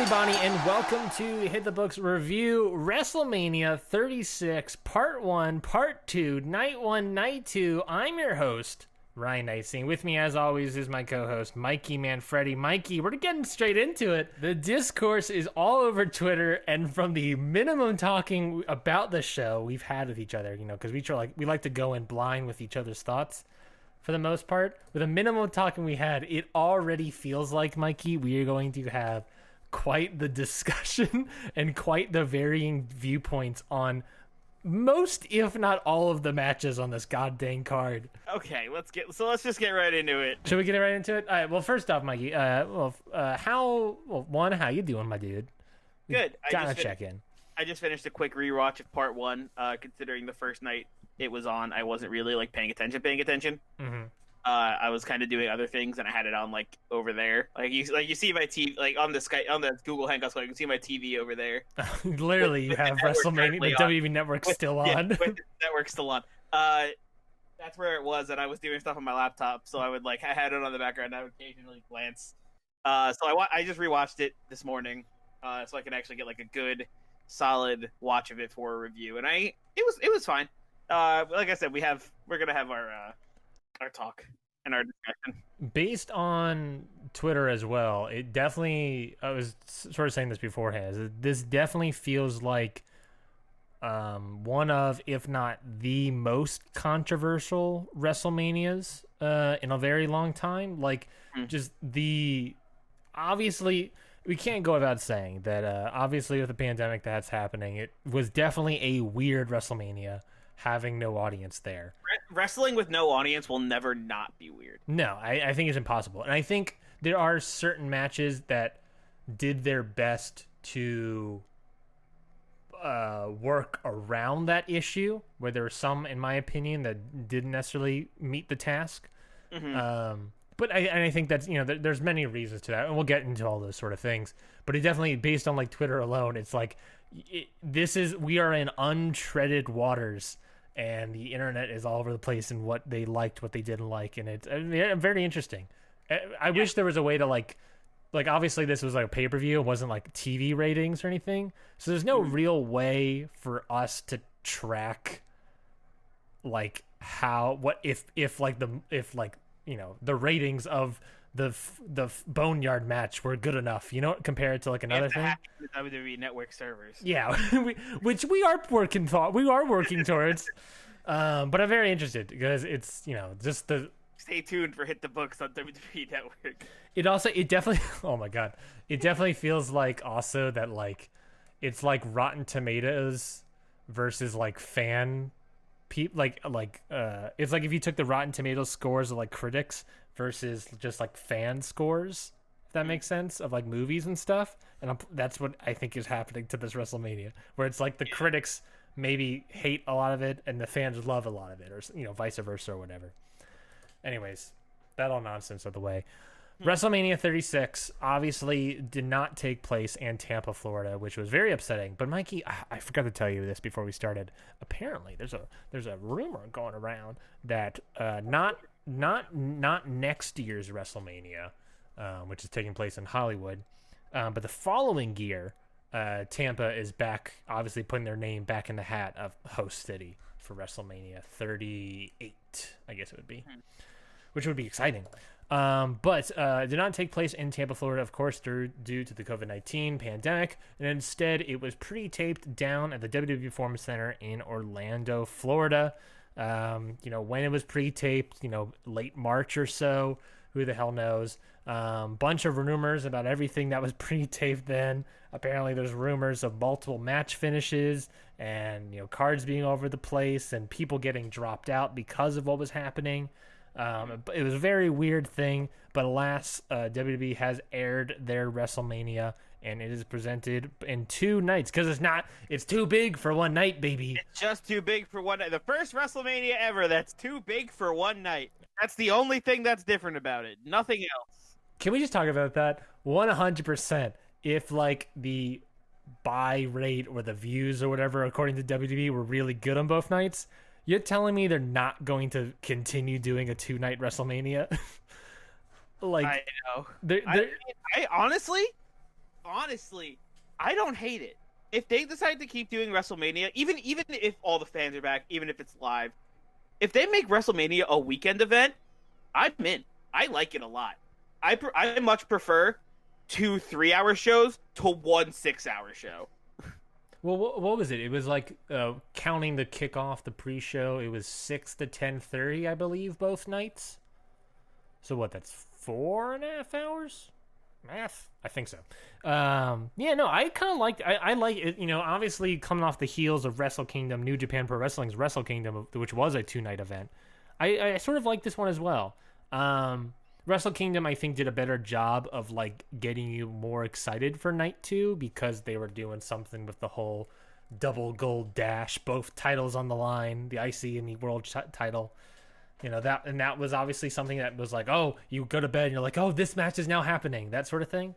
Bonnie, and welcome to Hit the Books Review Wrestlemania 36, Part 1, Part 2, Night 1, Night 2. I'm your host, Ryan Nicing. With me, as always, is my co-host, Mikey Manfredi. Mikey, we're getting straight into it. The discourse is all over Twitter, and from the minimum talking about the show we've had with each other, because we like to go in blind with each other's thoughts. For the most part, with the minimum talking we had, it already feels like, Mikey, we are going to have quite the discussion and quite the varying viewpoints on most, if not all, of the matches on this goddamn card. Okay, let's just get right into it. Should we get right into it? All right. Well, first off, Mikey, how you doing, my dude? Good. Gotta check in. I just finished a quick rewatch of part 1. Considering the first night it was on, I wasn't really paying attention. Mm-hmm. I was kind of doing other things, and I had it on over there. You see my TV on the Google Hangouts. You can see my TV over there. Literally, you have WrestleMania. The WWE Network's still on. Yeah, the network's still on. That's where it was, and I was doing stuff on my laptop, so I would I had it on the background. And I would occasionally glance. So I just rewatched it this morning, so I could actually get a good, solid watch of it for a review, and it was fine. Like I said, we're gonna have our talk and our discussion based on Twitter as well. It definitely, I was sort of saying this beforehand, this definitely feels like one of, if not the most controversial WrestleManias in a very long time. Obviously we can't go without saying that obviously with the pandemic that's happening, it was definitely a weird WrestleMania having no audience there. Wrestling with no audience will never not be weird. No, I think it's impossible. And I think there are certain matches that did their best to work around that issue, where there were some, in my opinion, that didn't necessarily meet the task. Mm-hmm. But I think that's, there's many reasons to that, and we'll get into all those sort of things. But it definitely, based on Twitter alone, it's we are in untreaded waters, and the internet is all over the place in what they liked, what they didn't like, and it's very interesting. I wish there was a way to obviously this was a pay-per-view, it wasn't TV ratings or anything, so there's no real way for us to track the ratings of the Boneyard match were good enough, compared to another thing. The WWE Network servers. Yeah, which we are working towards. But I'm very interested because it's just the. Stay tuned for Hit the Books on WWE Network. It definitely. Oh my god, it definitely feels also that it's Rotten Tomatoes versus fan people it's if you took the Rotten Tomatoes scores of critics versus just fan scores, if that makes sense, of movies and stuff, and that's what I think is happening to this WrestleMania, where it's the critics maybe hate a lot of it and the fans love a lot of it, or vice versa or whatever. Anyways, that all nonsense out of the way. WrestleMania 36 obviously did not take place in Tampa, Florida, which was very upsetting. But Mikey, I forgot to tell you this before we started. Apparently, there's a rumor going around that not next year's WrestleMania, which is taking place in Hollywood, but the following year, Tampa is back, obviously putting their name back in the hat of host city for WrestleMania 38, I guess it would be, which would be exciting. But did not take place in Tampa, Florida, of course, due to the COVID-19 pandemic, and instead it was pre-taped down at the WWE Performance Center in Orlando, Florida. When it was pre-taped, late March or so, who the hell knows. Bunch of rumors about everything that was pre-taped then. Apparently there's rumors of multiple match finishes and, cards being all over the place and people getting dropped out because of what was happening. It was a very weird thing, but alas, WWE has aired their WrestleMania, and it is presented in 2 nights because it's too big for one night, baby. It's just too big for one night. The first WrestleMania ever that's too big for one night. That's the only thing that's different about it. Nothing else. Can we just talk about that? 100%. If the buy rate or the views or whatever, according to WWE, were really good on both nights, you're telling me they're not going to continue doing a 2-night WrestleMania? I know. I honestly, honestly, I don't hate it. If they decide to keep doing WrestleMania, even if all the fans are back, even if it's live, if they make WrestleMania a weekend event, I'm in. I like it a lot. I much prefer 2 3-hour shows to 1 6-hour show. Well, what was it? It was like counting the kickoff, the pre-show. It was 6 to 10:30, I believe, both nights. So what? That's 4.5 hours. Math? I think so. Yeah, no, I kind of liked. I like it. You know, obviously coming off the heels of Wrestle Kingdom, New Japan Pro Wrestling's Wrestle Kingdom, which was a 2-night event. I sort of like this one as well. Wrestle Kingdom, I think, did a better job of like getting you more excited for night 2 because they were doing something with the whole double gold dash, both titles on the line, the IC and the world title. You know, that was obviously something that was like, oh, you go to bed and you're like, oh, this match is now happening, that sort of thing.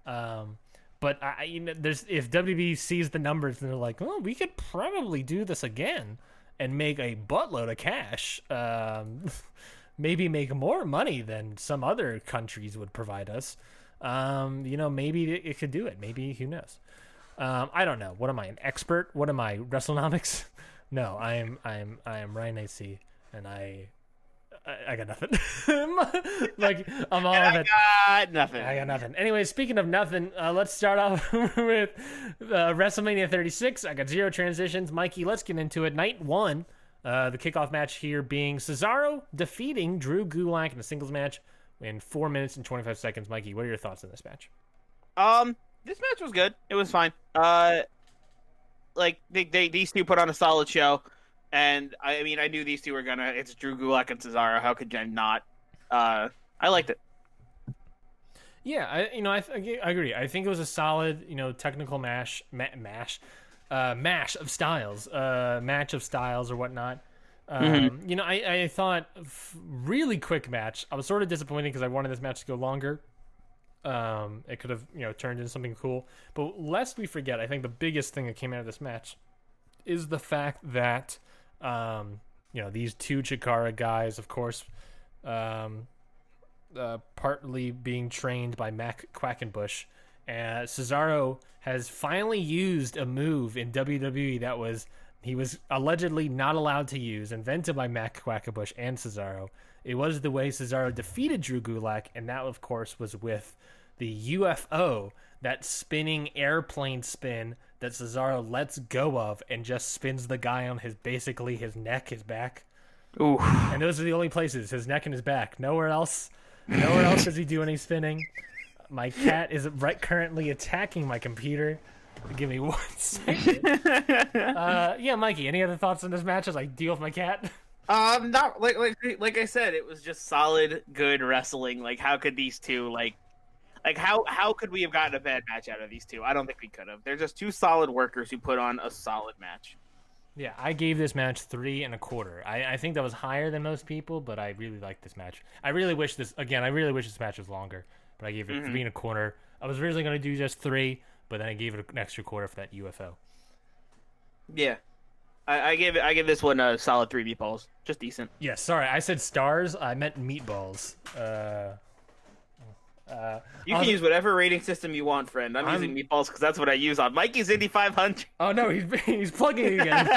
But if WWE sees the numbers and they're like, oh, we could probably do this again and make a buttload of cash. Maybe make more money than some other countries would provide us. Maybe it could do it. Maybe, who knows? I don't know. What am I, an expert? What am I, WrestleNomics? No, I am Ryan AC, and I got nothing. Like, I'm all of it. I got nothing. Anyway, speaking of nothing, let's start off with WrestleMania 36. I got 0 transitions. Mikey, let's get into it. Night 1. The kickoff match here being Cesaro defeating Drew Gulak in a singles match in 4 minutes and 25 seconds. Mikey, what are your thoughts on this match? This match was good. It was fine. These two put on a solid show, and I mean, I knew these two were gonna. It's Drew Gulak and Cesaro. How could you not? I liked it. Yeah, I agree. I think it was a solid, technical match of styles, match of styles or whatnot. I thought really quick match. I was sort of disappointed because I wanted this match to go longer. It could have, turned into something cool. But lest we forget, I think the biggest thing that came out of this match is the fact that, these two Chikara guys, of course, partly being trained by Mac Quackenbush, and Cesaro has finally used a move in WWE that he was allegedly not allowed to use, invented by Mac Quackenbush and Cesaro. It was the way Cesaro defeated Drew Gulak, and that, of course, was with the UFO, that spinning airplane spin that Cesaro lets go of and just spins the guy on his neck, his back. Ooh. And those are the only places, his neck and his back. Nowhere else does he do any spinning. My cat is currently attacking my computer. Give me 1 second. Yeah, Mikey, any other thoughts on this match as I deal with my cat? Not like I said, it was just solid, good wrestling. Like, how could these two how could we have gotten a bad match out of these two? I don't think we could have. They're just two solid workers who put on a solid match. Yeah, I gave this match 3 1/4. I think that was higher than most people, but I really liked this match. I really wish this match was longer, but I gave it 3 1/4. I was originally going to do just 3, but then I gave it an extra quarter for that UFO. Yeah. I give this one a solid 3 meatballs. Just decent. Yeah, sorry, I said stars. I meant meatballs. You can use whatever rating system you want, friend. I'm using meatballs because that's what I use on Mikey's Indy 500. Oh no, he's plugging again.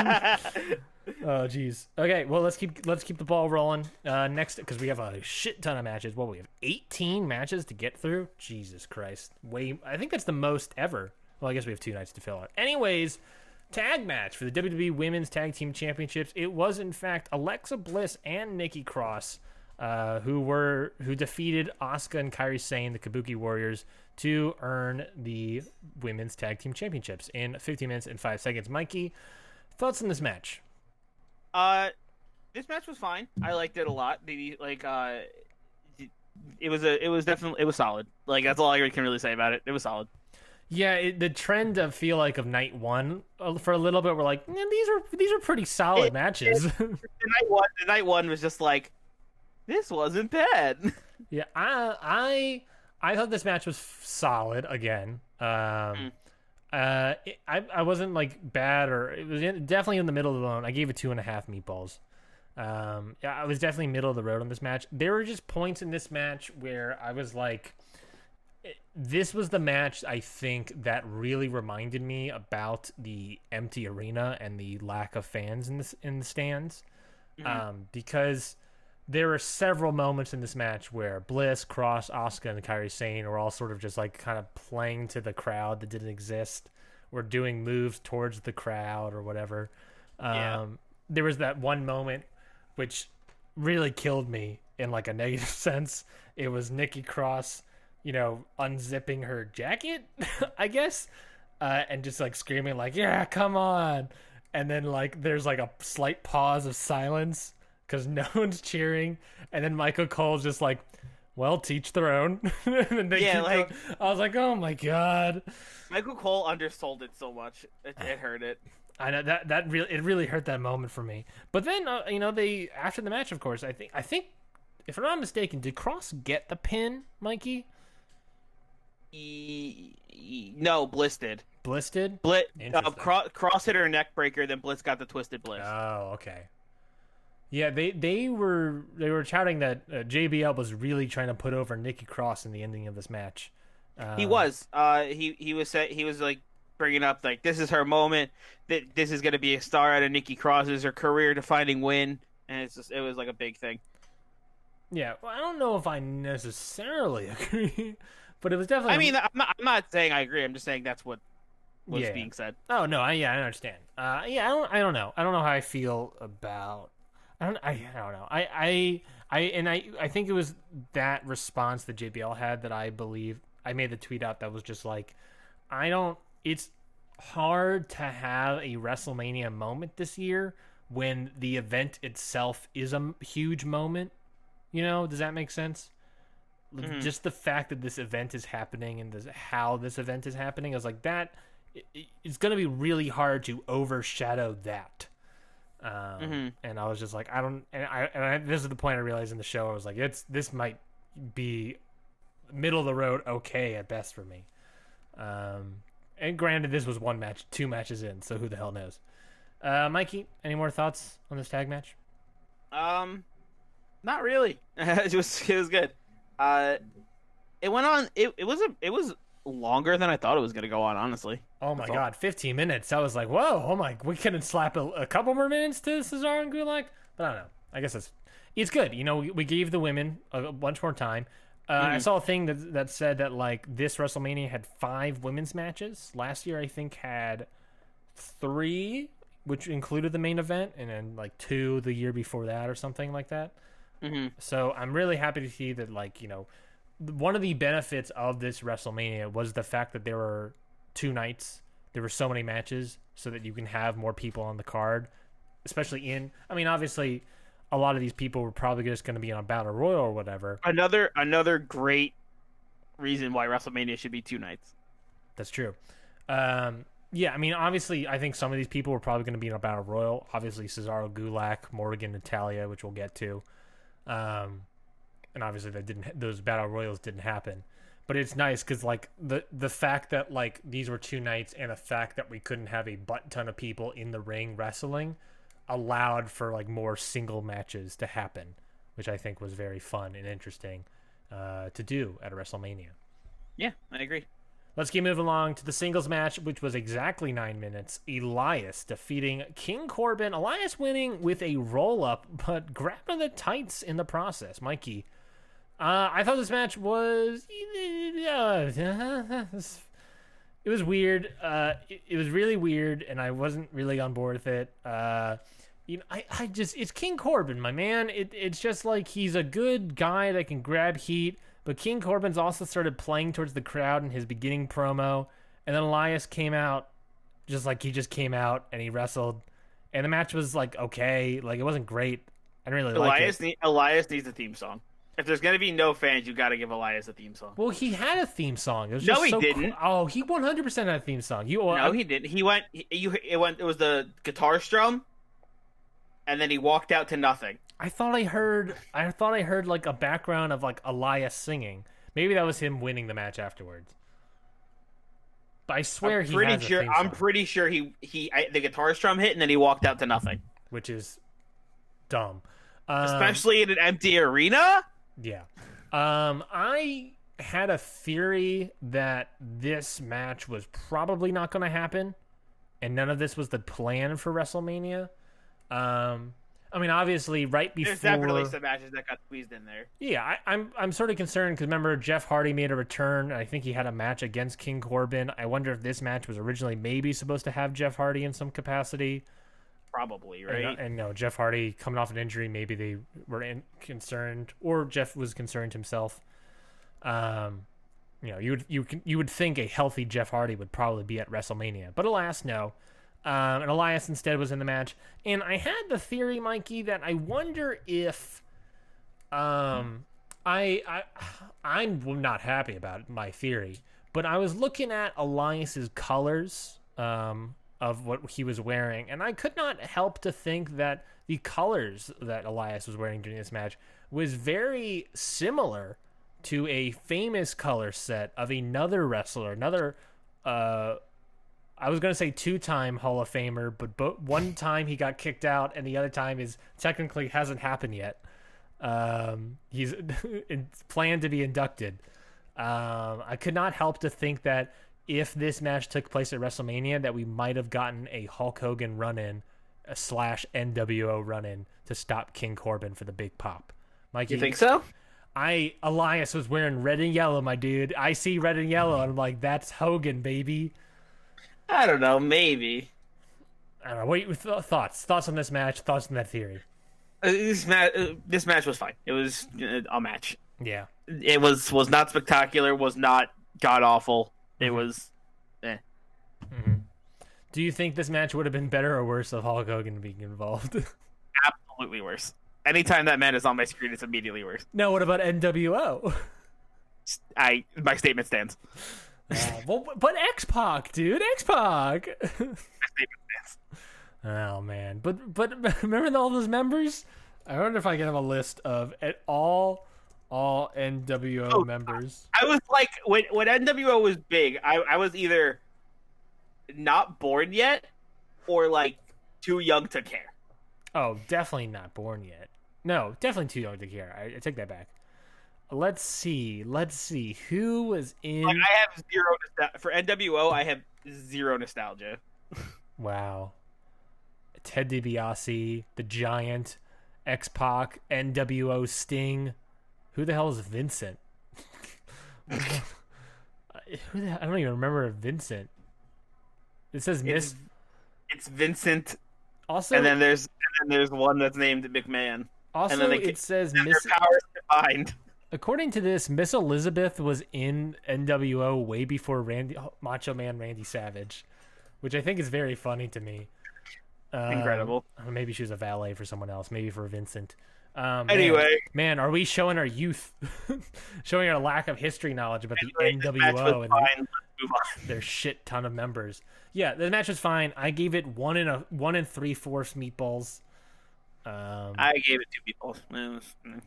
Oh jeez. Okay, well let's keep the ball rolling. Next, because we have a shit ton of matches. Well, we have 18 matches to get through. Jesus Christ, I think that's the most ever. Well, I guess we have 2 nights to fill out. Anyways, tag match for the WWE Women's Tag Team Championships. It was in fact Alexa Bliss and Nikki Cross, who defeated Asuka and Kairi Sane, the Kabuki Warriors, to earn the Women's Tag Team Championships in 15 minutes and 5 seconds. Mikey, thoughts on this match? This match was fine. I liked it a lot. It was solid. Like, that's all I can really say about it. It was solid. Yeah, the trend of night 1 for a little bit, we're like, these are pretty solid matches. The night one was just like, this wasn't bad. Yeah, I thought this match was solid again. I wasn't like bad, or it was definitely in the middle of the zone. I gave it 2.5 meatballs. Yeah, I was definitely middle of the road on this match. There were just points in this match where I was like, This was the match I think that really reminded me about the empty arena and the lack of fans in the stands, because there were several moments in this match where Bliss, Cross, Asuka, and Kairi Sane were all sort of just like kind of playing to the crowd that didn't exist, or doing moves towards the crowd or whatever. There was that one moment which really killed me in like a negative sense. It was Nikki Cross, unzipping her jacket, I guess, and just like screaming like, "Yeah, come on!" And then like there's like a slight pause of silence because no one's cheering, and then Michael Cole's just like, "Well, teach their own." And then I was like, "Oh my god!" Michael Cole undersold it so much; it hurt it. I know that really hurt that moment for me. But then they, after the match, of course, I think if I'm not mistaken, did Cross get the pin, Mikey? No, Bliss did. Bliss did? Cross hit her neck breaker, then Bliss got the twisted Bliss. Oh, okay. Yeah, they were shouting that JBL was really trying to put over Nikki Cross in the ending of this match. He was. He was like bringing up like this is her moment. That this is going to be a star out of Nikki Cross's her career defining win, and it was like a big thing. Yeah, well, I don't know if I necessarily agree, but it was definitely. I mean, I'm not saying I agree. I'm just saying that's what was being said. Oh no, I understand. I don't know. I don't know how I feel about. I don't know. I think it was that response that JBL had that I believe I made the tweet out that was just like, it's hard to have a WrestleMania moment this year when the event itself is a huge moment. Does that make sense? Mm-hmm. Just the fact that this event is happening and how this event is happening is like that. It's going to be really hard to overshadow that. And I was just like, this is the point I realized in the show. I was like, this might be middle of the road, okay at best for me. And granted, this was one match, 2 matches in, so who the hell knows? Mikey, any more thoughts on this tag match? Not really. It was good. It went on. It was longer than I thought it was going to go on, honestly. Oh my god, 15 minutes. I was like, whoa, oh my, we couldn't slap a couple more minutes to Cesaro and Gulak? But I don't know. I guess it's good. We gave the women a bunch more time. I saw a thing that said that like this WrestleMania had 5 women's matches. Last year, I think, had 3, which included the main event, and then like 2 the year before that or something like that. So I'm really happy to see that, like, one of the benefits of this WrestleMania was the fact that there were 2 nights. There were so many matches so that you can have more people on the card, especially obviously a lot of these people were probably just going to be on a Battle Royal or whatever. Another great reason why WrestleMania should be 2 nights. That's true. Obviously I think some of these people were probably going to be in a Battle Royal. Obviously Cesaro, Gulak, Morgan, Natalia, which we'll get to. And obviously those Battle Royals didn't happen. But it's nice because like the fact that like these were 2 nights and the fact that we couldn't have a butt ton of people in the ring wrestling allowed for like more single matches to happen, which I think was very fun and interesting to do at a WrestleMania. Yeah, I agree. Let's keep moving along to the singles match, which was exactly 9 minutes. Elias defeating King Corbin. Elias winning with a roll-up, but grabbing the tights in the process. Mikey, I thought this match was... it was weird. It was really weird, and I wasn't really on board with it. It's King Corbin, my man. It's just like he's a good guy that can grab heat, but King Corbin's also started playing towards the crowd in his beginning promo, and then Elias came out he just came out and he wrestled, and the match was like okay, like it wasn't great. I didn't really like it. Elias needs a theme song. If there's gonna be no fans, you got to give Elias a theme song. Well, he had a theme song. It was no, he didn't. Oh, he 100% had a theme song. He didn't. He went. It was the guitar strum, and then he walked out to nothing. I thought I heard like a background of like Elias singing. Maybe that was him winning the match afterwards. But I swear I'm pretty sure the guitar strum hit and then he walked out to nothing, which is dumb, especially in an empty arena. Yeah. I had a theory that this match was probably not going to happen, and none of this was the plan for WrestleMania. I mean, obviously, right before... There's definitely some matches that got squeezed in there. Yeah, I'm sort of concerned because remember Jeff Hardy made a return. I think he had a match against King Corbin. I wonder if this match was originally maybe supposed to have Jeff Hardy in some capacity. Probably, right? And no, Jeff Hardy coming off an injury, maybe they were concerned, or Jeff was concerned himself. You would think a healthy Jeff Hardy would probably be at WrestleMania, but alas, no. And Elias instead was in the match, and I had the theory, Mikey, that I wonder if, I'm not happy about my theory, but I was looking at Elias's colors, of what he was wearing, and I could not help to think that the colors that Elias was wearing during this match was very similar to a famous color set of another wrestler, I was going to say two-time Hall of Famer, but one time he got kicked out, and the other time is technically hasn't happened yet. He's planned to be inducted. I could not help to think that if this match took place at WrestleMania, that we might have gotten a Hulk Hogan run-in / NWO run-in to stop King Corbin for the big pop. Mikey, you think so? Elias was wearing red and yellow, my dude. I see red and yellow, and I'm like, that's Hogan, baby. I don't know, maybe. I don't know. What thoughts on this match? Thoughts on that theory? This match was fine. It was a match. Yeah. It was not spectacular. Was not god awful. It was. Mm-hmm. Do you think this match would have been better or worse if Hulk Hogan being involved? Absolutely worse. Anytime that man is on my screen, it's immediately worse. No. What about NWO? My statement stands. But X-Pac, dude, X-Pac. My statement stands. Oh man, but remember all those members? I wonder if I can have a list of all NWO members. I was like, when NWO was big, I was either not born yet or like too young to care. Oh, definitely not born yet. No, definitely too young to care. I take that back. Let's see who was in. Like, I have zero for NWO. I have zero nostalgia. Wow. Ted DiBiase, the Giant, X-Pac, NWO, Sting. Who the hell is Vincent? I don't even remember Vincent. It says Miss. It's Vincent. Also, and then there's one that's named McMahon. Also, and then it says Miss. Their powers combined. According to this, Miss Elizabeth was in NWO way before Macho Man Randy Savage, which I think is very funny to me. Incredible. Maybe she was a valet for someone else. Maybe for Vincent. Anyway, man, are we showing our youth, showing our lack of history knowledge about the NWO and their shit ton of members? Yeah, the match was fine. I gave it 1 3/4 meatballs. I gave it 2 meatballs.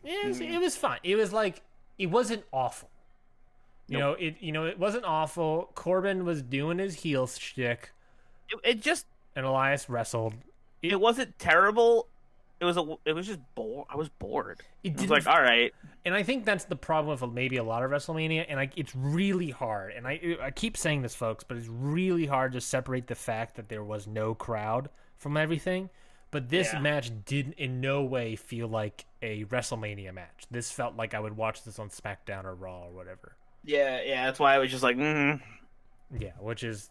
It was fine. It was like it wasn't awful. Nope. It wasn't awful. Corbin was doing his heel shtick. It just and Elias wrestled. It wasn't terrible. It was just bored. I was bored. I was like, all right. And I think that's the problem with maybe a lot of WrestleMania. And it's really hard. And I keep saying this, folks, but it's really hard to separate the fact that there was no crowd from everything. But this match did in no way feel like a WrestleMania match. This felt like I would watch this on SmackDown or Raw or whatever. Yeah. That's why I was just like, Yeah, which is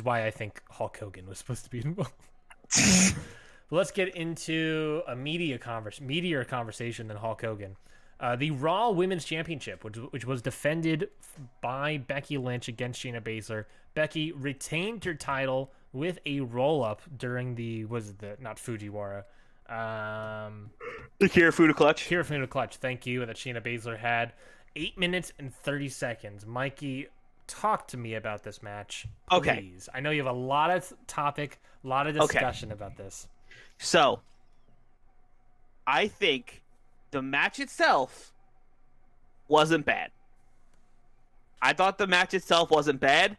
why I think Hulk Hogan was supposed to be involved. Let's get into a meatier conversation than Hulk Hogan. The Raw Women's Championship, which was defended by Becky Lynch against Shayna Baszler. Becky retained her title with a roll-up during not Fujiwara. The Kirifuda clutch. Kirifuda clutch, thank you, that Shayna Baszler had. 8 minutes and 30 seconds. Mikey, talk to me about this match, please. Okay. I know you have a lot of discussion about this. So, I think the match itself wasn't bad. I thought the match itself wasn't bad.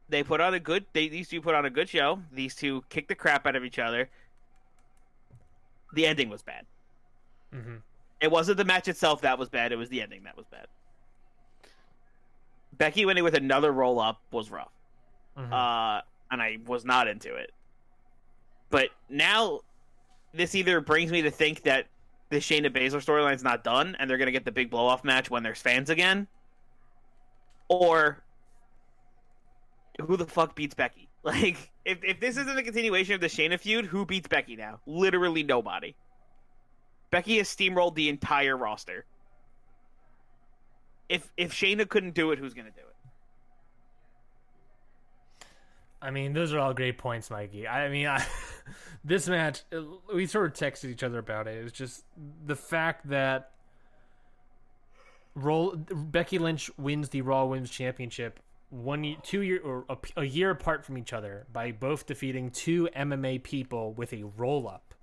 These two put on a good show. These two kicked the crap out of each other. The ending was bad. Mm-hmm. It wasn't the match itself that was bad. It was the ending that was bad. Becky winning with another roll up was rough. Mhm. And I was not into it. But now, this either brings me to think that the Shayna Baszler storyline's not done, and they're going to get the big blow-off match when there's fans again, or who the fuck beats Becky? Like, if this isn't a continuation of the Shayna feud, who beats Becky now? Literally nobody. Becky has steamrolled the entire roster. If Shayna couldn't do it, who's going to do it? I mean, those are all great points, Mikey. I mean, this match, we sort of texted each other about it. It was just the fact that Becky Lynch wins the Raw Women's Championship 2 year or a year apart from each other by both defeating two MMA people with a roll up.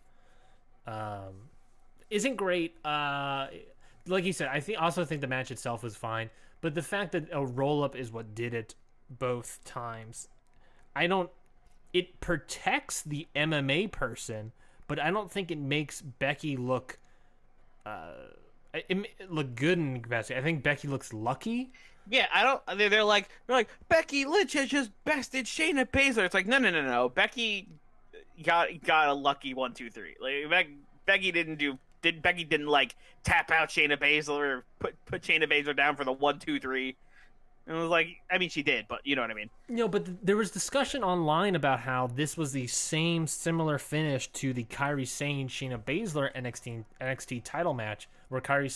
Isn't great. Like you said, I also think the match itself was fine, but the fact that a roll up is what did it both times. It protects the MMA person, but I don't think it makes Becky look good in capacity. I think Becky looks lucky. Yeah, they're like Becky Lynch has just bested Shayna Baszler. It's like no. Becky got a lucky 1, 2, 3. Like Becky didn't like tap out Shayna Baszler or put Shayna Baszler down for the 1, 2, 3. And it was like, I mean, she did, but you know what I mean. But there was discussion online about how this was the similar finish to the Kairi Sane Shayna Baszler NXT title match, where Kairi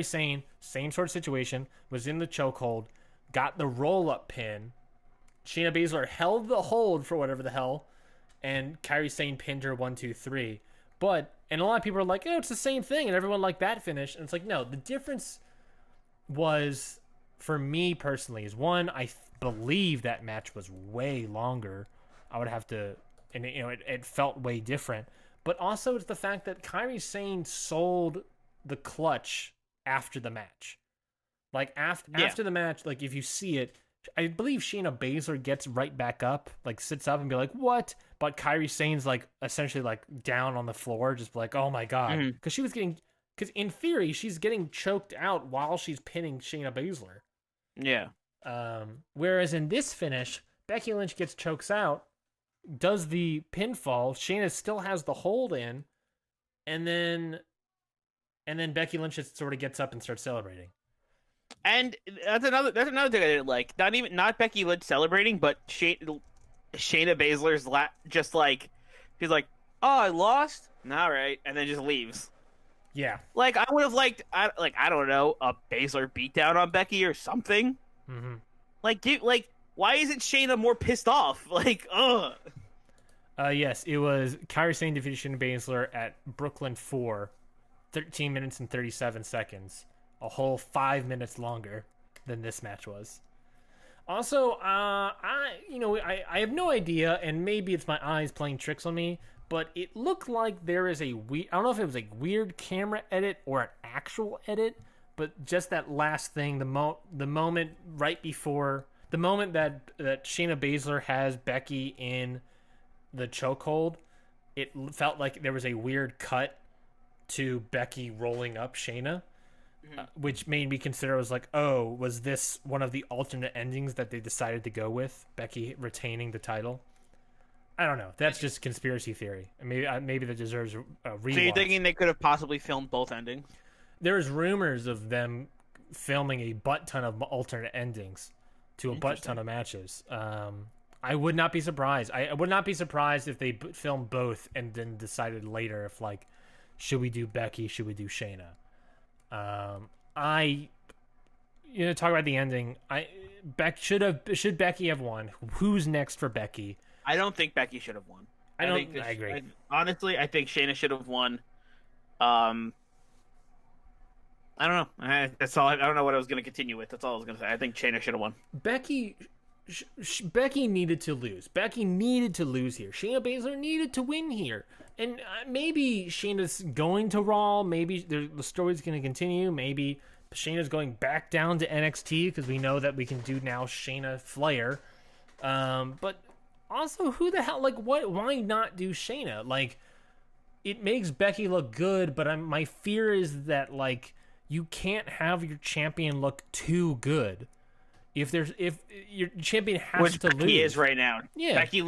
Sane, same sort of situation, was in the chokehold, got the roll up pin. Shayna Baszler held the hold for whatever the hell, and Kairi Sane pinned her 1, 2, 3. And a lot of people are like, oh, it's the same thing, and everyone liked that finish. And it's like, no, the difference was, for me personally, is one, I believe that match was way longer. I would have to, and it felt way different. But also it's the fact that Kairi Sane sold the clutch after the match. Like after the match, like if you see it, I believe Shayna Baszler gets right back up, like sits up and be like, what? But Kairi Sane's like essentially like down on the floor, just like, oh my God. Because because in theory, she's getting choked out while she's pinning Shayna Baszler. Yeah. Whereas in this finish, Becky Lynch chokes out, does the pinfall, Shayna still has the hold in, and then Becky Lynch just sort of gets up and starts celebrating. And that's another thing I didn't like. Not Becky Lynch celebrating, but Shayna Baszler's just like, she's like, oh, I lost? All right, and then just leaves. Yeah. Like, I would have liked, I don't know, a Baszler beatdown on Becky or something. Mm-hmm. Like, why isn't Shayna more pissed off? Like, ugh. Yes, it was Kairi Sane defeated Shayna Baszler at Brooklyn 4, 13 minutes and 37 seconds. A whole 5 minutes longer than this match was. Also, I have no idea, and maybe it's my eyes playing tricks on me, but it looked like there is I don't know if it was a weird camera edit or an actual edit, but just that last thing, the moment right before, the moment that Shayna Baszler has Becky in the chokehold, it felt like there was a weird cut to Becky rolling up Shayna, which made me consider, was like, oh, was this one of the alternate endings that they decided to go with, Becky retaining the title? I don't know. That's just conspiracy theory. Maybe that deserves a rewatch. So you're thinking they could have possibly filmed both endings? There's rumors of them filming a butt ton of alternate endings to a butt ton of matches. I would not be surprised. I would not be surprised if they filmed both and then decided later if, like, should we do Becky? Should we do Shayna? Talk about the ending. Should Becky have won? Who's next for Becky? I don't think Becky should have won. I agree. Honestly, I think Shayna should have won. I don't know. That's all. I don't know what I was going to continue with. That's all I was going to say. I think Shayna should have won. Becky needed to lose. Becky needed to lose here. Shayna Baszler needed to win here. And maybe Shayna's going to Raw. Maybe the story's going to continue. Maybe Shayna's going back down to NXT because we know that we can do now Shayna Flair. But also, who the hell, like, what? Why not do Shayna? Like, it makes Becky look good, but my fear is that, like, you can't have your champion look too good. if your champion has Which to Becky lose is right now. Yeah. Becky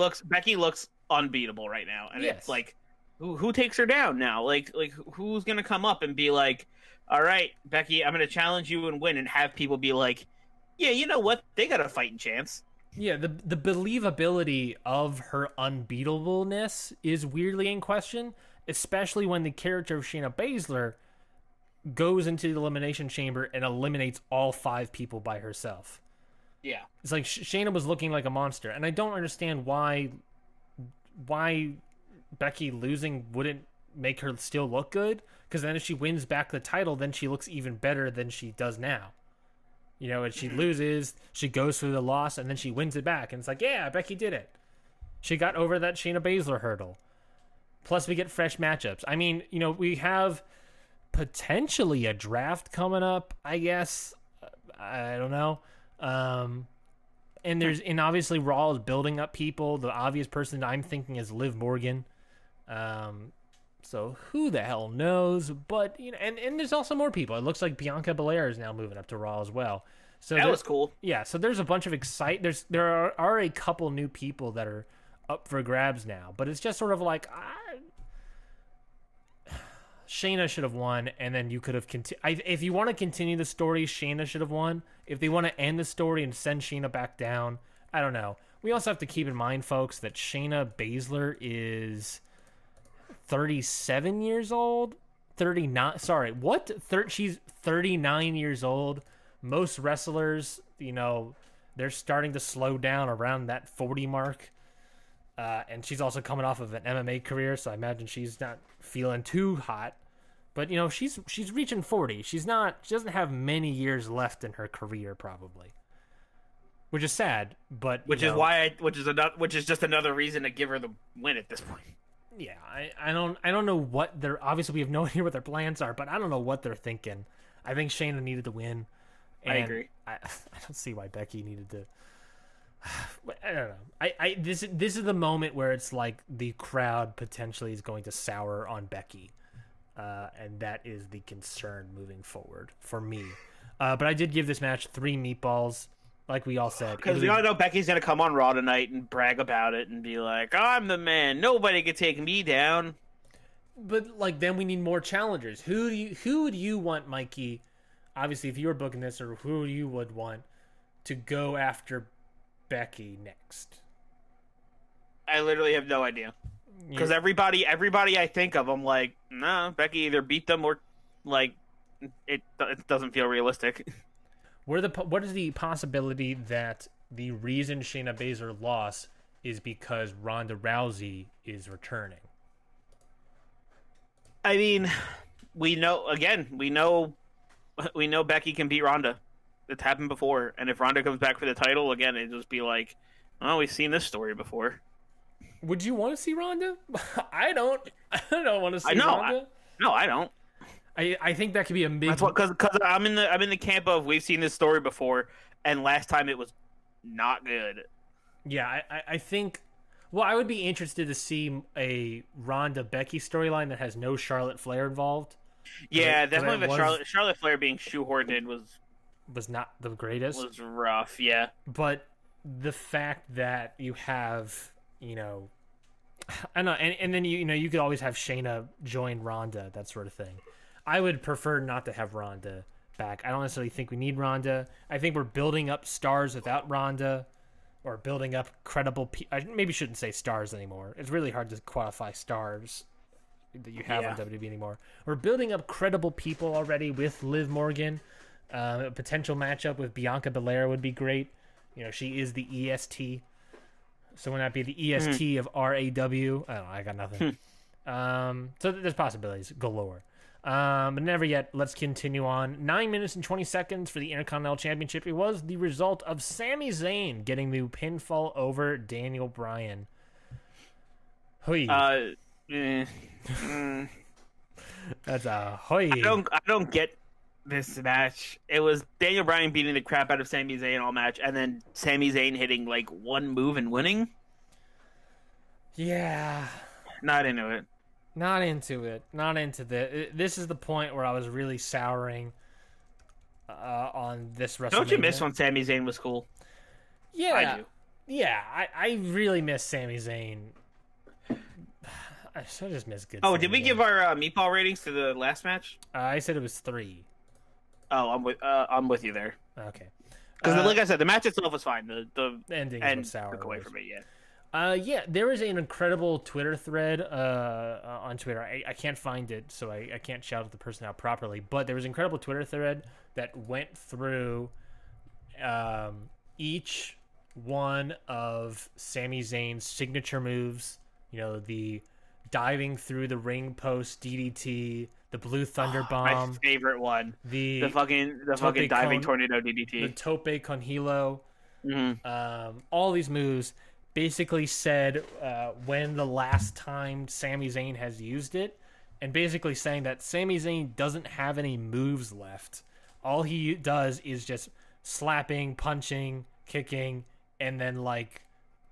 looks unbeatable right now, and Yes. it's like, who takes her down now? Like who's gonna come up and be like, all right, Becky, I'm gonna challenge you and win, and have people be like, yeah, you know what? They got a fighting chance. Yeah, the believability of her unbeatableness is weirdly in question, especially when the character of Shayna Baszler goes into the elimination chamber and eliminates all 5 people by herself. Yeah. It's like Shayna was looking like a monster, and I don't understand why Becky losing wouldn't make her still look good, because then if she wins back the title, then she looks even better than she does now. You know, and she loses, she goes through the loss, and then she wins it back, and it's like, yeah, Becky did it. She got over that Shayna Baszler hurdle. Plus, we get fresh matchups. I mean, you know, we have potentially a draft coming up, I guess. I don't know. And obviously Raw is building up people. The obvious person I'm thinking is Liv Morgan. So who the hell knows? But you know, and there's also more people. It looks like Bianca Belair is now moving up to Raw as well. So that was cool. Yeah. So there's a bunch of there are a couple new people that are up for grabs now. But it's just sort of like Shayna should have won, and then you could have if you want to continue the story, Shayna should have won. If they want to end the story and send Shayna back down, I don't know. We also have to keep in mind, folks, that Shayna Baszler is 37 years old. 39. Sorry, what? She's 39 years old. Most wrestlers, you know, they're starting to slow down around that 40 mark. And she's also coming off of an MMA career, so I imagine she's not feeling too hot. But you know, she's reaching 40. She doesn't have many years left in her career, probably, which is sad. But which is just another reason to give her the win at this point. Yeah, I don't know what they're obviously we have no idea what their plans are, but I don't know what they're thinking. I think Shayna needed to win. I agree. I don't see why Becky needed to. I don't know. This is the moment where it's like the crowd potentially is going to sour on Becky, and that is the concern moving forward for me. But I did give this match 3 meatballs, like we all said, because we all know Becky's gonna come on Raw tonight and brag about it and be like, "I'm the man. Nobody can take me down." But like, then we need more challengers. Who would you want, Mikey? Obviously, if you were booking this, or who you would want to go after Becky next? I literally have no idea, because everybody I think of, I'm like, no, Becky either beat them or like it doesn't feel realistic. What is the possibility that the reason Shayna Baszler lost is because Ronda Rousey is returning? I mean, we know Becky can beat Ronda. It's happened before, and if Ronda comes back for the title again, it'd just be like, oh, we've seen this story before. Would you want to see Ronda? I don't want to see Ronda. No, I don't. I think that could be a big. That's what, because I'm in the camp of we've seen this story before, and last time it was not good. Yeah, I think. Well, I would be interested to see a Ronda Becky storyline that has no Charlotte Flair involved. Yeah, definitely. The Charlotte Flair being shoehorned in was not the greatest. Was rough, yeah. But the fact that you have, you know, I don't know, and then you could always have Shayna join Ronda, that sort of thing. I would prefer not to have Ronda back. I don't necessarily think we need Ronda. I think we're building up stars without Ronda, or building up credible. I maybe shouldn't say stars anymore. It's really hard to qualify stars that you have on WWE anymore. We're building up credible people already with Liv Morgan. A potential matchup with Bianca Belair would be great. You know, she is the EST. So wouldn't that be the EST of RAW? I don't know. I got nothing. So there's possibilities galore. But never yet. Let's continue on. 9 minutes and 20 seconds for the Intercontinental Championship. It was the result of Sami Zayn getting the pinfall over Daniel Bryan. Hoi. That's a hoi. I don't get this match. It was Daniel Bryan beating the crap out of Sami Zayn all match, and then Sami Zayn hitting like one move and winning. Yeah. Not into it. Not into this. This is the point where I was really souring. on this WrestleMania. Don't you miss when Sami Zayn was cool? Yeah, I do. Yeah, I really miss Sami Zayn. I just miss good. Oh, Sami did we Zayn. give our meatball ratings to the last match? I said it was 3. Oh, I'm with you there. Okay. Because like I said, the match itself was fine. The ending end was sour. took away from me. Yeah. Yeah, there was an incredible Twitter thread on Twitter. I can't find it, so I can't shout the person out properly. But there was an incredible Twitter thread that went through each one of Sami Zayn's signature moves. You know, the diving through the ring post DDT, the Blue Thunder Bomb, my favorite one, the fucking diving tornado DDT, the Tope con Hilo. Mm-hmm. All these moves basically said when the last time Sami Zayn has used it, and basically saying that Sami Zayn doesn't have any moves left. All he does is just slapping, punching, kicking, and then like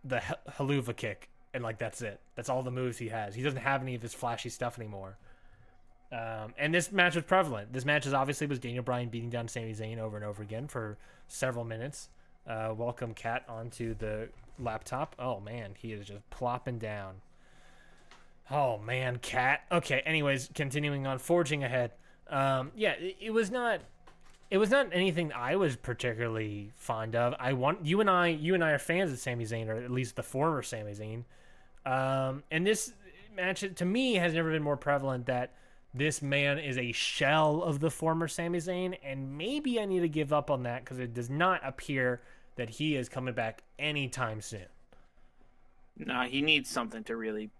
the haluva kick, and like that's it. That's all the moves he has. He doesn't have any of his flashy stuff anymore. And this match was prevalent. This match obviously was Daniel Bryan beating down Sami Zayn over and over again for several minutes. Welcome Kat onto the laptop. Oh man, he is just plopping down. Oh man, Kat. Okay, anyways, continuing on, forging ahead. Yeah, it was not anything I was particularly fond of. You and I are fans of Sami Zayn, or at least the former Sami Zayn. And this match to me has never been more prevalent that this man is a shell of the former Sami Zayn, and maybe I need to give up on that because it does not appear that he is coming back anytime soon. No, he needs something to really.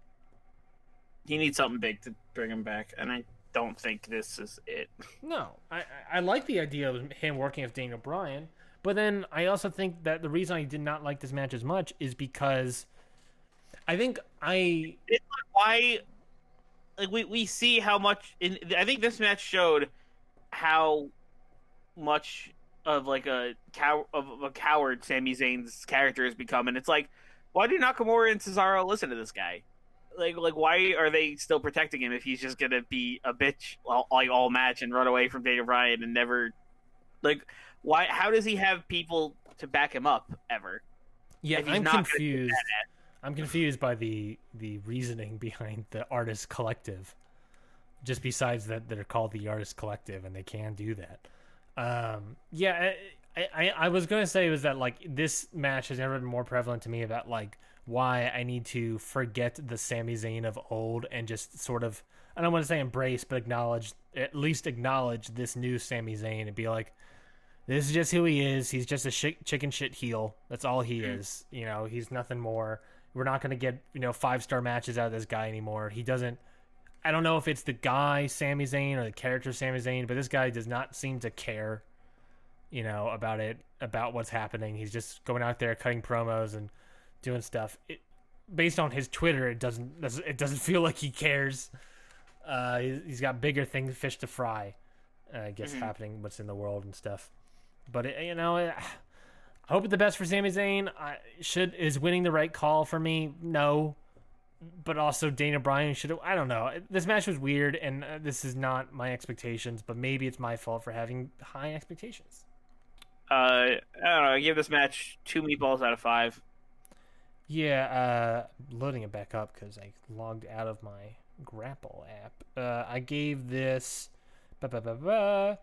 He needs something big to bring him back, and I don't think this is it. No, I like the idea of him working with Daniel Bryan, but then I also think that the reason I did not like this match as much is because I think it's like why. Like we see how much. I think this match showed how much of like a coward Sami Zayn's character has become, and it's like, why do Nakamura and Cesaro listen to this guy? Like why are they still protecting him if he's just gonna be a bitch all match and run away from Daniel Bryan and never like why? How does he have people to back him up ever? Yeah, I'm confused. I'm confused by the reasoning behind the Artist Collective. Just besides that they're called the Artist Collective and they can do that. Yeah, I was going to say was that like this match has never been more prevalent to me about like why I need to forget the Sami Zayn of old and just sort of, I don't want to say embrace, but at least acknowledge this new Sami Zayn and be like, this is just who he is. He's just a chicken shit heel. That's all he is. You know, he's nothing more. We're not going to get, 5-star matches out of this guy anymore. He doesn't, I don't know if it's the guy Sami Zayn or the character Sami Zayn, but this guy does not seem to care, about what's happening. He's just going out there cutting promos and doing stuff. Based on his Twitter, it doesn't feel like he cares. He's got bigger fish to fry, I guess, happening, what's in the world and stuff. But, I hope the best for Sami Zayn. Is winning the right call for me? No. But also Daniel Bryan should have, I don't know. This match was weird, and this is not my expectations, but maybe it's my fault for having high expectations. I don't know. I give this match 2 meatballs out of 5. Yeah, loading it back up because I logged out of my Grapple app. I gave this 2.25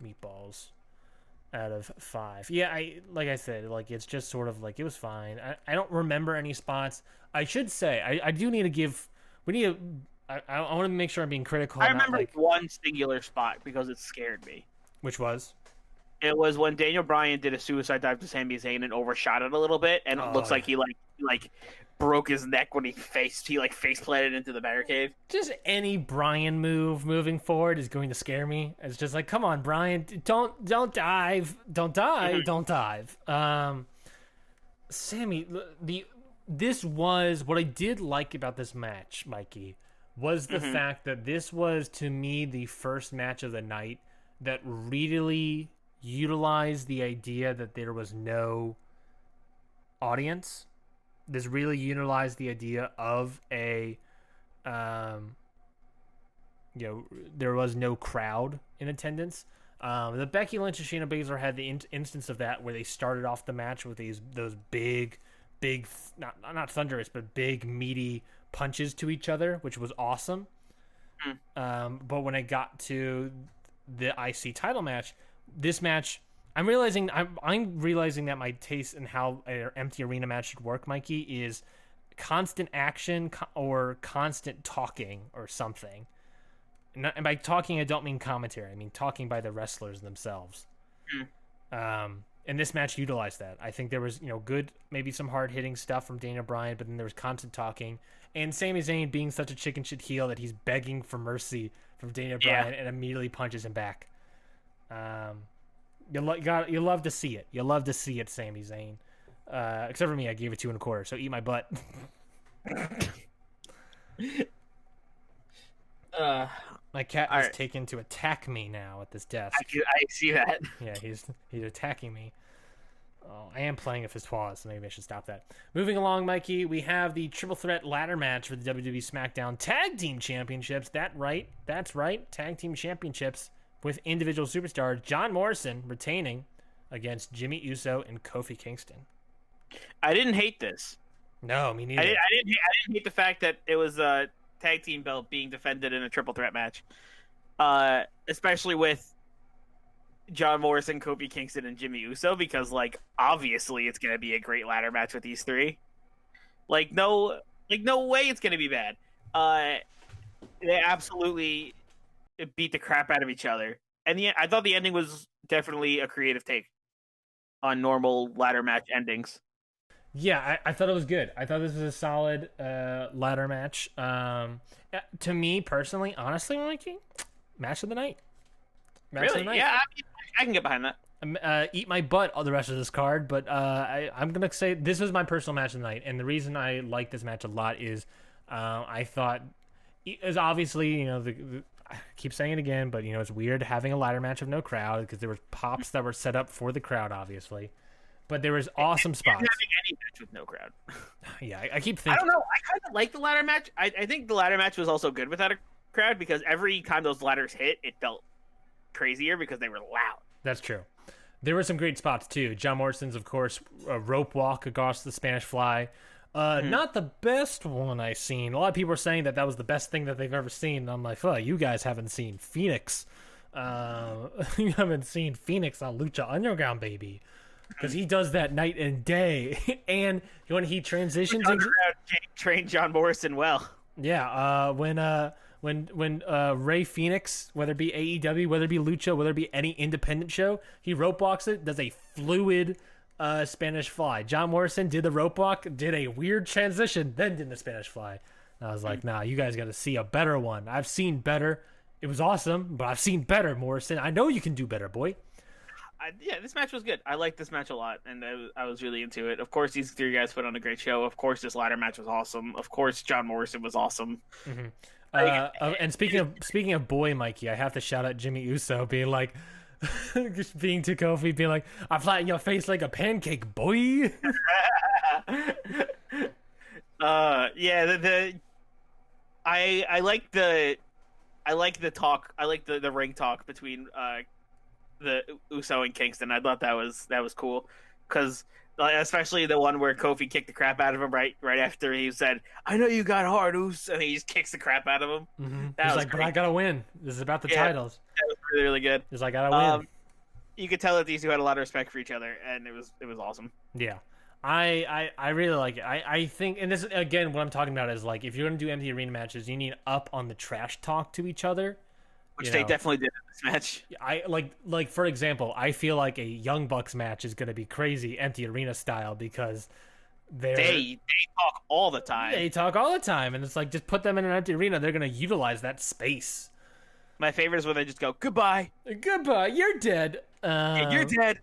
meatballs out of 5. Yeah, like I said, like it's just sort of like it was fine. I don't remember any spots. I should say I do need to give. We need to. I want to make sure I'm being critical. I remember one singular spot because it scared me. Which was? It was when Daniel Bryan did a suicide dive to Sami Zayn and overshot it a little bit, and it looks like he broke his neck when he face planted into the barricade. Just any Bryan moving forward is going to scare me. It's just like, come on, Bryan, don't dive, don't dive. Sammy, this was what I did like about this match, Mikey, was the fact that this was to me the first match of the night that really utilized the idea that there was no audience. This really utilized the idea of there was no crowd in attendance. The Becky Lynch and Shayna Baszler had the instance of that where they started off the match with those big, not thunderous, but big meaty punches to each other, which was awesome. But when it got to the IC title match, this match, I'm realizing that my taste in how an empty arena match should work, Mikey, is constant action or constant talking or something. And by talking, I don't mean commentary. I mean talking by the wrestlers themselves. And this match utilized that. I think there was, good, maybe some hard-hitting stuff from Daniel Bryan, but then there was constant talking. And Sami Zayn being such a chicken shit heel that he's begging for mercy from Daniel Bryan and immediately punches him back. You love to see it. You love to see it, Sami Zayn. Except for me, I gave it 2 1/4. So eat my butt. My cat is taken to attack me now at this desk. I see that. Yeah, he's attacking me. Oh, I am playing a Fistwalla, so maybe I should stop that. Moving along, Mikey, we have the triple threat ladder match for the WWE SmackDown Tag Team Championships. That's right. Tag Team Championships with individual superstars John Morrison retaining against Jimmy Uso and Kofi Kingston. I didn't hate this. No, me neither. I didn't hate the fact that it was a tag team belt being defended in a triple threat match, especially with John Morrison, Kofi Kingston, and Jimmy Uso, because obviously it's gonna be a great ladder match with these three. No way it's gonna be bad. They absolutely beat the crap out of each other, and I thought the ending was definitely a creative take on normal ladder match endings. Yeah, I thought it was good. I thought this was a solid ladder match. To me personally, honestly, Mikey, match of the night. Yeah, I can get behind that. Eat my butt all the rest of this card, but I'm going to say this was my personal match of the night, and the reason I like this match a lot is I thought is obviously, I keep saying it again, but it's weird having a ladder match with no crowd because there were pops that were set up for the crowd, obviously. But there was awesome spots. Having any match with no crowd. Yeah, I keep thinking. I don't know. I kind of like the ladder match. I think the ladder match was also good without a crowd because every time those ladders hit, it felt crazier because they were loud. That's true. There were some great spots too. John Morrison's, of course, a rope walk across the Spanish Fly. Not the best one I've seen. A lot of people are saying that was the best thing that they've ever seen. And I'm like, you guys haven't seen Phoenix. You haven't seen Phoenix on Lucha Underground, baby. Because he does that night and day. And when he transitions into... trained John Morrison well. Yeah, when Ray Phoenix, whether it be AEW, whether it be Lucha, whether it be any independent show, he rope walks it, does a fluid Spanish Fly. John Morrison did the rope walk, did a weird transition, then did the Spanish Fly. And I was like, nah, you guys got to see a better one. I've seen better. It was awesome, but I've seen better, Morrison. I know you can do better, boy. This match was good. I liked this match a lot, and I was really into it. Of course, these three guys put on a great show. Of course, this ladder match was awesome. Of course, John Morrison was awesome. Mm-hmm. And speaking of boy, Mikey, I have to shout out Jimmy Uso being like, just being to Kofi, being like, "I flatten your face like a pancake, boy." Yeah, I like the talk. I like the ring talk between the Uso and Kingston. I thought that was cool because especially the one where Kofi kicked the crap out of him right after he said, "I know you got hard, Uso," and he just kicks the crap out of him. Mm-hmm. He's like, great. But I gotta win. This is about the titles. That was really, really good. He's like, I gotta win. You could tell that these two had a lot of respect for each other, and it was awesome. Yeah. I really like it. I think, and this again, what I'm talking about is like if you're gonna do empty arena matches, you need up on the trash talk to each other. Which they definitely did in this match. I like for example, I feel like a Young Bucks match is going to be crazy empty arena style because they talk all the time. They talk all the time, and it's like just put them in an empty arena. They're going to utilize that space. My favorite is when they just go goodbye. Goodbye. You're dead. You're dead.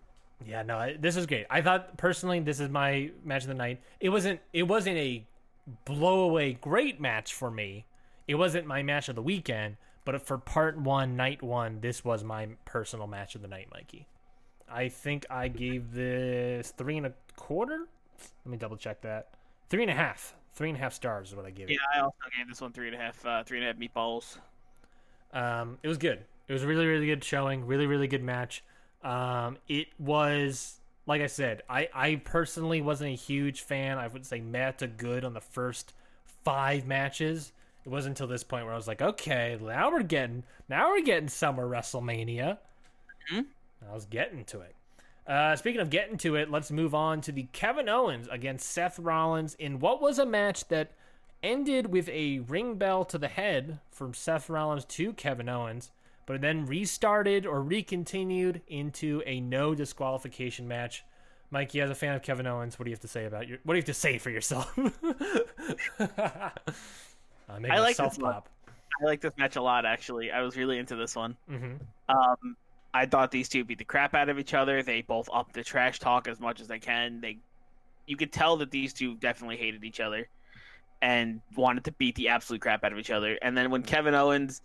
Yeah, no, this is great. I thought personally this is my match of the night. It wasn't a blow away great match for me. It wasn't my match of the weekend. But for part 1, night 1, this was my personal match of the night, Mikey. I think I gave this 3 1/4. Let me double check that. 3.5. 3.5 stars is what I gave it. Yeah, I also gave this one 3.5. 3.5 meatballs. It was good. It was a really, really good showing. Really, really good match. It was, like I said, I personally wasn't a huge fan. I would say meh to good on the first 5 matches. It wasn't until this point where I was like, okay, now we're getting Summer WrestleMania. Mm-hmm. I was getting to it. Speaking of getting to it, let's move on to the Kevin Owens against Seth Rollins in what was a match that ended with a ring bell to the head from Seth Rollins to Kevin Owens, but then restarted or recontinued into a no disqualification match. Mikey, as a fan of Kevin Owens, what do you have to say about what do you have to say for yourself? I like this pop. I like this match a lot, actually. I was really into this one. Mm-hmm. I thought these two beat the crap out of each other. They both upped the trash talk as much as they can. You could tell that these two definitely hated each other and wanted to beat the absolute crap out of each other. And then when Kevin Owens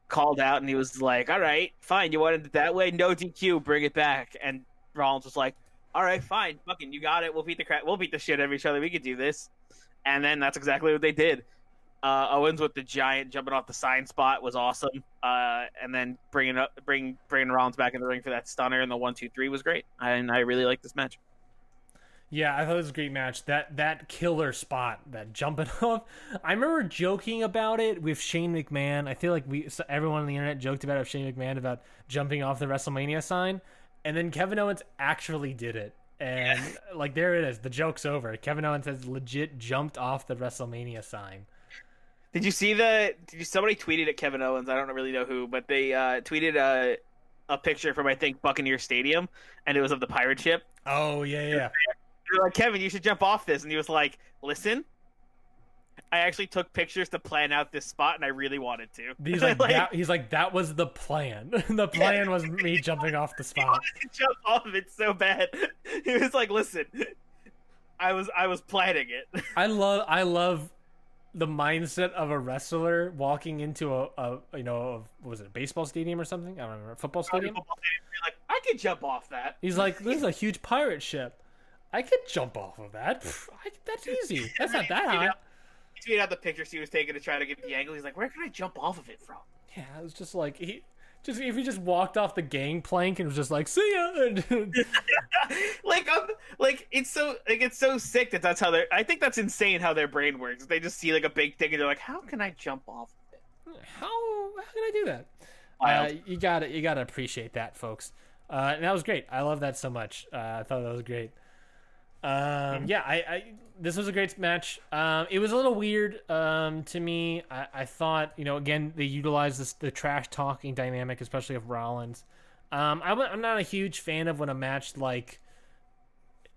called out and he was like, all right, fine, you wanted it that way? No DQ, bring it back. And Rollins was like, all right, fine, fucking, you got it. We'll beat the shit out of each other. We could do this. And then that's exactly what they did. Owens with the giant jumping off the sign spot was awesome. And then bringing Rollins back in the ring for that stunner and the 1-2-3 was great. And I really liked this match. Yeah, I thought it was a great match. That killer spot, that jumping off. I remember joking about it with Shane McMahon. I feel like everyone on the internet joked about it with Shane McMahon about jumping off the WrestleMania sign. And then Kevin Owens actually did it. And like there it is. The joke's over. Kevin Owens has legit jumped off the WrestleMania sign. Did you see somebody tweeted at Kevin Owens? I don't really know who, but they tweeted a picture from, I think, Buccaneer Stadium, and it was of the pirate ship. Oh, yeah. They're like, Kevin, you should jump off this. And he was like, listen, I actually took pictures to plan out this spot, and I really wanted to. He's like, that was the plan. The plan was me jumping off the spot. He wanted to jump off it so bad. He was like, listen, I was planning it. I love the mindset of a wrestler walking into what was it, a baseball stadium or something? I don't remember. A football stadium? You're like, I could jump off that. He's like, this is a huge pirate ship. I could jump off of that. That's easy. That's not that high. He tweeted out the pictures he was taking to try to get the angle. He's like, where can I jump off of it from? Yeah, it was just like if he just walked off the gangplank and was just like, see ya. It's so sick that's how I think that's insane how their brain works. They just see like a big thing and they're like, how can I jump off of it? How can I do that? You gotta appreciate that, folks. And that was great. I love that so much. I thought that was great. This was a great match. It was a little weird to me. I thought, again, they utilized the trash talking dynamic, especially of Rollins. I'm not a huge fan of when a match like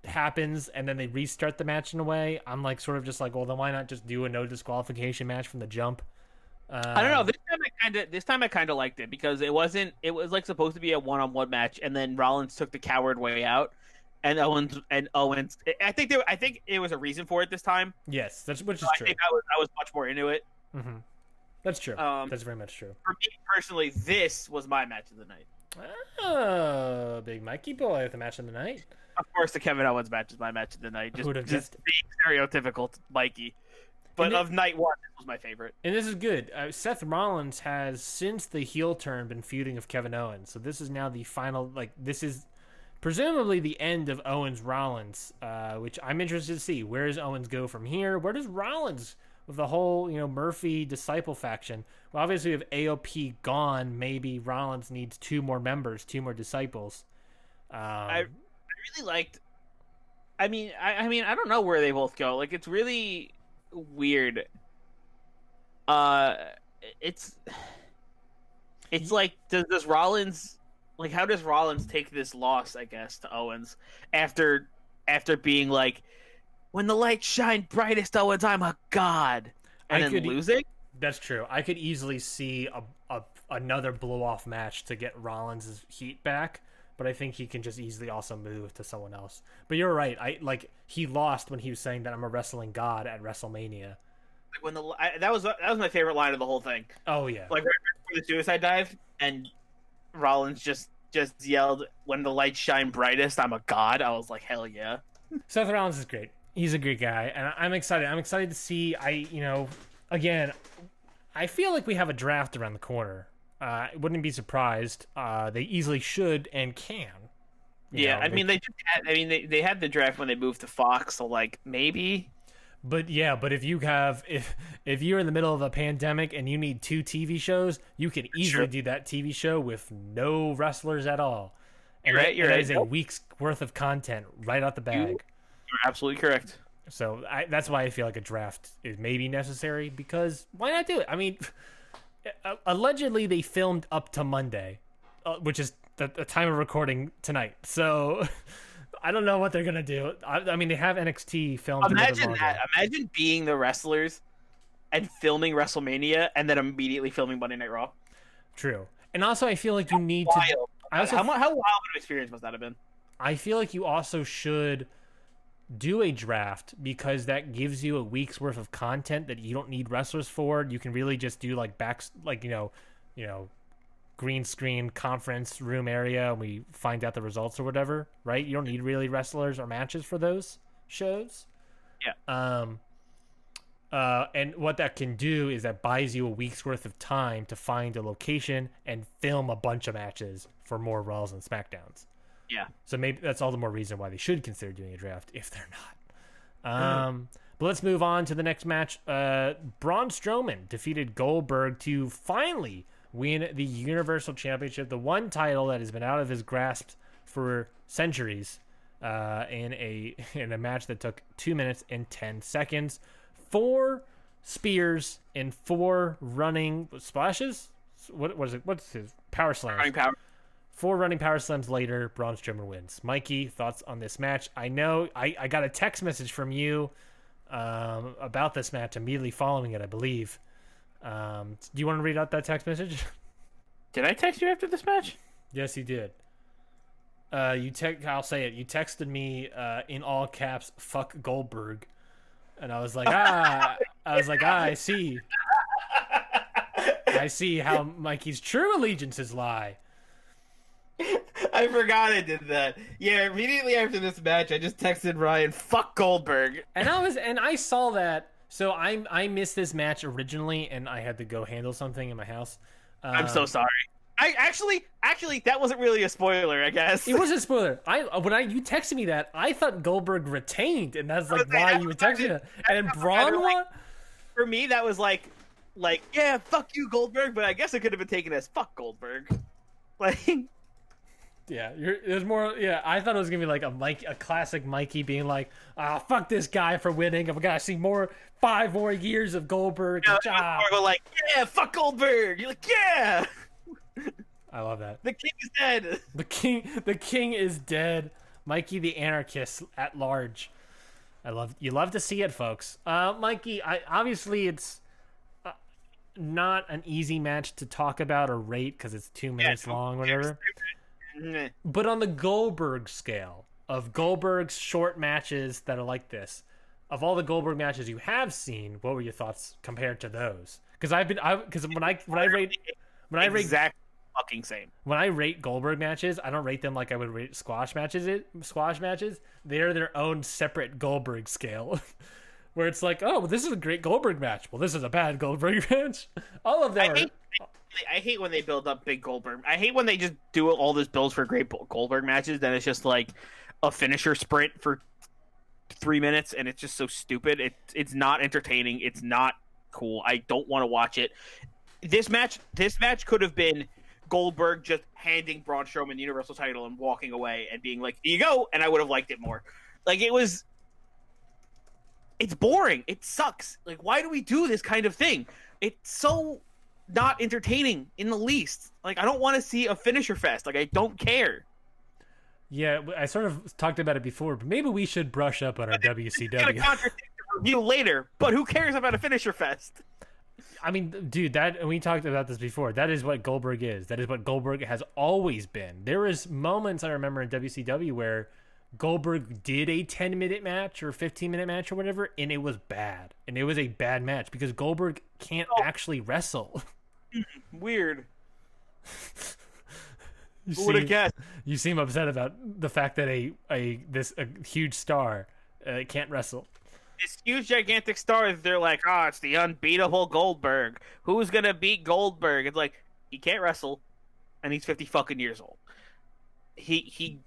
happens and then they restart the match in a way. I'm like sort of just like, well, then why not just do a no disqualification match from the jump? I don't know. This time I kind of liked it because it was like supposed to be a one-on-one match, and then Rollins took the coward way out. And Owens. I think it was a reason for it this time. Yes, which is true. I think I was much more into it. Mm-hmm. That's true. That's very much true. For me personally, this was my match of the night. Oh, big Mikey boy with the match of the night. Of course, the Kevin Owens match is my match of the night. Just being stereotypical Mikey. But of night one, this was my favorite. And this is good. Seth Rollins has, since the heel turn, been feuding with Kevin Owens. So this is now the final. This is presumably the end of Owens-Rollins, which I'm interested to see. Where does Owens go from here? Where does Rollins with the whole, Murphy disciple faction? Well, obviously with AOP gone, maybe Rollins needs 2 more members, 2 more disciples. I really liked. I mean, I don't know where they both go. Like, it's really weird. It's like does Rollins. Like, how does Rollins take this loss, I guess, to Owens after being like, when the lights shine brightest, Owens, I'm a god, and then losing? That's true. I could easily see another blow-off match to get Rollins' heat back, but I think he can just easily also move to someone else. But you're right. He lost when he was saying that I'm a wrestling god at WrestleMania. Like when that was my favorite line of the whole thing. Oh yeah. Like right before the suicide dive, and Rollins just yelled, when the lights shine brightest, I'm a god. I was like, hell yeah. Seth Rollins is great. He's a great guy, and I'm excited. I'm excited to see. Again, I feel like we have a draft around the corner. Wouldn't be surprised. They easily should and can. Yeah, I mean they had the draft when they moved to Fox, so like maybe. But if you have if you're in the middle of a pandemic and you need 2 TV shows, you can easily do that TV show with no wrestlers at all. And that is a week's worth of content right out the bag. You're absolutely correct. So that's why I feel like a draft is maybe necessary, because why not do it? I mean, allegedly they filmed up to Monday, which is the time of recording tonight. So I don't know what they're gonna do. I mean, they have NXT filmed. Imagine that. Imagine being the wrestlers and filming WrestleMania and then immediately filming Monday Night Raw. True, and also I feel like you need to. How wild of an experience must that have been? I feel like you also should do a draft, because that gives you a week's worth of content that you don't need wrestlers for. You can really just do green screen conference room area, and we find out the results or whatever, right? You don't need really wrestlers or matches for those shows. Yeah. And what that can do is that buys you a week's worth of time to find a location and film a bunch of matches for more Raws and SmackDowns. Yeah. So maybe that's all the more reason why they should consider doing a draft if they're not. But let's move on to the next match. Braun Strowman defeated Goldberg to finally win the Universal Championship, the one title that has been out of his grasp for centuries, in a match that took 2 minutes and 10 seconds. 4 spears and 4 running splashes. What was it? What's his power slam? Running power. 4 running power slams later, Braun Strowman wins. Mikey, thoughts on this match? I know I got a text message from you about this match immediately following it, I believe. Do you want to read out that text message? Did I text you after this match? Yes, you did. I'll say it. You texted me in all caps, "Fuck Goldberg," and I was like, I see. I see how Mikey's true allegiances lie. I forgot I did that. Yeah, immediately after this match, I just texted Ryan, "Fuck Goldberg," and I saw that. So I missed this match originally, and I had to go handle something in my house. I'm so sorry. I actually that wasn't really a spoiler, I guess. It was a spoiler. You texted me that, I thought Goldberg retained, and that's like why you were texting it. And Braun won. For me, that was like yeah, fuck you, Goldberg. But I guess it could have been taken as fuck Goldberg. Like. Yeah, there's more. Yeah, I thought it was gonna be like a classic Mikey being like, fuck this guy for winning. I've got to see 5 more years of Goldberg. No, more like, yeah, fuck Goldberg. You're like, yeah. I love that. The king is dead. The king is dead. Mikey the anarchist at large. You love to see it, folks. Mikey, obviously it's not an easy match to talk about or rate because it's 2 minutes long, whatever. But on the Goldberg scale of Goldberg's short matches that are like this, of all the Goldberg matches you have seen, what were your thoughts compared to those? Because when I rate exact fucking same. When I rate Goldberg matches, I don't rate them like I would rate squash matches. They're their own separate Goldberg scale, where it's like, oh, well, this is a great Goldberg match. Well, this is a bad Goldberg match. All of them. I hate when they build up big Goldberg. I hate when they just do all this builds for great Goldberg matches. Then it's just like a finisher sprint for 3 minutes, and it's just so stupid. It's not entertaining. It's not cool. I don't want to watch it. This match could have been Goldberg just handing Braun Strowman the Universal title and walking away and being like, "Here you go," and I would have liked it more. Like it's boring. It sucks. Like, why do we do this kind of thing? It's so not entertaining in the least. Like, I don't want to see a finisher fest. Like, I don't care. Yeah, I sort of talked about it before, but maybe we should brush up on our WCW. Contradict the review later, but who cares about a finisher fest? I mean, dude, we talked about this before. That is what Goldberg is. That is what Goldberg has always been. There was moments I remember in WCW where Goldberg did a 10-minute match or 15-minute match or whatever, and it was bad. And it was a bad match because Goldberg can't actually wrestle. Weird. Who would have guessed? You seem upset about the fact that a huge star can't wrestle. This huge, gigantic star, they're like, oh, it's the unbeatable Goldberg. Who's going to beat Goldberg? It's like, He can't wrestle, and he's 50 fucking years old. He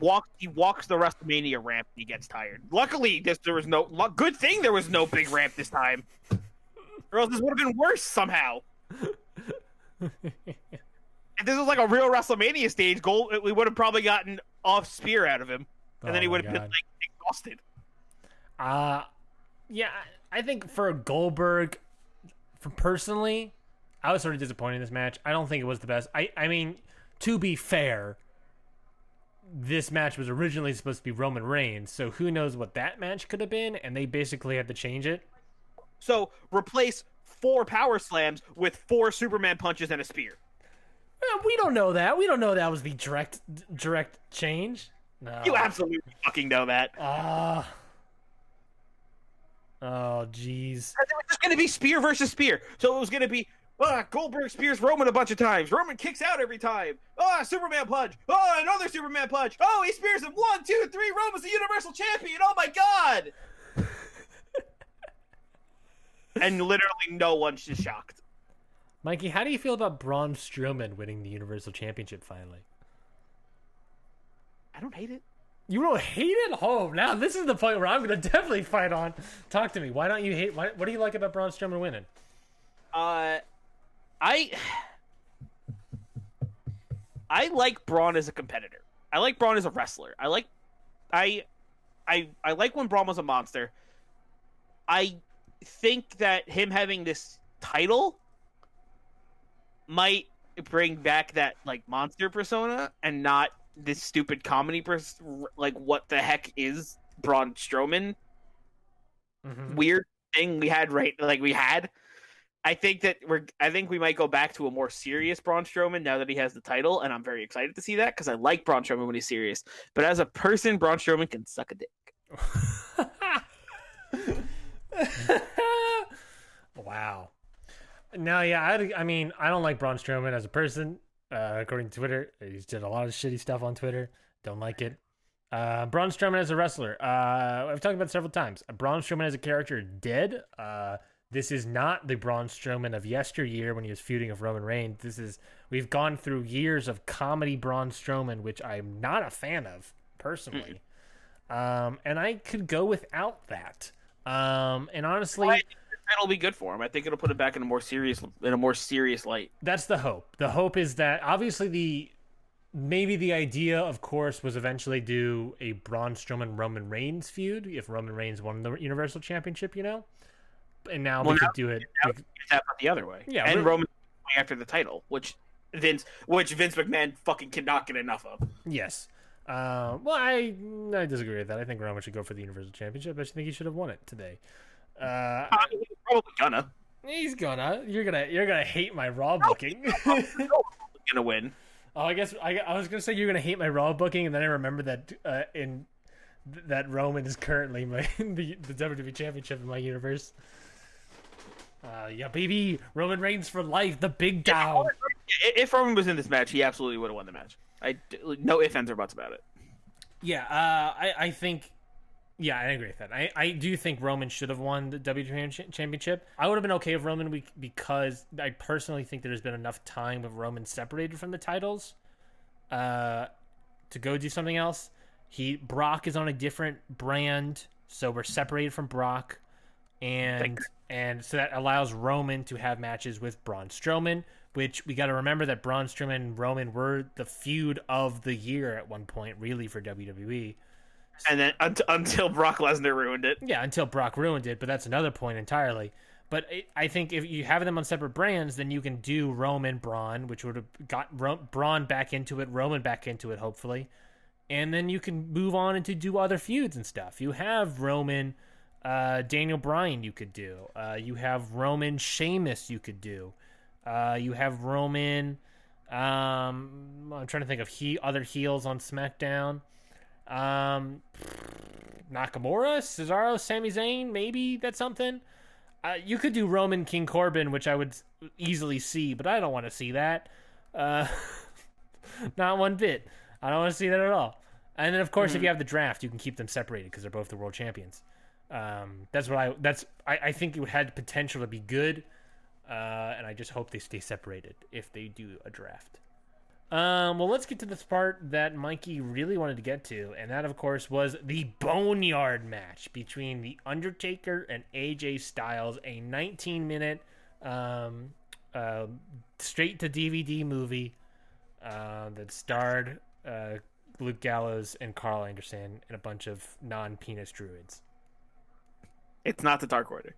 walks the WrestleMania ramp and he gets tired. Luckily, there was no good thing there was no big ramp this time, or else this would have been worse somehow. If this was like a real WrestleMania stage, we would have probably gotten off spear out of him, and then he would have been like exhausted. Yeah, I think for Goldberg, personally, I was sort of disappointed in this match. I don't think it was the best. I mean, to be fair, this match was originally supposed to be Roman Reigns, so who knows what that match could have been, and they basically had to change it. So replace 4 power slams with 4 Superman punches and a spear. We don't know that. We don't know that was the direct change. No. You absolutely fucking know that. Oh, jeez. It was just going to be spear versus spear. So it was going to be Goldberg spears Roman a bunch of times. Roman kicks out every time. Superman punch. Another Superman punch. He spears him. 1, 2, 3. Roman's the Universal Champion. Oh my god. And literally no one's just shocked. Mikey, how do you feel about Braun Strowman winning the Universal Championship finally? I don't hate it. You don't hate it? Oh, now this is the point where I'm going to definitely fight on. Talk to me. Why don't you hate... What do you like about Braun Strowman winning? I like Braun as a competitor. I like Braun as a wrestler. I like when Braun was a monster. I think that him having this title might bring back that like monster persona and not this stupid comedy like what the heck is Braun Strowman weird thing we had I think we might go back to a more serious Braun Strowman now that he has the title, and I'm very excited to see that because I like Braun Strowman when he's serious. But as a person, Braun Strowman can suck a dick. Wow. No, yeah, I mean, I don't like Braun Strowman as a person. According to Twitter, he's did a lot of shitty stuff on Twitter. Don't like it. Braun Strowman as a wrestler. I've talked about it several times. Braun Strowman as a character, dead. This is not the Braun Strowman of yesteryear when he was feuding with Roman Reigns. We've gone through years of comedy Braun Strowman, which I'm not a fan of personally. And I could go without that. And honestly, I think that'll be good for him. I think it'll put it back in a more serious light. That's the hope. The hope is that obviously maybe the idea, of course, was eventually do a Braun Strowman Roman Reigns feud if Roman Reigns won the Universal Championship, you know. And now we could do it. It's the other way. Yeah, and Roman going after the title, which Vince McMahon fucking cannot get enough of. Yes. Well, I disagree with that. I think Roman should go for the Universal Championship. I think he should have won it today. He's probably gonna. He's gonna. You're gonna hate my Raw booking. Gonna win. Oh, I guess I was gonna say you're gonna hate my Raw booking, and then I remember that that Roman is currently the WWE Championship in my universe. Yeah, baby, Roman Reigns for life, the big down. If Roman was in this match, he absolutely would have won the match. No ifs, ands, or buts about it. Yeah, I think. Yeah, I agree with that. I do think Roman should have won the WWE Championship. I would have been okay with Roman because I personally think there's been enough time with Roman separated from the titles to go do something else. Brock is on a different brand, so we're separated from Brock, and so that allows Roman to have matches with Braun Strowman, which we got to remember that Braun Strowman and Roman were the feud of the year at one point, really, for WWE. And then until Brock Lesnar ruined it. Yeah, until Brock ruined it, but that's another point entirely. But I think if you have them on separate brands, then you can do Roman, Braun, which would have got Braun back into it, Roman back into it, hopefully. And then you can move on and to do other feuds and stuff. You have Roman, Daniel Bryan you could do. You have Roman, Sheamus you could do. You have Roman, I'm trying to think of other heels on SmackDown. Nakamura, Cesaro, Sami Zayn, maybe that's something. You could do Roman, King Corbin, which I would easily see, but I don't want to see that. Not one bit. I don't want to see that at all. And then, of course, if you have the draft, you can keep them separated because they're both the world champions. I think it had potential to be good. and I just hope they stay separated if they do a draft. Well, let's get to this part that Mikey really wanted to get to, and that, of course, was the Boneyard match between The Undertaker and AJ Styles, a 19-minute straight-to-DVD movie that starred Luke Gallows and Carl Anderson and a bunch of non-penis druids. It's not the Dark Order.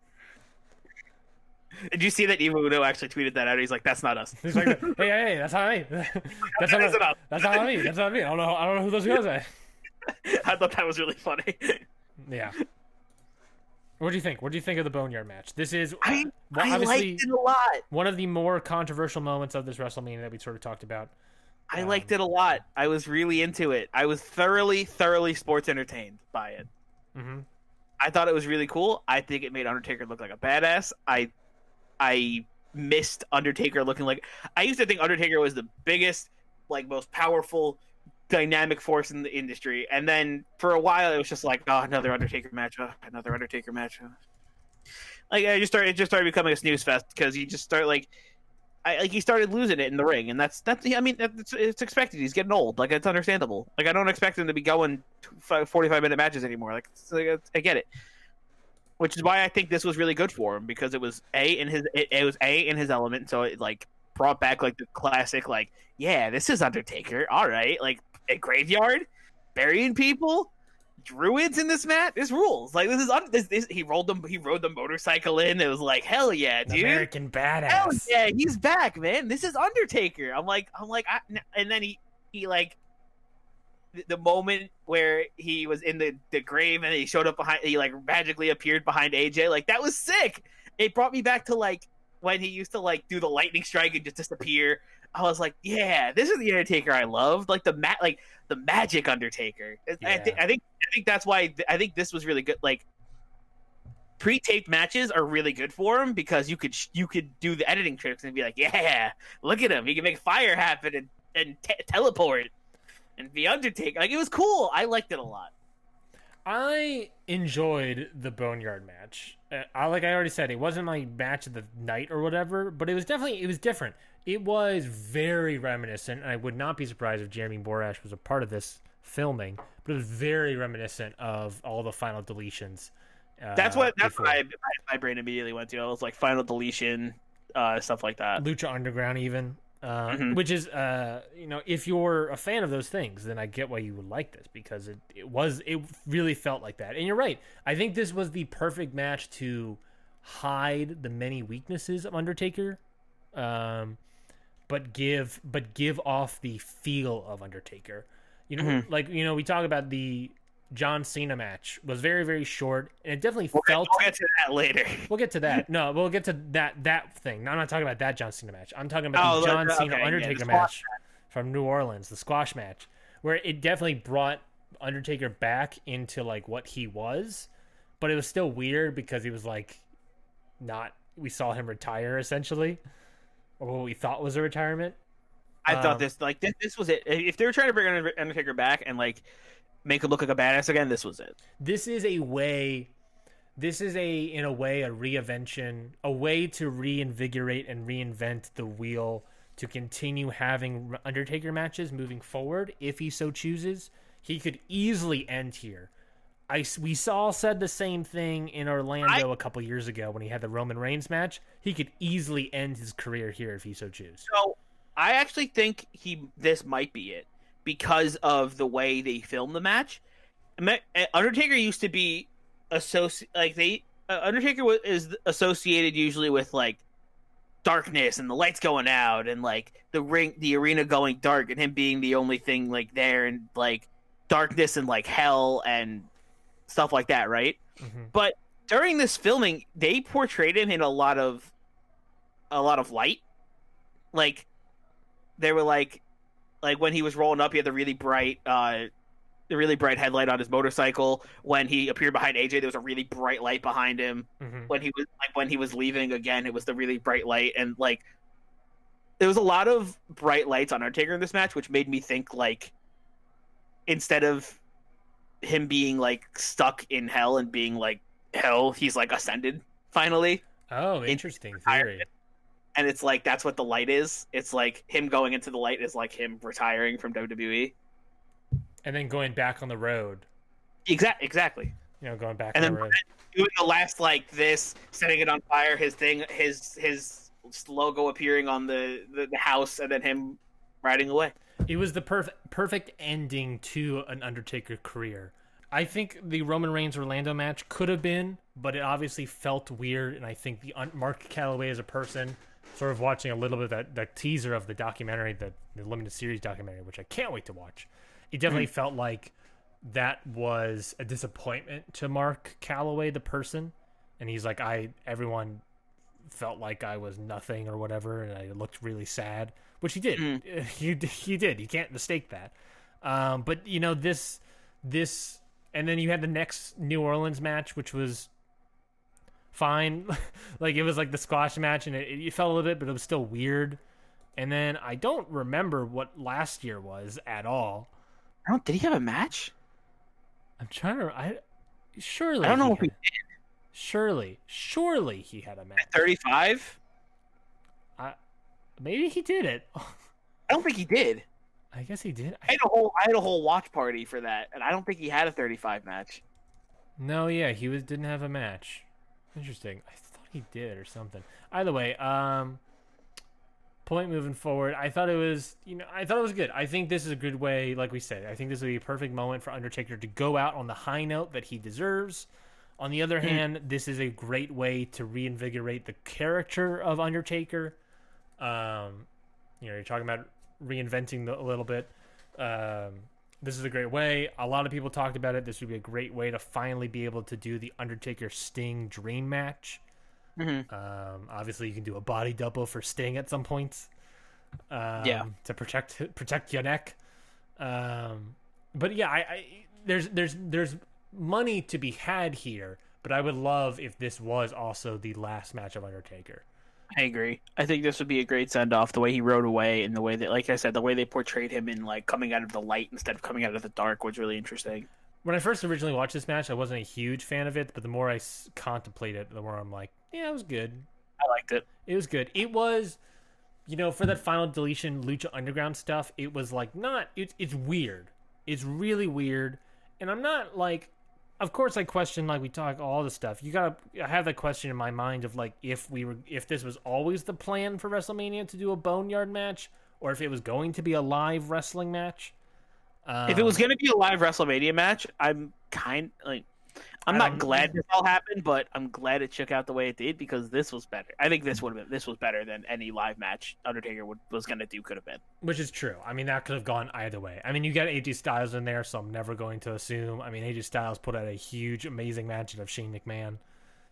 Did you see that Evil Uno actually tweeted that out? He's like, "That's not us." He's like, "Hey, that's not me. That's not me. That's not me. That's not me. I don't know who those guys are." I thought that was really funny. Yeah. What do you think? What do you think of the Boneyard match? This is I liked it a lot. One of the more controversial moments of this WrestleMania that we sort of talked about. I liked it a lot. I was really into it. I was thoroughly sports entertained by it. Mm-hmm. I thought it was really cool. I think it made Undertaker look like a badass. I missed Undertaker looking like... I used to think Undertaker was the biggest, like, most powerful, dynamic force in the industry. And then for a while, it was just like, oh, another Undertaker match. Another Undertaker match. Like, it just started becoming a snooze fest because he just started, like... he started losing it in the ring. And that's I mean, it's expected. He's getting old. Like, it's understandable. Like, I don't expect him to be going 45-minute matches anymore. Like, I get it. Which is why I think this was really good for him, because it was in his element, so it like brought back like the classic, like, yeah, this is Undertaker, all right, like a graveyard, burying people, druids in this match, this rules. Like, he rode the motorcycle in. It was like, hell yeah, dude, American badass. Hell yeah, he's back, man. This is Undertaker. And then he like. The moment where he was in the grave and he showed up behind, he like magically appeared behind AJ, like that was sick. It brought me back to like when he used to like do the lightning strike and just disappear. I was like, yeah, this is the Undertaker I loved, like the magic Undertaker. Yeah. I think that's why I think this was really good. Like, pre-taped matches are really good for him because you could do the editing tricks and be like, yeah, look at him, he can make fire happen and teleport. And The Undertaker, like, it was cool. I liked it a lot. I enjoyed the Boneyard match. Like I already said, it wasn't my match of the night or whatever, but it was different. It was very reminiscent. And I would not be surprised if Jeremy Borash was a part of this filming, but it was very reminiscent of all the final deletions. That's what my brain immediately went to. I was like, final deletion, stuff like that. Lucha Underground, even. Which is, if you're a fan of those things, then I get why you would like this, because it really felt like that. And you're right. I think this was the perfect match to hide the many weaknesses of Undertaker, but give off the feel of Undertaker. We talk about the John Cena match was very, very short, and it definitely felt... We'll get to that later. We'll get to that. No, we'll get to that thing. No, I'm not talking about that John Cena match. I'm talking about the John Cena Undertaker match from New Orleans, the squash match, where it definitely brought Undertaker back into like what he was, but it was still weird because he was like we saw him retire essentially, or what we thought was a retirement. I thought this was it. If they were trying to bring Undertaker back and like make him look like a badass again, this was it. This is a way a reinvention, a way to reinvigorate and reinvent the wheel to continue having Undertaker matches moving forward. If he so chooses, he could easily end here. We all said the same thing in Orlando a couple years ago when he had the Roman Reigns match. He could easily end his career here if he so chooses. So I actually think this might be it, because of the way they filmed the match. Undertaker used to be Undertaker is associated usually with like darkness and the lights going out and like the arena going dark and him being the only thing like there, and like darkness and like hell and stuff like that, right? Mm-hmm. But during this filming, they portrayed him in a lot of light. Like, they were like when he was rolling up, he had the really bright headlight on his motorcycle. When he appeared behind AJ, there was a really bright light behind him. Mm-hmm. When he was leaving again, it was the really bright light, and like there was a lot of bright lights on Undertaker in this match, which made me think like instead of him being like stuck in hell and being like hell, he's like ascended finally. Oh, interesting theory. and it's like that's what the light is. It's like him going into the light is like him retiring from WWE, and then going back on the road. Exactly. You know, going back and on then the road. Doing the last like this, setting it on fire. His logo appearing on the house, and then him riding away. It was the perfect ending to an Undertaker career. I think the Roman Reigns Orlando match could have been, but it obviously felt weird, and I think the Mark Calloway as a person, sort of watching a little bit of that teaser of the documentary, the limited series documentary, which I can't wait to watch, it definitely felt like that was a disappointment to Mark Calloway, the person, and he's like, everyone felt like I was nothing or whatever, and I looked really sad, which he did. He did. You can't mistake that. But you know, this, and then you had the next New Orleans match, which was fine. Like it was like the squash match, and it felt a little bit, but it was still weird. And then I don't remember what last year was at all. Did he have a match? I'm trying to. Surely. I don't know if he did. Surely he had a match. 35? Maybe he did it. I don't think he did. I guess he did. I had a whole watch party for that, and I don't think he had a 35 match. No, yeah, he didn't have a match. Interesting. I thought he did or something. Either way, point moving forward, I thought it was good. I think this is a good way, like we said. I think this would be a perfect moment for Undertaker to go out on the high note that he deserves. On the other hand, this is a great way to reinvigorate the character of Undertaker. You're talking about reinventing a little bit. This is a great way. A lot of people talked about it. This would be a great way to finally be able to do the Undertaker Sting dream match. Obviously, you can do a body double for Sting at some points. To protect your neck. But yeah, there's money to be had here. But I would love if this was also the last match of Undertaker. I agree. I think this would be a great send off. The way he rode away, and the way that, like I said, the way they portrayed him in like coming out of the light instead of coming out of the dark was really interesting. When I first originally watched this match, I wasn't a huge fan of it, but the more I contemplate it, the more I'm like, yeah, it was good. I liked it. It was good. It was, for that final deletion Lucha Underground stuff, it was like it's weird. It's really weird, and I'm not like. Of course, I question, like we talk all this stuff. I have that question in my mind of like if this was always the plan for WrestleMania to do a Boneyard match, or if it was going to be a live wrestling match. If it was going to be a live WrestleMania match, I'm not glad this all happened, but I'm glad it shook out the way it did because this was better. I think this was better than any live match Undertaker was going to do could have been. Which is true. I mean, that could have gone either way. I mean, you got AJ Styles in there, so I'm never going to assume. I mean, AJ Styles put out a huge, amazing match of Shane McMahon,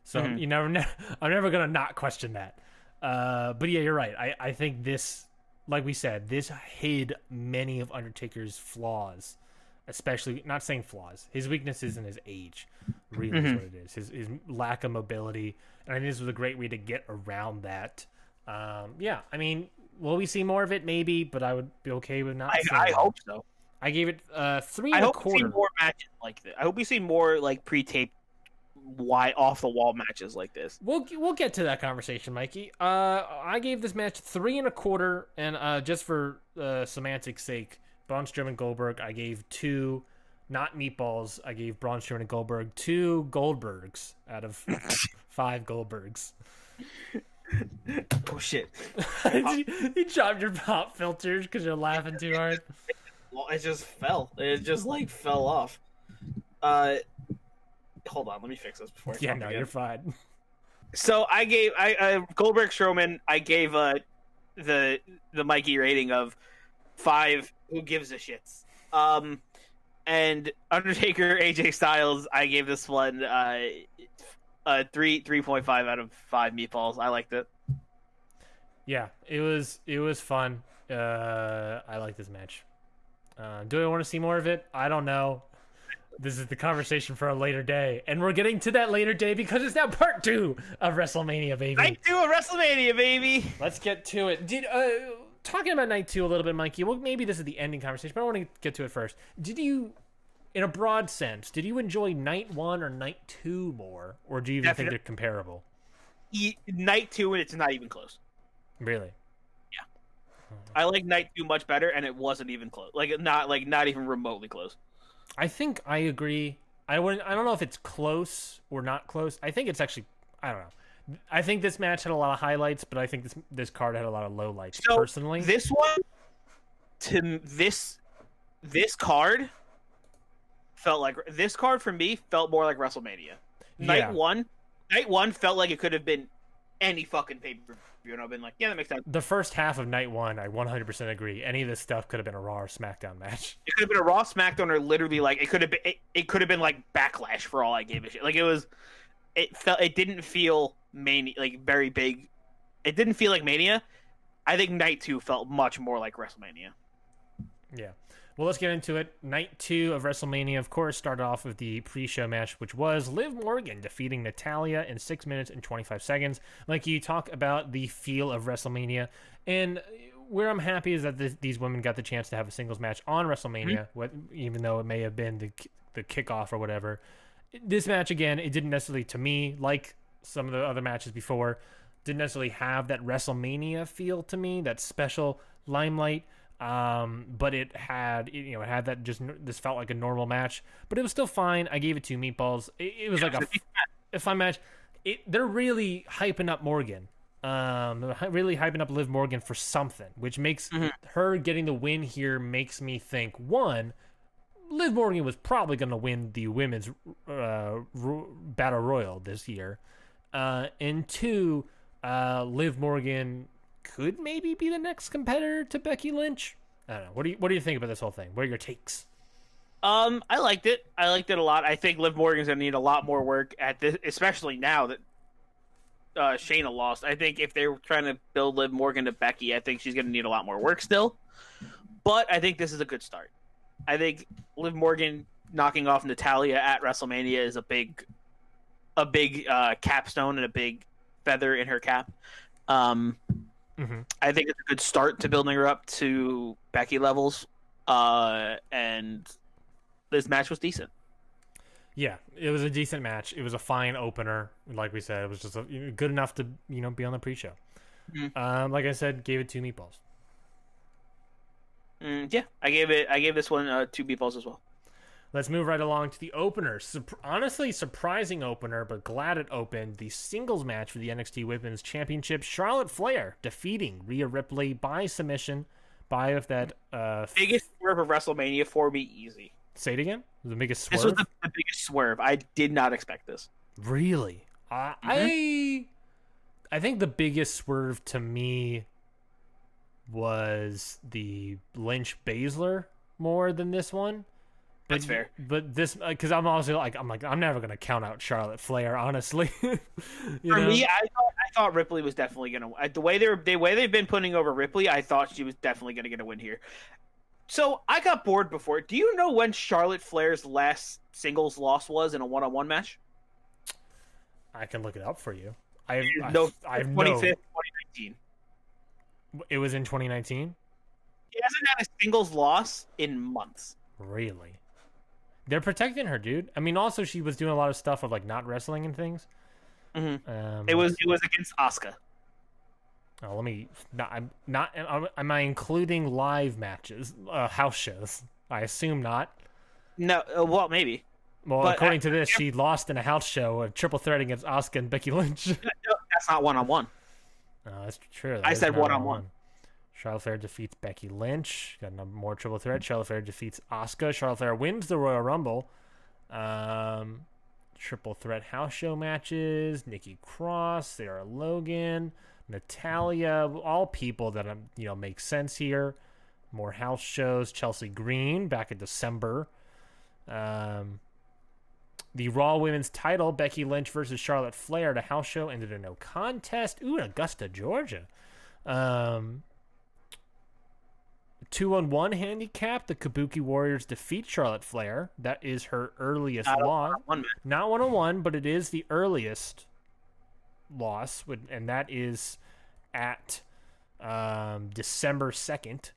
so I'm never going to not question that. But yeah, you're right. I think this, like we said, this hid many of Undertaker's flaws. Especially, not saying flaws. His weakness isn't his age, really is what it is. His lack of mobility, and I think this was a great way to get around that. I mean, will we see more of it? Maybe, but I would be okay with not. I hope so. I gave it 3 and a quarter. I hope we see more matches like this. I hope we see more like pre-taped, off the wall matches like this. We'll get to that conversation, Mikey. I gave this match 3 and a quarter, and just for semantics' sake. Braun Strowman Goldberg, I gave 2, not meatballs. I gave Braun Strowman and Goldberg 2 Goldbergs out of 5 Goldbergs. Oh shit! You dropped your pop filters because you're laughing too hard. Well, it just fell. It just fell off. Hold on, let me fix this before. You're fine. So I gave Goldberg Strowman. I gave the Mikey rating of 5. Who gives a shits? And Undertaker, AJ Styles, I gave this one 3.5 out of 5 meatballs. I liked it. Yeah, it was fun. I like this match. Do I want to see more of it? I don't know. This is the conversation for a later day, and we're getting to that later day because it's now part 2 of WrestleMania, baby. Night 2 of WrestleMania, baby. Let's get to it. Talking about night 2 a little bit, Mikey. Well, maybe this is the ending conversation, but I want to get to it first. Did you, in a broad sense, enjoy night 1 or night 2 more, or do you even think they're comparable? Night 2, and it's not even close. Really? I like night 2 much better, and it wasn't even close. Not even remotely close. I think I agree. I don't know if it's close or not close. I think it's actually. I don't know. I think this match had a lot of highlights, but I think this card had a lot of lowlights. So personally, this one to this card for me felt more like WrestleMania. Night one felt like it could have been any fucking pay-per-view, and I've been like, yeah, that makes sense. The first half of night one, I 100% agree. Any of this stuff could have been a Raw or SmackDown match. It could have been a Raw, SmackDown, or literally like it could have been like Backlash for all I gave a shit. Like it didn't feel mania, like very big. It didn't feel like Mania. I think night 2 felt much more like WrestleMania. Yeah. Well, let's get into it. Night 2 of WrestleMania, of course, started off with the pre-show match, which was Liv Morgan defeating Natalya in 6 minutes and 25 seconds. Like, you talk about the feel of WrestleMania, and where I'm happy is that these women got the chance to have a singles match on WrestleMania, even though it may have been the kickoff or whatever. This match, again, it didn't necessarily, to me, like some of the other matches before, didn't necessarily have that WrestleMania feel to me, that special limelight. But it had that this felt like a normal match, but it was still fine. I gave it 2 meatballs. It was like a fun match. They're really hyping up Morgan. Really hyping up Liv Morgan for something, which makes her getting the win here makes me think, one, Liv Morgan was probably going to win the women's battle royal this year, and 2, Liv Morgan could maybe be the next competitor to Becky Lynch. I don't know. What do you think about this whole thing? What are your takes? I liked it. I liked it a lot. I think Liv Morgan's gonna need a lot more work at this, especially now that Shayna lost. I think if they were trying to build Liv Morgan to Becky, I think she's gonna need a lot more work still. But I think this is a good start. I think Liv Morgan knocking off Natalya at WrestleMania is a big capstone and a big feather in her cap. I think it's a good start to building her up to Becky levels, and this match was decent. Yeah, it was a decent match. It was a fine opener. Like we said, it was just good enough to be on the pre-show. Like I said, gave it 2 meatballs. Yeah, I gave this one 2 meatballs as well. Let's move right along to the opener. Honestly, surprising opener, but glad it opened. The singles match for the NXT Women's Championship. Charlotte Flair defeating Rhea Ripley by submission. By that biggest swerve of WrestleMania for me, easy. Say it again. The biggest swerve. This was the biggest swerve. I did not expect this. Really? I think the biggest swerve to me was the Lynch Baszler more than this one. That's fair. But this, because I'm also I'm never gonna count out Charlotte Flair, honestly. For me, I thought Ripley was definitely gonna. The way they've been putting over Ripley, I thought she was definitely gonna get a win here. So I got bored before. Do you know when Charlotte Flair's last singles loss was in a one-on-one match? I can look it up for you. I have 25th, 2019. It was in 2019. He hasn't had a singles loss in months. Really? They're protecting her, dude. I mean, also she was doing a lot of stuff of like not wrestling and things. It was against Asuka. Oh, let me. Am I including live matches, house shows? I assume not. No, well, maybe. Well, but according to this, she lost in a house show, a triple threat against Asuka and Becky Lynch. No, that's not one-on-one. No, that's true. I said one-on-one. Charlotte Flair defeats Becky Lynch. Got another more triple threat. Charlotte Flair defeats Asuka. Charlotte Flair wins the Royal Rumble. Triple threat house show matches. Nikki Cross, Sarah Logan, Natalya. All people that make sense here. More house shows. Chelsea Green back in December. The Raw Women's title, Becky Lynch versus Charlotte Flair, at a house show, ended in no contest. Ooh, Augusta, Georgia. 2-on-1 handicap, the Kabuki Warriors defeat Charlotte Flair. That is her earliest loss. Not 1-on-1, but it is the earliest loss, and that is at December 2nd.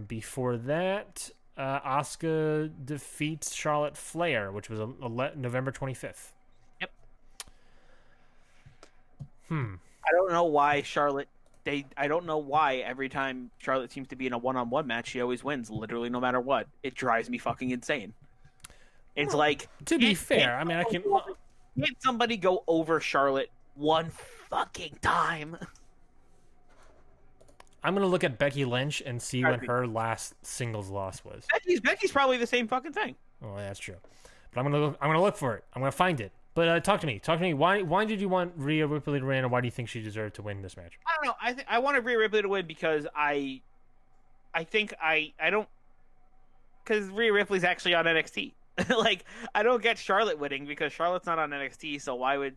Before that, Asuka defeats Charlotte Flair, which was November 25th. Yep. I don't know why Charlotte I don't know why every time Charlotte seems to be in a one-on-one match, she always wins, literally no matter what. It drives me fucking insane. It's like, to be fair, I mean, can't somebody go over Charlotte one fucking time? I'm gonna look at Becky Lynch and see what her last singles loss was. Becky's probably the same fucking thing. Oh, that's true. But I'm gonna look for it. I'm gonna find it. But talk to me. Why did you want Rhea Ripley to win, and why do you think she deserved to win this match? I don't know. I wanted Rhea Ripley to win because I don't, because Rhea Ripley's actually on NXT. Like, I don't get Charlotte winning because Charlotte's not on NXT. So why?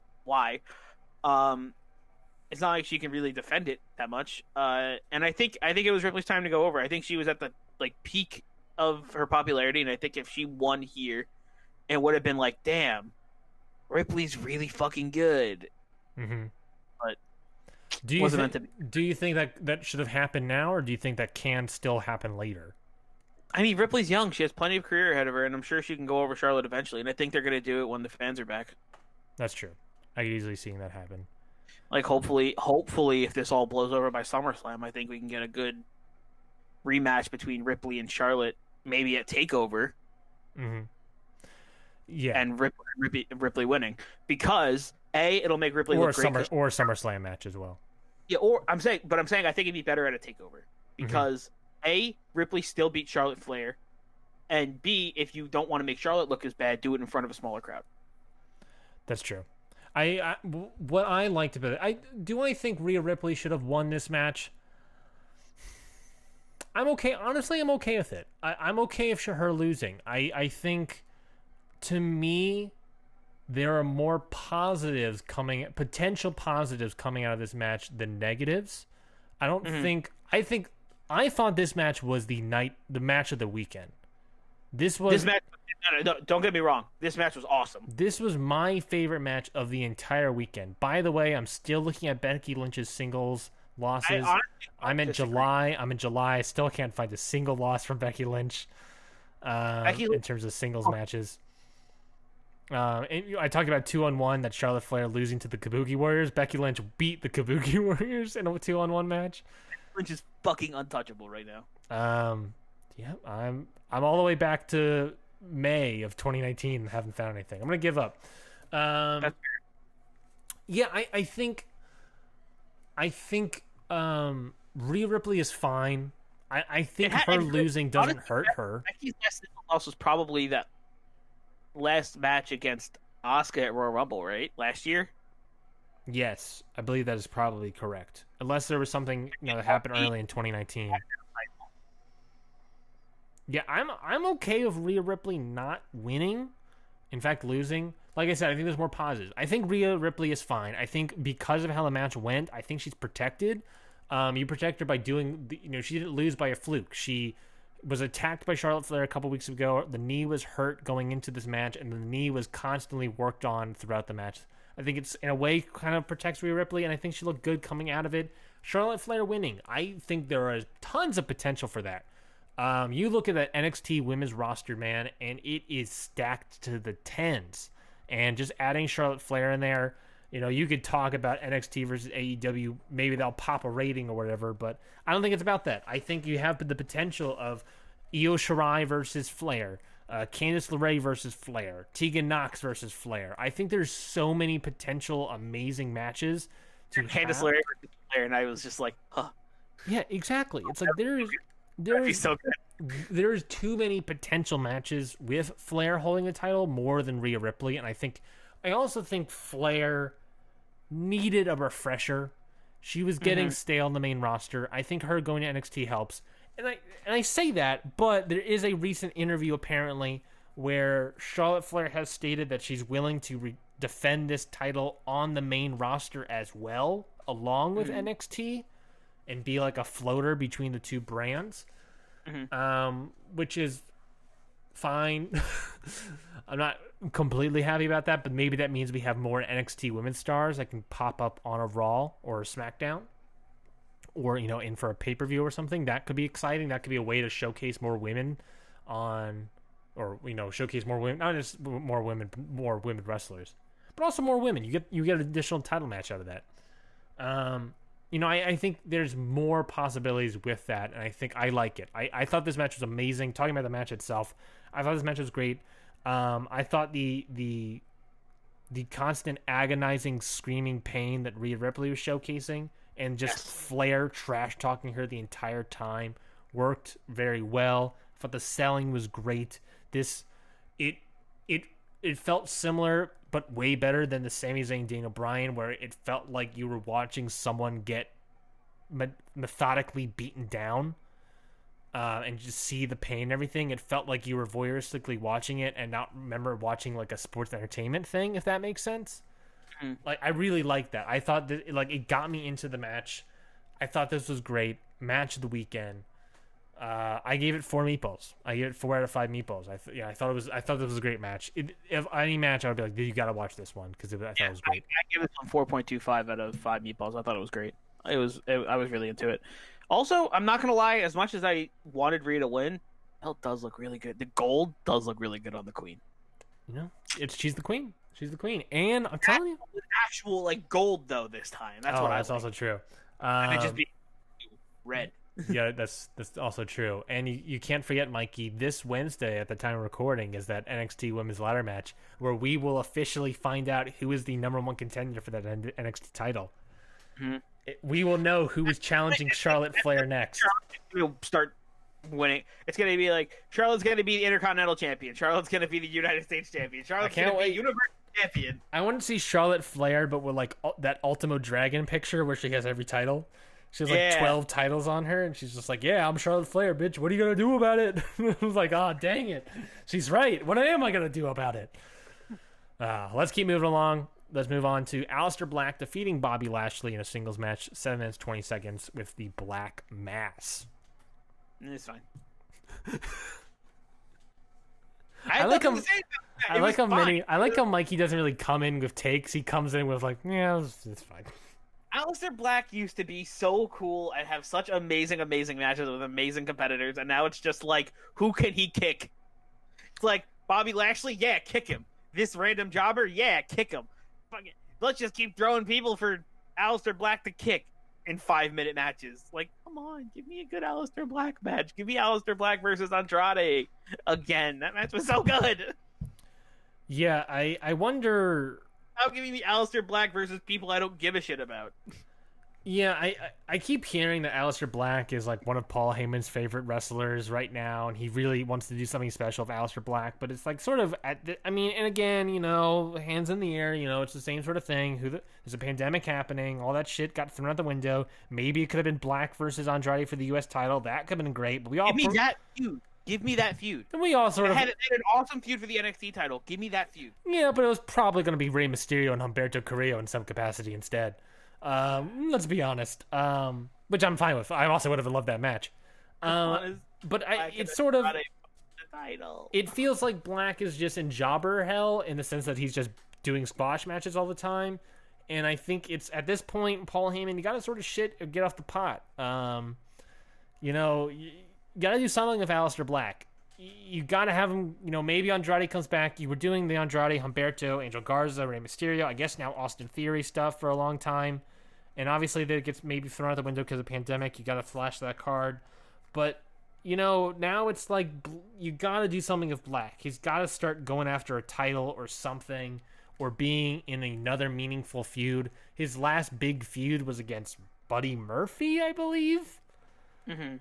It's not like she can really defend it that much. And I think it was Ripley's time to go over. I think she was at the peak of her popularity, and I think if she won here, it would have been like, damn, Ripley's really fucking good. Mm-hmm. But do you think that should have happened now, or do you think that can still happen later? I mean, Ripley's young. She has plenty of career ahead of her, and I'm sure she can go over Charlotte eventually. And I think they're going to do it when the fans are back. That's true. I could easily see that happen. Like, hopefully, if this all blows over by SummerSlam, I think we can get a good rematch between Ripley and Charlotte, maybe at TakeOver. Mm-hmm. Yeah, and Ripley winning, because it'll make Ripley look great, or SummerSlam match as well. Yeah, I'm saying I think it'd be better at a TakeOver because Ripley still beat Charlotte Flair, and B, if you don't want to make Charlotte look as bad, do it in front of a smaller crowd. That's true. What I liked about it, I think Rhea Ripley should have won this match. I'm okay. Honestly, I'm okay with it. I'm okay if her losing. I think, to me, there are more potential positives coming out of this match than negatives. I don't think. I thought this match was the match of the weekend. This match. No, don't get me wrong. This match was awesome. This was my favorite match of the entire weekend. By the way, I'm still looking at Becky Lynch's singles losses. I'm in July. I still can't find a single loss from Becky Lynch in terms of singles matches. I talked about 2-on-1, that Charlotte Flair losing to the Kabuki Warriors. Becky Lynch beat the Kabuki Warriors in a 2-on-1 match. Lynch is fucking untouchable right now. Yeah, I'm all the way back to May of 2019 and haven't found anything. I'm gonna give up. Yeah, I think Rhea Ripley is fine. I think her losing doesn't hurt her. Becky's last loss was probably that last match against Asuka at Royal Rumble, right? Last year? Yes, I believe that is probably correct. Unless there was something that happened early in 2019. Yeah, I'm okay with Rhea Ripley not winning. In fact, losing. Like I said, I think there's more positives. I think Rhea Ripley is fine. I think because of how the match went, I think she's protected. You protect her by doing, she didn't lose by a fluke. She was attacked by Charlotte Flair a couple weeks ago. The knee was hurt going into this match, and the knee was constantly worked on throughout the match. I think it's, in a way, kind of protects Rhea Ripley, and I think she looked good coming out of it. Charlotte Flair winning, I think there are tons of potential for that. You look at that NXT women's roster, man, and it is stacked to the tens. And just adding Charlotte Flair in there, you could talk about NXT versus AEW. Maybe they'll pop a rating or whatever, but I don't think it's about that. I think you have the potential of Io Shirai versus Flair, Candice LeRae versus Flair, Tegan Nox versus Flair. I think there's so many potential amazing matches to Candice LeRae versus Flair, and I was just like, huh. Yeah, exactly. It's like there's too many potential matches with Flair holding the title more than Rhea Ripley, and I also think Flair needed a refresher. She was getting stale on the main roster. I think her going to NXT helps. And I say that, but there is a recent interview apparently where Charlotte Flair has stated that she's willing to defend this title on the main roster as well, along with NXT, and be like a floater between the two brands, which is fine. I'm not completely happy about that, but maybe that means we have more NXT women's stars that can pop up on a Raw or a SmackDown, or in for a pay-per-view or something. That could be exciting. That could be a way to showcase more women showcase more women, not just more women wrestlers, but also more women. You get an additional title match out of that. I think there's more possibilities with that, and I think I like it. I thought this match was amazing. Talking about the match itself, I thought this match was great. I thought the constant agonizing screaming pain that Rhea Ripley was showcasing, and just Flair trash talking her the entire time, worked very well. I thought the selling was great. It felt similar, but way better than the Sami Zayn Daniel Bryan, where it felt like you were watching someone get methodically beaten down, and just see the pain and everything. It felt like you were voyeuristically watching it and not remember watching like a sports entertainment thing, if that makes sense. Mm. Like, I really liked that. I thought that it got me into the match. I thought this was great. Match of the weekend. I gave it 4 meatballs. I gave it 4 out of 5 meatballs. I thought this was a great match. If any match, I would be like, you got to watch this one because I thought it was great. I give this one 4.25 out of 5 meatballs. I thought it was great. I was really into it. Also, I'm not gonna lie. As much as I wanted Rhea to win, belt does look really good. The gold does look really good on the Queen. She's the Queen. She's the Queen, and I'm telling you, actual like gold though this time. That's that's also true. And it just be red. Yeah, that's also true. And you can't forget, Mikey, this Wednesday at the time of recording is that NXT Women's Ladder match where we will officially find out who is the #1 contender for that NXT title. Mm-hmm. We will know who is challenging Charlotte Flair next. We'll start winning. It's going to be like Charlotte's going to be the Intercontinental Champion. Charlotte's going to be the United States Champion. Charlotte's going to be Universal Champion. I want to see Charlotte Flair, but with like that Ultimo Dragon picture where she has every title. She has like 12 titles on her, and she's just like, yeah, I'm Charlotte Flair, bitch. What are you going to do about it? I was like, dang it. She's right. What am I going to do about it? Let's keep moving along. Let's move on to Aleister Black defeating Bobby Lashley in a singles match, 7 minutes, 20 seconds with the Black Mass. It's fine. I like how Mikey doesn't really come in with takes. He comes in with like, yeah, it's fine. Aleister Black used to be so cool and have such amazing matches with amazing competitors, and now it's just like, who can he kick? It's like, Bobby Lashley? Yeah, kick him. This random jobber? Yeah, kick him. Let's just keep throwing people for Aleister Black to kick in 5-minute matches. Like, come on, give me a good Aleister Black match. Give me Aleister Black versus Andrade again. That match was so good. Yeah, I wonder... How giving me Aleister Black versus people I don't give a shit about? Yeah, I keep hearing that Aleister Black is like one of Paul Heyman's favorite wrestlers right now, and he really wants to do something special with Aleister Black, but it's like sort of and again, hands in the air, it's the same sort of thing. There's a pandemic happening, all that shit got thrown out the window. Maybe it could have been Black versus Andrade for the U.S. title. That could have been great, but we all... Give me that feud. Give me that feud. And we all sort of had an awesome feud for the NXT title. Give me that feud. Yeah, but it was probably going to be Rey Mysterio and Humberto Carrillo in some capacity instead. Let's be honest. Which I'm fine with. I also would have loved that match. But it's sort of... It feels like Black is just in jobber hell in the sense that he's just doing squash matches all the time. And I think it's, at this point, Paul Heyman, you got to sort of get off the pot. You got to do something with Aleister Black. You got to have him, maybe Andrade comes back. You were doing the Andrade, Humberto, Angel Garza, Rey Mysterio, I guess now Austin Theory stuff for a long time. And obviously that gets maybe thrown out the window because of the pandemic. You got to flash that card. But, now it's like you got to do something with Black. He's got to start going after a title or something, or being in another meaningful feud. His last big feud was against Buddy Murphy, I believe. Mm-hmm.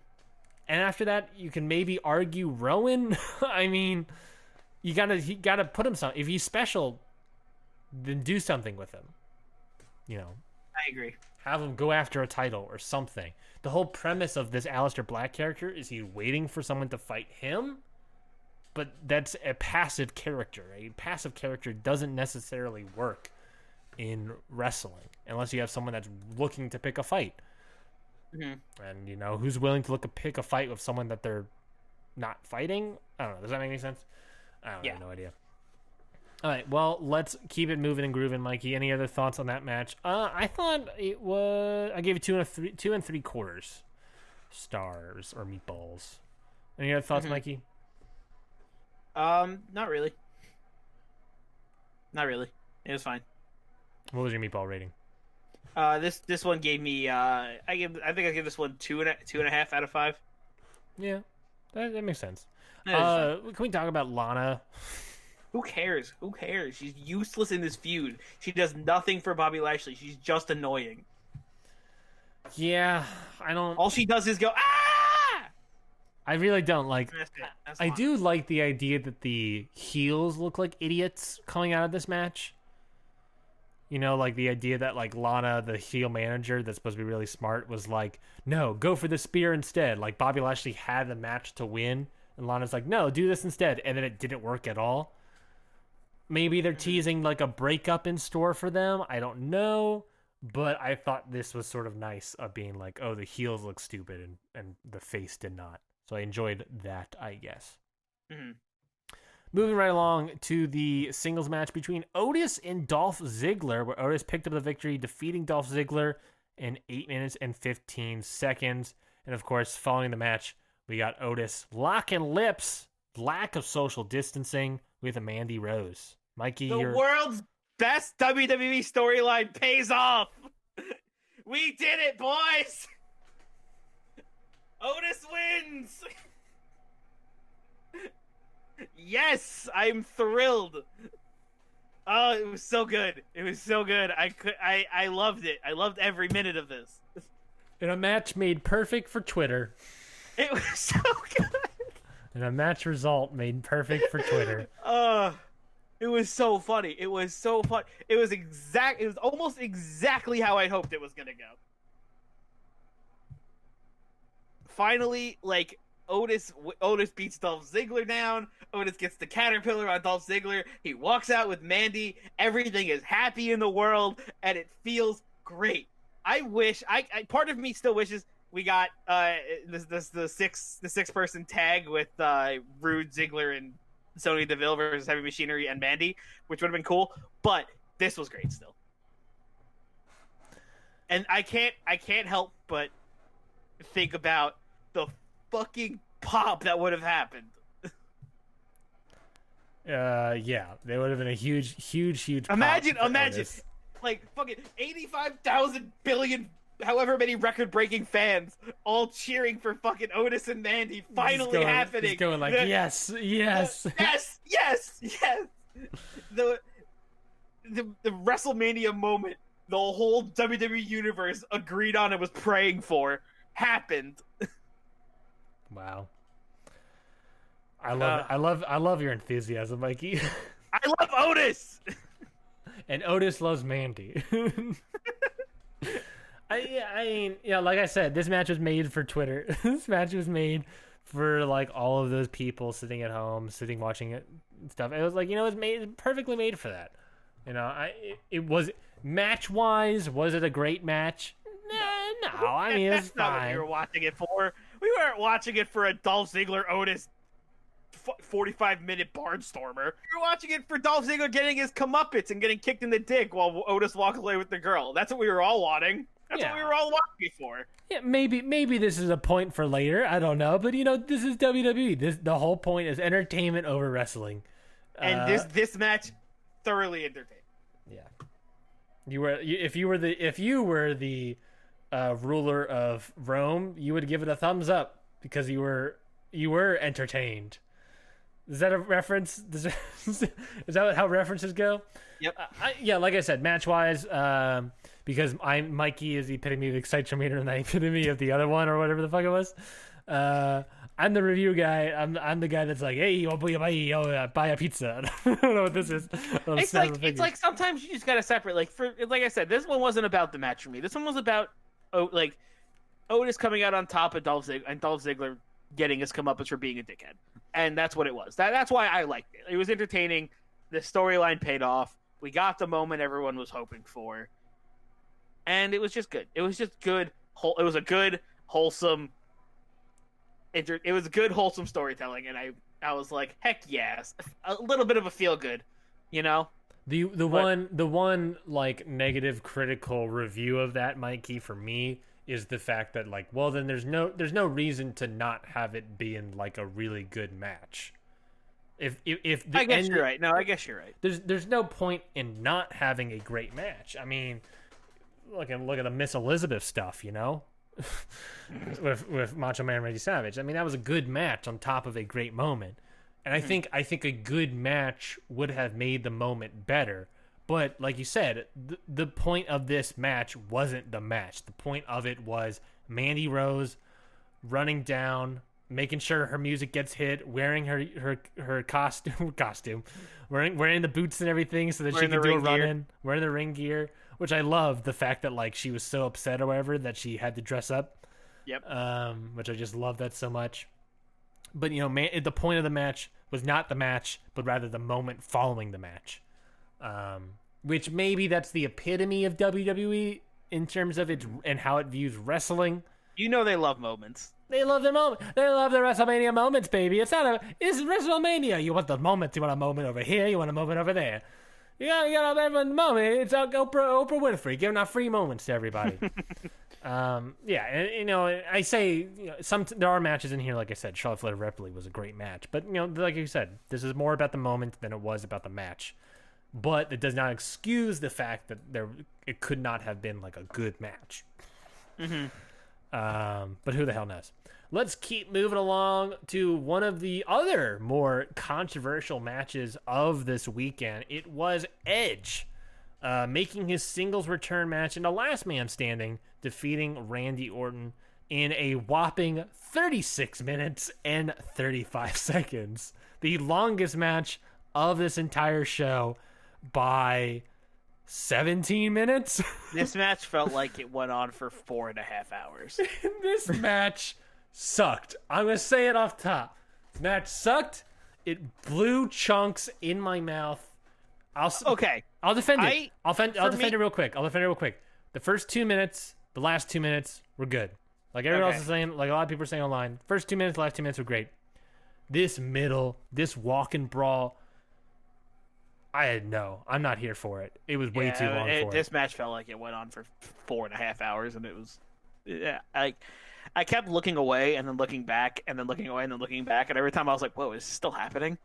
And after that, you can maybe argue Rowan. I mean, he gotta put him some. If he's special, then do something with him. I agree. Have him go after a title or something. The whole premise of this Aleister Black character is he's waiting for someone to fight him, but that's a passive character. A passive character doesn't necessarily work in wrestling unless you have someone that's looking to pick a fight. Mm-hmm. And who's willing to pick a fight with someone that they're not fighting? I don't know. Does that make any sense? I have no idea. All right, well, let's keep it moving and grooving, Mikey. Any other thoughts on that match? I thought it was... I gave it 2 3/4 stars or meatballs. Any other thoughts, Mikey? Not really. Not really. It was fine. What was your meatball rating? This one gave me I think I give this one two and a half out of 5. Yeah, that makes sense. That is fine. Can we talk about Lana? Who cares? Who cares? She's useless in this feud. She does nothing for Bobby Lashley. She's just annoying. Yeah, I don't. All she does is go ah. I really don't like. That's I fine. do like the idea that the heels look like idiots coming out of this match. You know, like the idea that like Lana, the heel manager that's supposed to be really smart, was like, no, go for the spear instead. Like Bobby Lashley had the match to win, and Lana's like, no, do this instead, and then it didn't work at all. Maybe they're teasing like a breakup in store for them. I don't know, but I thought this was sort of nice of being like, oh, the heels look stupid and the face did not. So I enjoyed that, I guess. Mm-hmm. Moving right along to the singles match between Otis and Dolph Ziggler, where Otis picked up the victory, defeating Dolph Ziggler in 8 minutes and 15 seconds. And of course, following the match, we got Otis locking lips, lack of social distancing with Mandy Rose. Mikey, The world's best WWE storyline pays off. We did it, boys. Otis wins. Yes, I'm thrilled. Oh, it was so good. It was so good. I loved it. I loved every minute of this. in a match made perfect for Twitter. It was so good. And a match result made perfect for Twitter. It was so funny. It was so fun. It was almost exactly how I hoped it was gonna go. Finally, like Otis beats Dolph Ziggler down. Otis gets the caterpillar on Dolph Ziggler. He walks out with Mandy. Everything is happy in the world, and it feels great. I wish part of me still wishes we got the six person tag with Rude, Ziggler, and Sonya Deville versus Heavy Machinery and Mandy, which would have been cool. But this was great still, and I can't help but think about the fucking pop that would have happened. Yeah, they would have been a huge pop. Imagine, Otis. like fucking 85,000 billion, however many record-breaking fans all cheering for fucking Otis and Mandy finally happening. Just going like, yes. Yes. The WrestleMania moment the whole WWE universe agreed on and was praying for happened. Wow. I love your enthusiasm, Mikey. I love Otis. And Otis loves Mandy. I mean, yeah, like I said, this match was made for Twitter. This match was made for like all of those people sitting at home, watching it and stuff. It was like, it was perfectly made for that. It was match wise. Was it a great match? No. I mean, it's that's not fine. what we were watching it for. We weren't watching it for a Dolph Ziggler Otis 45-minute barnstormer. We were watching it for Dolph Ziggler getting his comeuppance and getting kicked in the dick while Otis walks away with the girl. That's what we were all wanting. That's what we were all watching for. Yeah, maybe this is a point for later. I don't know, but this is WWE. The whole point is entertainment over wrestling. And this match thoroughly entertained. Yeah, if you were the ruler of Rome, you would give it a thumbs up because you were entertained. Is that a reference? Is that how references go? Yep. Like I said, match wise, because Mikey is the epitome of Excitometer and the epitome of the other one or whatever the fuck it was. I'm the review guy. I'm the guy that's like, hey, buy a pizza. I don't know what this is. It's like sometimes you just gotta separate. Like I said, this one wasn't about the match for me. This one was about Otis coming out on top of Dolph Ziggler and Dolph Ziggler getting his comeuppance for being a dickhead, and that's what it was. That's why I liked it. It was entertaining. The storyline paid off. We got the moment everyone was hoping for, and it was just good. It was just good. It was a good, wholesome. It was good, wholesome storytelling, and I was like, heck yes, a little bit of a feel good, The one like negative critical review of that, Mikey, for me is the fact that like, well, then there's no reason to not have it being like a really good match. If I guess you're right. No, I guess you're right. There's no point in not having a great match. I mean, look at the Miss Elizabeth stuff, you know, with Macho Man Randy Savage. I mean, that was a good match on top of a great moment, and I think a good match would have made the moment better. But like you said, the point of this match wasn't the match. The point of it was Mandy Rose running down, making sure her music gets hit, wearing her costume, wearing the boots and everything so that she can do a run-in, wearing the ring gear, which I love the fact that like she was so upset or whatever that she had to dress up. Yep. Which I just love that so much. But you know, the point of the match was not the match, but rather the moment following the match. Which maybe that's the epitome of WWE in terms of its and how it views wrestling. You know they love moments. They love their moment. They love their WrestleMania moments, baby. It's WrestleMania. You want the moments. You want a moment over here. You want a moment over there. You got a moment. It's Oprah Winfrey giving out free moments to everybody. Yeah, and you know, I say there are matches in here. Like I said, Charlotte Flair Ripley was a great match, but you know, like you said, this is more about the moment than it was about the match. But it does not excuse the fact that it could not have been like a good match. But who the hell knows? Let's keep moving along to one of the other more controversial matches of this weekend. It was Edge making his singles return match in a last man standing, defeating Randy Orton in a whopping 36 minutes and 35 seconds. The longest match of this entire show by 17 minutes. This match felt like it went on for 4.5 hours. This match sucked. I'm going to say it off top. This match sucked. It blew chunks in my mouth. I'll defend it. I'll defend it real quick. The first 2 minutes, the last 2 minutes were good. Like everyone else is saying, like a lot of people are saying online, first 2 minutes, last 2 minutes were great. This walk and brawl, I'm not here for it. It was way too long for it. This match felt like it went on for 4.5 hours, and it was, I kept looking away and then looking back and then looking away and then looking back, and every time I was like, "Whoa, is this still happening?"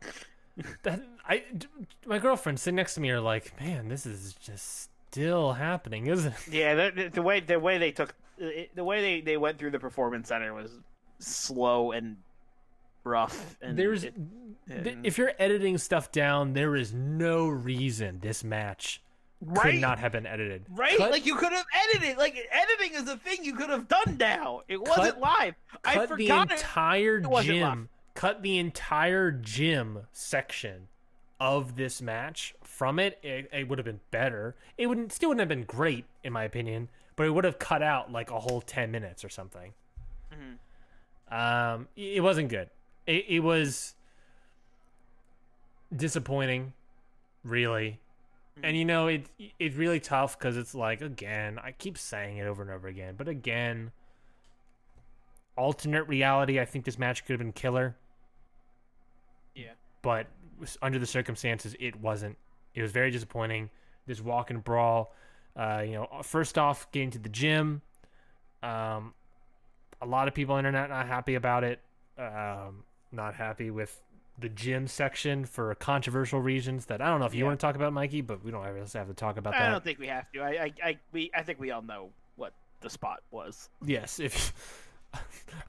My girlfriend sitting next to me are like, "Man, this is just still happening, isn't it?" Yeah, the way they went through the performance center was slow and rough. And if you're editing stuff down, there is no reason this match could not have been edited. Right? Like you could have edited. Like editing is a thing you could have done now. It wasn't live. I forgot Cut the entire gym section of this match from it. It would have been better. It still wouldn't have been great in my opinion, but it would have cut out like a whole 10 minutes or something. It wasn't good. It was disappointing, really. And, you know, it's really tough because it's like, again, I keep saying it over and over again, but again, alternate reality, I think this match could have been killer. Yeah. But under the circumstances, it wasn't. It was very disappointing. This walk and brawl, first off, getting to the gym. A lot of people on the internet not happy about it. Not happy with the gym section for controversial reasons that I don't know if you want to talk about, Mikey, but we don't ever have to talk about that. I don't think we have to. I think we all know what the spot was. Yes,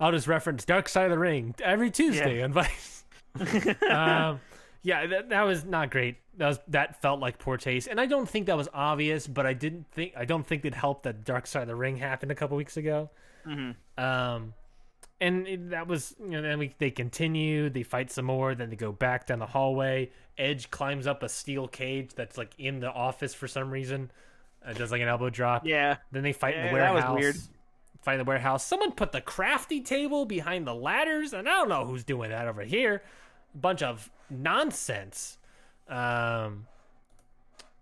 I'll just reference Dark Side of the Ring every Tuesday on Vice. That was not great. That felt like poor taste, and I don't think that was obvious, but I don't think it helped that Dark Side of the Ring happened a couple weeks ago. And that was, then they continue, they fight some more, then they go back down the hallway. Edge climbs up a steel cage that's like in the office for some reason. Does like an elbow drop. Yeah. Then they fight in the warehouse. That was weird. Fight in the warehouse. Someone put the crafty table behind the ladders, and I don't know who's doing that over here. A bunch of nonsense. But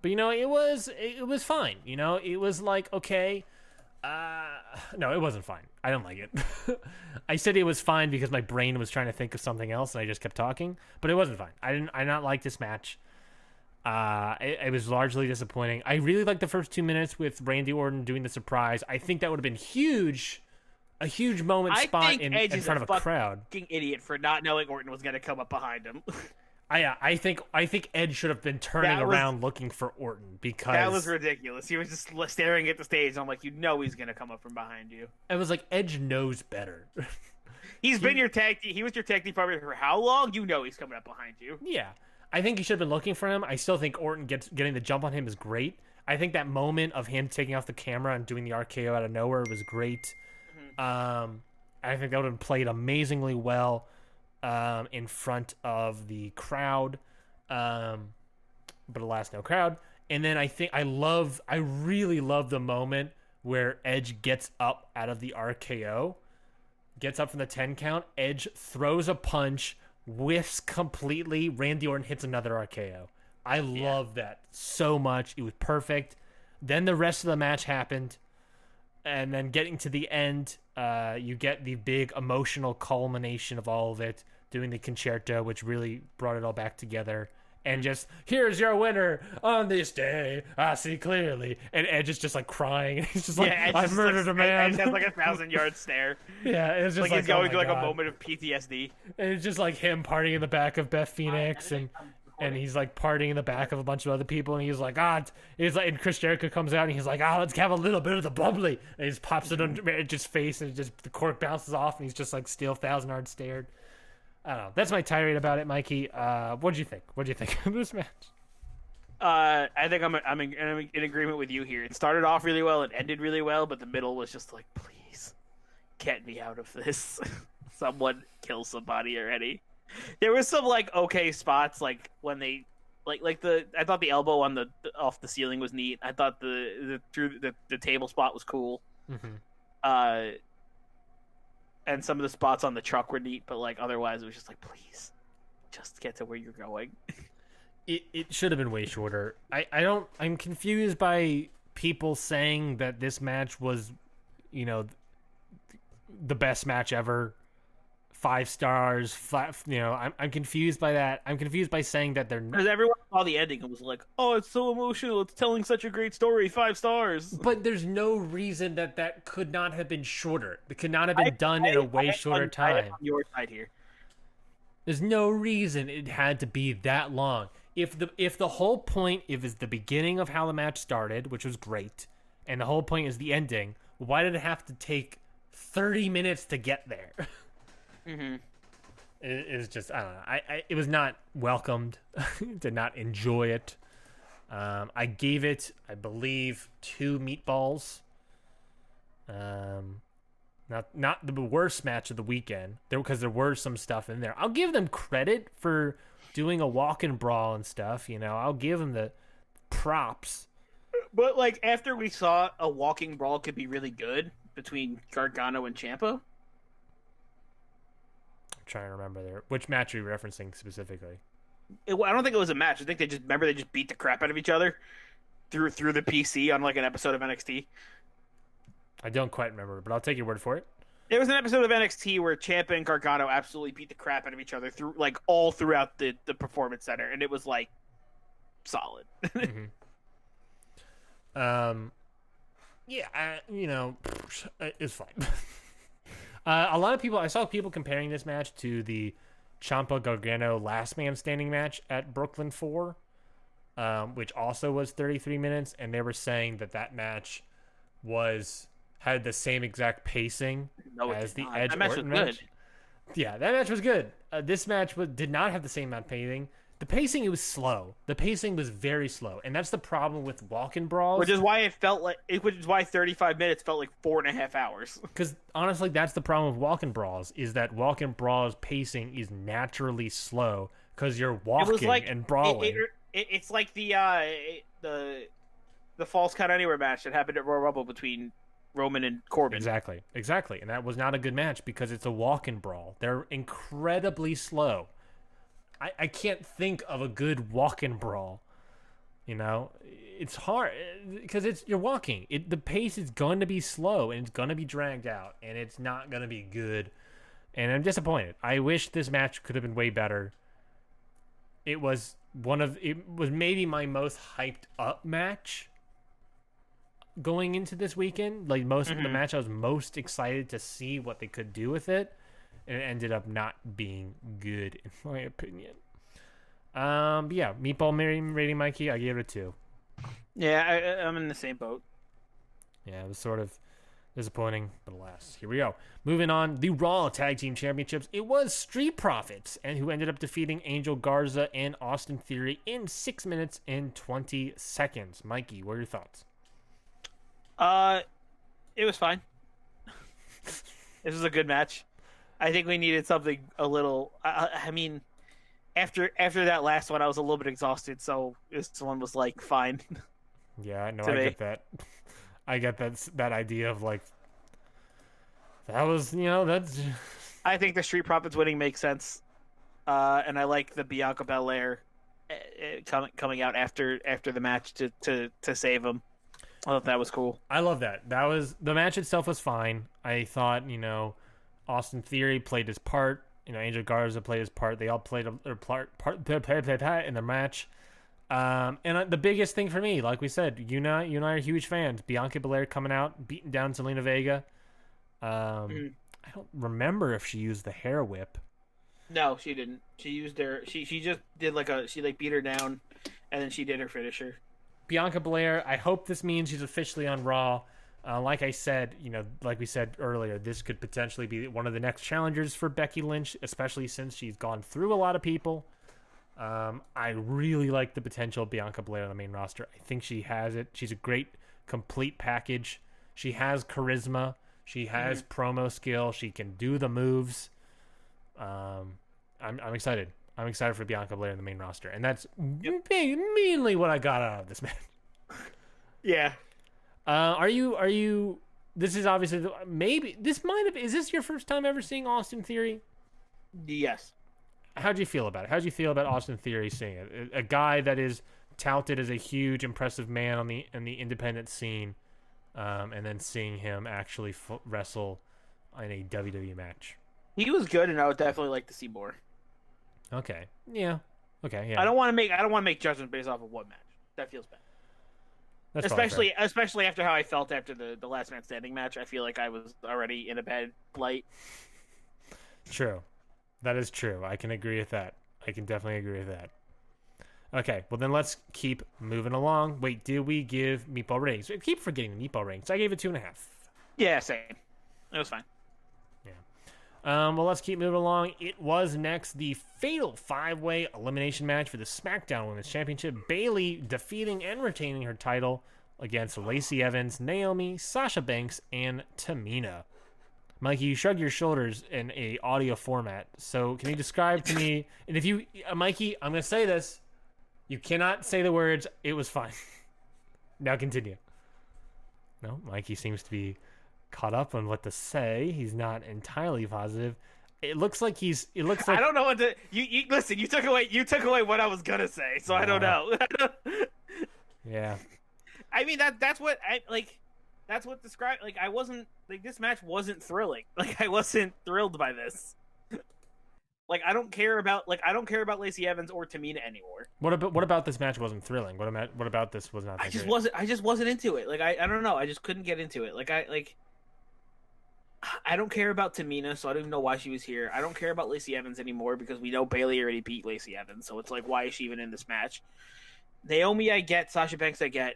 it was fine. It was like, okay. No, it wasn't fine. I don't like it. I said it was fine because my brain was trying to think of something else and I just kept talking, but it wasn't fine. I did not like this match. It was largely disappointing. I really liked the first 2 minutes with Randy Orton doing the surprise. I think that would have been huge. A huge moment spot in front of a crowd. Fucking idiot for not knowing Orton was going to come up behind him. I think Edge should have been turning around looking for Orton, because that was ridiculous. He was just staring at the stage, and I'm like, he's gonna come up from behind you. It was like, Edge knows better. He was your tag team partner for how long? He's coming up behind you. Yeah, I think he should have been looking for him. I still think Orton getting the jump on him is great. I think that moment of him taking off the camera and doing the RKO out of nowhere was great. Mm-hmm. I think that would have played amazingly well in front of the crowd, but alas, no crowd. And then I really love the moment where Edge gets up out of the RKO, gets up from the 10 count, Edge throws a punch, whiffs completely, Randy Orton hits another RKO. I love that so much. It was perfect. Then the rest of the match happened, and then getting to the end, you get the big emotional culmination of all of it, doing the concerto, which really brought it all back together. And just, here's your winner on this day, I see clearly. And Edge is just like crying. And he's just like, I murdered a man. Edge has like a 1,000-yard stare. Yeah, it's just like he's going through like a moment of PTSD. And it's just like him partying in the back of Beth Phoenix, and he's like partying in the back of a bunch of other people, and he's like, and Chris Jericho comes out, and he's like, let's have a little bit of the bubbly. And he just pops it under Edge's face, and the cork bounces off, and he's just like still 1,000-yard stared. I don't know. That's my tirade about it, Mikey. What'd you think? What'd you think of this match? I think I'm in agreement with you here. It started off really well, it ended really well, but the middle was just like, please, get me out of this. Someone kill somebody already. There was some like okay spots, like when they I thought the elbow on the off the ceiling was neat. I thought the table spot was cool. Mm-hmm. And some of the spots on the truck were neat, but like otherwise it was just like, please, just get to where you're going. It should have been way shorter. I'm confused by people saying that this match was, the best match ever. 5 stars, I'm confused by that. I'm confused by saying that they're not. Because everyone saw the ending and was like, oh, it's so emotional. It's telling such a great story. 5 stars. But there's no reason that could not have been shorter. It could not have been done in a way shorter time. I'm on your side here. There's no reason it had to be that long. If the whole point, if it's the beginning of how the match started, which was great, and the whole point is the ending, why did it have to take 30 minutes to get there? Mm-hmm. It's just, I don't know. It was not welcomed. Did not enjoy it. I gave it, I believe, 2 meatballs. Not the worst match of the weekend, because there were some stuff in there. I'll give them credit for doing a walk-in brawl and stuff. I'll give them the props. But like after we saw a walking brawl could be really good between Gargano and Ciampa. Trying to remember there. Which match are you referencing specifically? I don't think it was a match. I think they just beat the crap out of each other through the PC on like an episode of NXT. I don't quite remember, but I'll take your word for it. There was an episode of NXT where Ciampa and Gargano absolutely beat the crap out of each other all throughout the Performance Center, and it was like solid. Mm-hmm. Yeah, it's fine. A lot of people, I saw people comparing this match to the Ciampa Gargano Last Man Standing match at Brooklyn 4, which also was 33 minutes, and they were saying that match had the same exact pacing as the Edge Orton match. Yeah, that match was good. This match did not have the same amount of pacing. The pacing, it was slow. The pacing was very slow, and that's the problem with walk-in brawls. Which is why 35 minutes felt like 4.5 hours. Because honestly, that's the problem with walk-in brawls, is that walk-in brawls pacing is naturally slow because you're walking and brawling. It's like the Falls Count Anywhere match that happened at Royal Rumble between Roman and Corbin. Exactly, and that was not a good match because it's a walk-in brawl. They're incredibly slow. I can't think of a good walk-in brawl. It's hard because you're walking. The pace is going to be slow and it's going to be dragged out and it's not going to be good. And I'm disappointed. I wish this match could have been way better. It was maybe my most hyped up match going into this weekend. Like the match I was most excited to see what they could do with it. And it ended up not being good, in my opinion. But yeah, meatball rating, Mikey, I gave it a 2. Yeah, I'm in the same boat. Yeah, it was sort of disappointing, but alas, here we go. Moving on, the Raw Tag Team Championships. It was Street Profits, and who ended up defeating Angel Garza and Austin Theory in 6 minutes and 20 seconds. Mikey, what are your thoughts? It was fine. This was a good match. I think we needed something a little. I mean, after that last one, I was a little bit exhausted, so this one was like fine. Yeah, no, I get that. I get that idea of like that was, that's. I think the Street Profits winning makes sense, and I like the Bianca Belair coming out after the match to save him. I thought that was cool. I love that. That was the match itself was fine. I thought, Austin Theory played his part. Angel Garza played his part. They all played their part in the match. And the biggest thing for me, like we said, you and I are huge fans. Bianca Belair coming out, beating down Zelina Vega. I don't remember if she used the hair whip. No, she didn't. She used her. She just did she beat her down, and then she did her finisher. Bianca Belair, I hope this means she's officially on Raw. Like I said, like we said earlier, this could potentially be one of the next challengers for Becky Lynch, especially since she's gone through a lot of people. I really like the potential of Bianca Belair on the main roster. I think she has it. She's a great, complete package. She has charisma. She has promo skill. She can do the moves. I'm excited. I'm excited for Bianca Belair in the main roster, and that's mainly what I got out of this match. Yeah. Are you? This is obviously maybe this might have. Is this your first time ever seeing Austin Theory? Yes. How'd you feel about it? How'd you feel about Austin Theory seeing it? A guy that is touted as a huge, impressive man in the independent scene, and then seeing him actually wrestle in a WWE match. He was good, and I would definitely like to see more. Okay. Yeah. Okay. Yeah. I don't want to make judgments based off of one match. That feels bad. That's especially after how I felt after the Last Man Standing match. I feel like I was already in a bad light. True. That is true. I can agree with that. I can definitely agree with that. Okay, well then let's keep moving along. Wait, did we give meatball ratings? I keep forgetting the meatball ratings. I gave it 2.5. Yeah, same. It was fine. Yeah. Well, let's keep moving along. It was next the fatal 5-way elimination match for the SmackDown Women's Championship. Bayley defeating and retaining her title against Lacey Evans, Naomi, Sasha Banks, and Tamina. Mikey, you shrug your shoulders in a audio format. So can you describe to me, and if you, Mikey, I'm going to say this. You cannot say the words, "it was fine." Now continue. No, Mikey seems to be caught up on what to say. He's not entirely positive. It looks like I don't know what to. You listen. You took away what I was gonna say, so I don't know. Yeah. I mean that's what I like. That's what described. Like I wasn't like this match wasn't thrilling. Like I wasn't thrilled by this. Like I don't care about Lacey Evans or Tamina anymore. What about this match wasn't thrilling? What about this was not? I just wasn't into it. Like I don't know. I just couldn't get into it. I don't care about Tamina, so I don't even know why she was here. I don't care about Lacey Evans anymore because we know Bayley already beat Lacey Evans. So it's like, why is she even in this match? Naomi, I get. Sasha Banks, I get,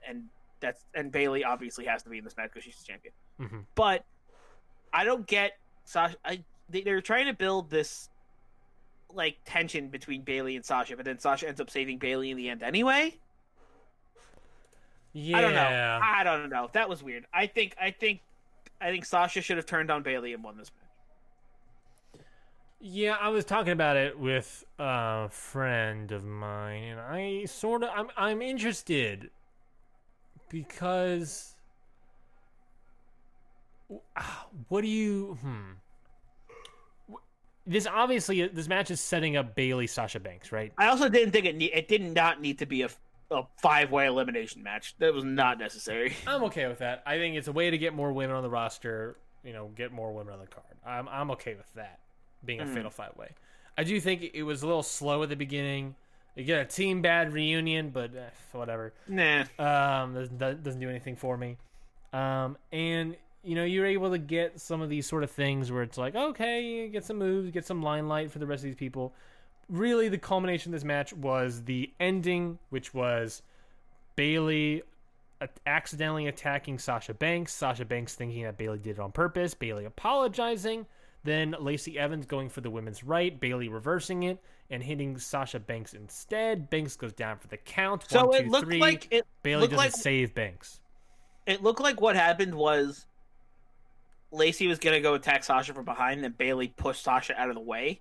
and Bayley obviously has to be in this match because she's the champion. Mm-hmm. But I don't get Sasha. They're trying to build this like tension between Bayley and Sasha, but then Sasha ends up saving Bayley in the end anyway. Yeah, I don't know. That was weird. I think Sasha should have turned on Bayley and won this match. Yeah, I was talking about it with a friend of mine, and I'm interested because what do you this match is setting up Bayley Sasha Banks, right? I also didn't think it did not need to be a 5-way elimination match. That was not necessary. I'm okay with that. I think it's a way to get more women on the roster, get more women on the card. I'm okay with that being a fatal 5-way. I do think it was a little slow at the beginning. You get a team bad reunion, but whatever. Nah. That doesn't do anything for me. And you're able to get some of these sort of things where it's like, okay, you get some moves, get some limelight for the rest of these people. really the culmination of this match was the ending, which was Bayley accidentally attacking Sasha Banks. Sasha Banks thinking that Bayley did it on purpose. Bayley apologizing. Then Lacey Evans going for the women's right. Bayley reversing it and hitting Sasha Banks instead. Banks goes down for the count. So 1, 2, it looked 3. like Bayley doesn't save Banks. It looked like what happened was Lacey was gonna go attack Sasha from behind, and Bayley pushed Sasha out of the way,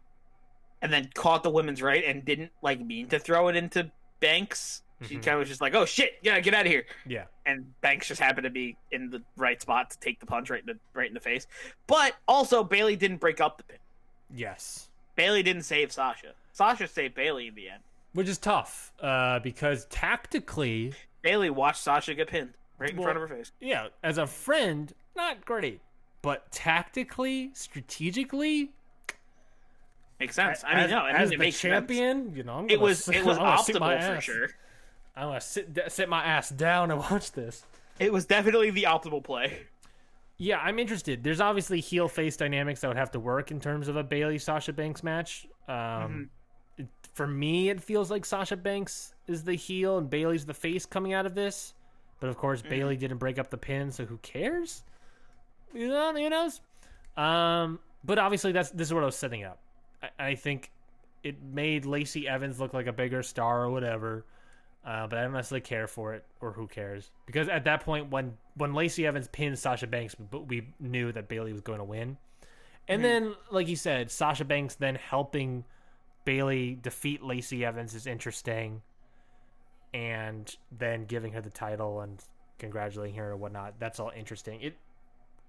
and then caught the women's right and didn't mean to throw it into Banks. She kind of was just like, "Oh shit, yeah, get out of here." Yeah. And Banks just happened to be in the right spot to take the punch right in the face. But also, Bayley didn't break up the pin. Yes. Bayley didn't save Sasha. Sasha saved Bayley in the end. Which is tough, because tactically, Bayley watched Sasha get pinned right in front of her face. Yeah, as a friend, not great, but tactically, strategically, makes sense. As it the makes champion, sense. It was optimal for sure. I'm gonna sit my ass down and watch this. It was definitely the optimal play. Yeah, I'm interested. There's obviously heel face dynamics that would have to work in terms of a Bayley Sasha Banks match. For me, it feels like Sasha Banks is the heel and Bayley's the face coming out of this. But of course, Bayley didn't break up the pin, so who cares? Who knows? But obviously, this is what I was setting up. I think it made Lacey Evans look like a bigger star or whatever. But I don't necessarily care for it, or who cares? Because at that point, when Lacey Evans pinned Sasha Banks, we knew that Bayley was going to win. And then, like you said, Sasha Banks then helping Bayley defeat Lacey Evans is interesting. And then giving her the title and congratulating her or whatnot, that's all interesting.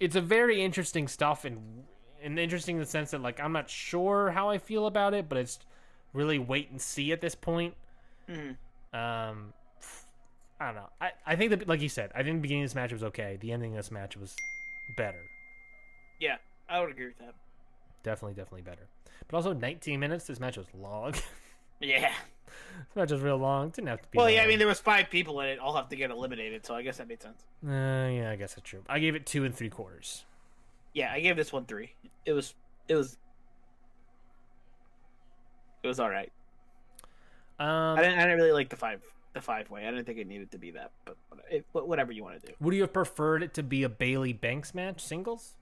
It's a very interesting stuff, and interesting in the sense that, like, I'm not sure how I feel about it, but it's really wait and see at this point. I don't know. I think that, like you said, I think the beginning of this match was okay. The ending of this match was better. Yeah, I would agree with that. Definitely better. But also 19 minutes. This match was long. Yeah. This match was real long. Didn't have to be. Well, long. yeah, I mean, there was 5 people in it. All have to get eliminated, so I guess that made sense. Yeah, I guess that's true. I gave it 2 3/4. Yeah, I gave this one 3. It was all right. I didn't really like the five way. I didn't think it needed to be that, but whatever you want to do. Would you have preferred it to be a Bayley Banks match, singles?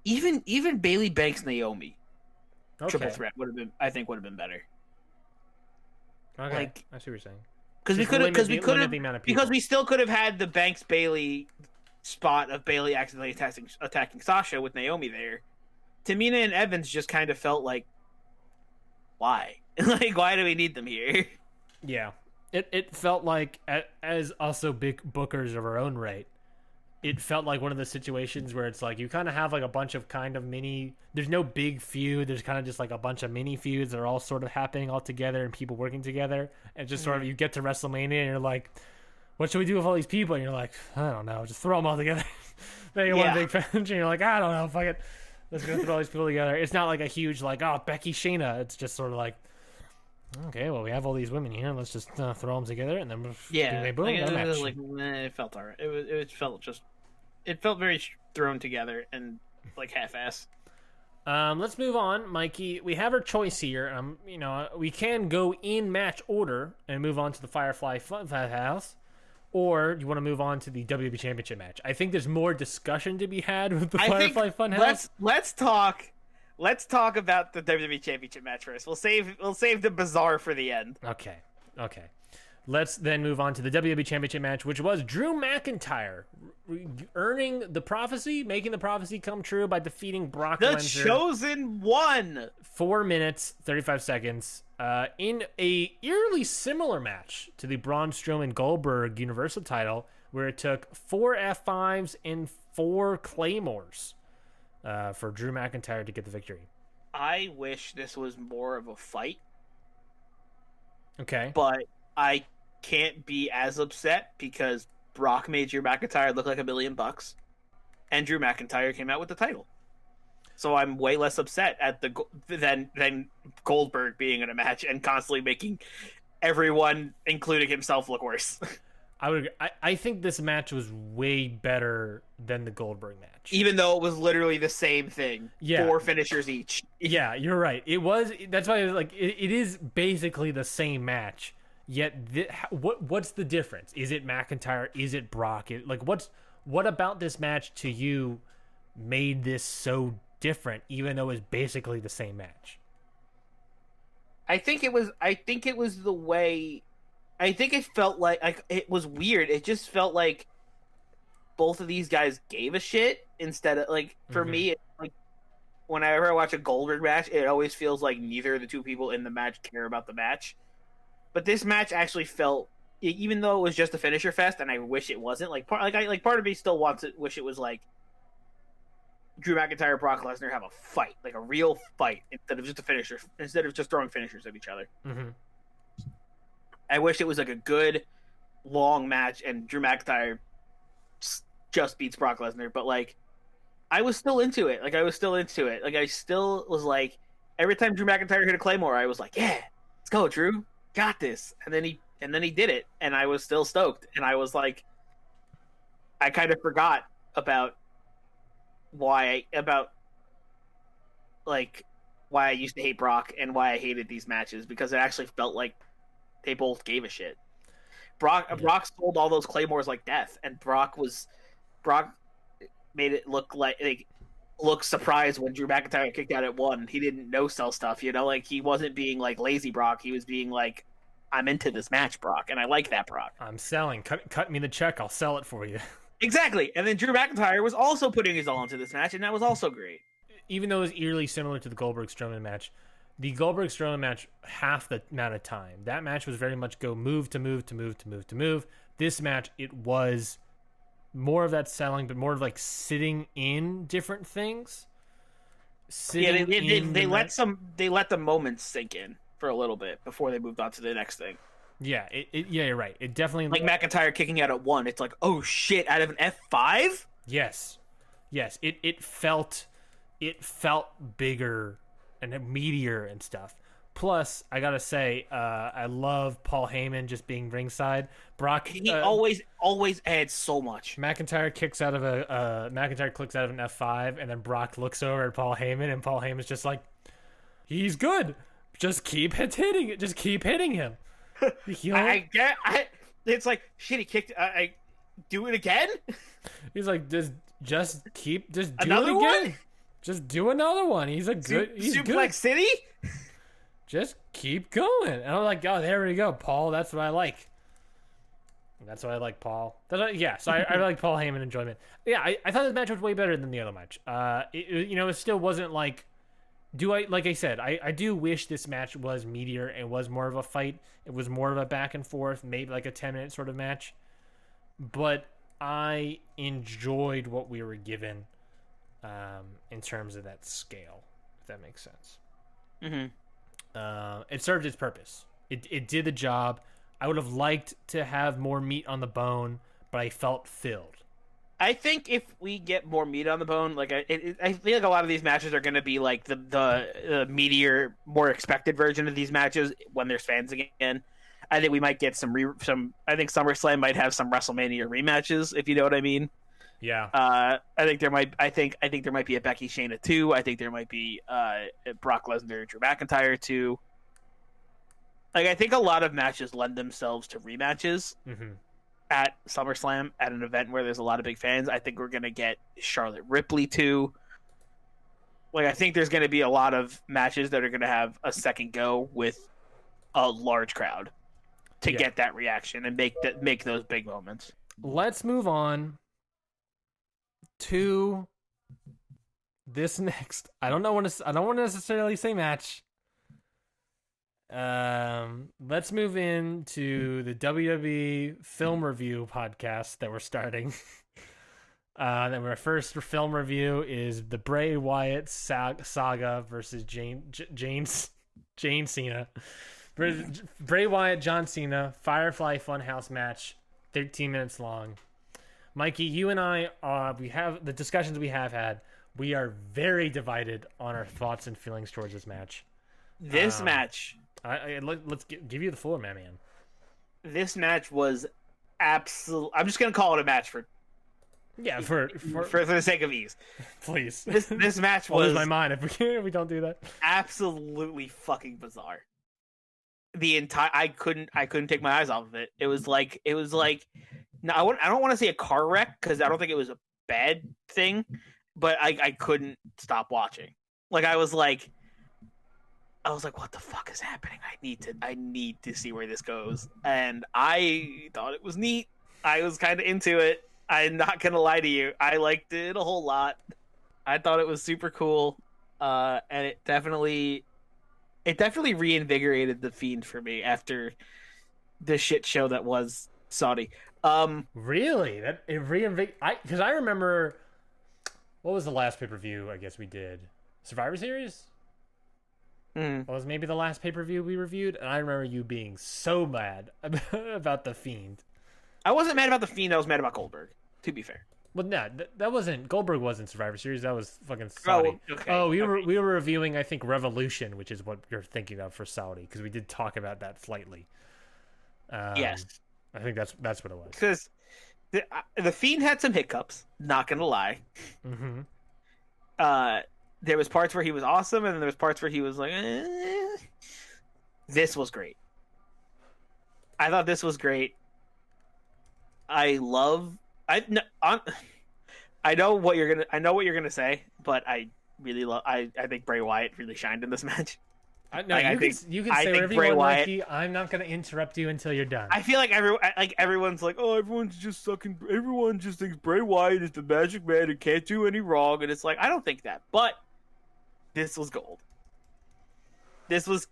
Even Bayley Banks Naomi triple threat would have been better. Okay, like, I see what you're saying. Because we still could have had the Banks Bayley spot of Bayley accidentally attacking Sasha with Naomi there. Tamina and Evans just kind of felt like, why? Like, why do we need them here? Yeah, it felt like, as also big bookers of our own right, it felt like one of the situations where it's like you kind of have like a bunch of kind of mini. There's no big feud. There's kind of just like a bunch of mini feuds that are all sort of happening all together and people working together. And just sort of you get to WrestleMania and you're like, what should we do with all these people? And you're like, I don't know, just throw them all together. Then you want a big match and you're like, I don't know, fuck it, let's go throw all these people together. It's not like a huge like, oh, Becky Shayna. It's just sort of like, okay, well, we have all these women here. Let's just throw them together and then boom, match. It felt alright. It felt very thrown together and like half-assed. Let's move on, Mikey. We have our choice here. We can go in match order and move on to the Firefly Funhouse, or you want to move on to the WWE Championship match. I think there's more discussion to be had with the Firefly Funhouse. Let's talk about the WWE Championship match first. We'll save the bizarre for the end. Okay. Let's then move on to the WWE Championship match, which was Drew McIntyre earning the prophecy, making the prophecy come true by defeating Brock Lesnar. The Chosen One. 4 minutes, 35 seconds, in a eerily similar match to the Braun Strowman Goldberg Universal title, where it took 4 F5s and 4 Claymores for Drew McIntyre to get the victory. I wish this was more of a fight. Okay. But I can't be as upset because Brock made Drew McIntyre look like $1 million, and Drew McIntyre came out with the title. So I'm way less upset at than Goldberg being in a match and constantly making everyone, including himself, look worse. I think this match was way better than the Goldberg match. Even though it was literally the same thing. Yeah. 4 finishers each. Yeah, you're right. It was. That's why I was like, it is basically the same match. Yet, what's the difference? Is it McIntyre? Is it Brock? What about this match to you made this so different, even though it's basically the same match? I think it was the way. I think it felt like it was weird. It just felt like both of these guys gave a shit instead of like for me. Like whenever I watch a Goldberg match, it always feels like neither of the two people in the match care about the match. But this match actually felt, even though it was just a finisher fest, and I wish it wasn't. Part of me still wish it was like Drew McIntyre, Brock Lesnar have a fight, like a real fight, instead of just a finisher, instead of just throwing finishers at each other. Mm-hmm. I wish it was like a good, long match, and Drew McIntyre just beats Brock Lesnar. But like, I was still into it. Like I still was like, every time Drew McIntyre hit a Claymore, I was like, yeah, let's go, Drew, got this. And then he did it, and I was still stoked. And I was like, I kind of forgot about why I used to hate Brock and why I hated these matches, because it actually felt like they both gave a shit. Brock sold all those Claymores like death, and Brock made it look surprised when Drew McIntyre kicked out at 1. He didn't no sell stuff, like he wasn't being like lazy Brock. He was being like, I'm into this match, Brock, and I like that Brock. I'm selling. Cut me the check. I'll sell it for you. Exactly. And then Drew McIntyre was also putting his all into this match, and that was also great. Even though it was eerily similar to the Goldberg-Strowman match, the Goldberg-Strowman match, half the amount of time. That match was very much go move to move to move to move to move. This match, it was more of that selling, but more of like sitting in different things. They let the moments sink in for a little bit before they moved on to the next thing. Yeah, you're right. It definitely, like McIntyre kicking out at 1. It's like, oh shit, out of an F5? Yes. It felt bigger and meatier and stuff. Plus, I gotta say, I love Paul Heyman just being ringside. Brock, he always adds so much. McIntyre clicks out of an F5, and then Brock looks over at Paul Heyman, and Paul Heyman's just like, he's good. Just keep hitting it. Just keep hitting him. It's like, shit, he kicked. I do it again. He's like, just do another it again. One? Just do another one. He's Suplex good. City. Just keep going. And I'm like, oh, there we go, Paul. That's what I like. That's what I like, Paul. So I like Paul Heyman enjoyment. Yeah, I thought this match was way better than the other match. It still wasn't like. Like I said, I do wish this match was meatier and was more of a fight. It was more of a back and forth, maybe like a 10-minute sort of match. But I enjoyed what we were given in terms of that scale, if that makes sense. Mm-hmm. It served its purpose. It did the job. I would have liked to have more meat on the bone, but I felt filled. I think if we get more meat on the bone, like I feel like a lot of these matches are going to be like the meatier, more expected version of these matches when there's fans again. I think we might get some. I think SummerSlam might have some WrestleMania rematches, if you know what I mean. Yeah. I think there might. I think there might be a Becky Shayna 2. I think there might be a Brock Lesnar Drew McIntyre 2. Like I think a lot of matches lend themselves to rematches. Mm-hmm. At SummerSlam, at an event where there's a lot of big fans. I think we're going to get Charlotte Ripley too. Like, I think there's going to be a lot of matches that are going to have a second go with a large crowd to get that reaction and make those big moments. Let's move on to this next. I don't want to necessarily say match. Let's move into the WWE film review podcast that we're starting. Then our first film review is the Bray Wyatt saga versus Jane Cena. Bray Wyatt, John Cena, Firefly Funhouse match, 13 minutes long. Mikey, you and I, we have the discussions we have had. We are very divided on our thoughts and feelings towards this match. This match. Let's give you the floor, man. This match was absolutely. I'm just gonna call it a match for for the sake of ease. please. This match I'll was lose my mind if we don't do that. absolutely fucking bizarre. The entire I couldn't take my eyes off of it. It was like no, I don't want to say a car wreck because I don't think it was a bad thing, but I couldn't stop watching. Like I was like, what the fuck is happening? I need to see where this goes. And I thought it was neat. I was kind of into it. I'm not gonna lie to you. I liked it a whole lot. I thought it was super cool. And it definitely reinvigorated the Fiend for me after the shit show that was Saudi. Really? That it because I remember, what was the last pay-per-view I guess we did? Survivor Series? What was maybe the last pay-per-view we reviewed? And I remember you being so mad about the Fiend. I wasn't mad about the Fiend. I was mad about Goldberg, to be fair. Well, no, that wasn't Goldberg. Wasn't Survivor Series. That was fucking Saudi. Oh, okay. Oh, we were reviewing, I think, Revolution, which is what you're thinking of for Saudi, because we did talk about that slightly. Yes, I think that's what it was. Because the Fiend had some hiccups. Not gonna lie. Mm-hmm. There was parts where he was awesome, and then there was parts where he was like, This was great. I thought this was great. I know what you're gonna say, but I really love. I think Bray Wyatt really shined in this match. You can say whatever you want, Mikey. I'm not gonna interrupt you until you're done. I feel like everyone's like, oh, everyone's just sucking. Everyone just thinks Bray Wyatt is the Magic Man and can't do any wrong, and it's like I don't think that, but this was gold. This was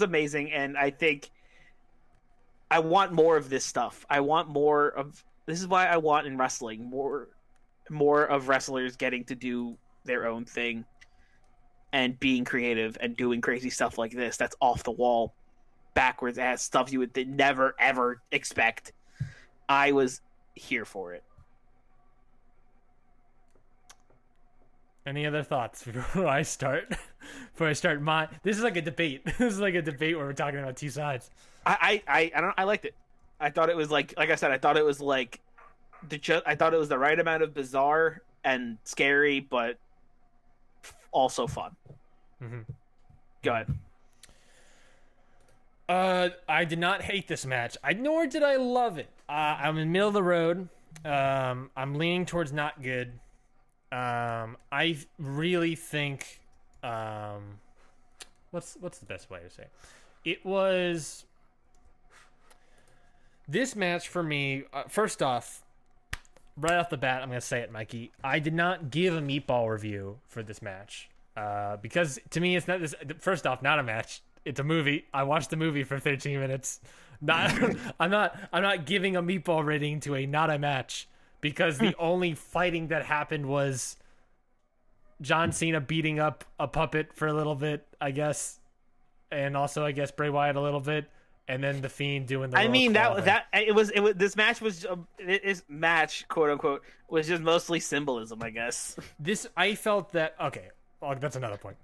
amazing, and I think I want more of this stuff. I want more of. This is why I want in wrestling more of wrestlers getting to do their own thing and being creative and doing crazy stuff like this. That's off the wall, backwards ass stuff you would never ever expect. I was here for it. Any other thoughts before I start? This is like a debate. This is like a debate where we're talking about two sides. I liked it. I thought it was like I said, I thought it was the right amount of bizarre and scary, but also fun. Mm-hmm. Go ahead. I did not hate this match. Nor did I love it. I'm in the middle of the road. I'm leaning towards not good. I really think, what's the best way to say it? It was this match for me. First off, right off the bat, I'm going to say it, Mikey. I did not give a meatball review for this match. Because to me, it's not this. First off, not a match. It's a movie. I watched the movie for 13 minutes. I'm not giving a meatball rating to a not a match because the only fighting that happened was John Cena beating up a puppet for a little bit, I guess, and also I guess Bray Wyatt a little bit, and then the Fiend doing the. I mean this match was this match, quote unquote, was just mostly symbolism, I guess. I felt that okay. Well, that's another point.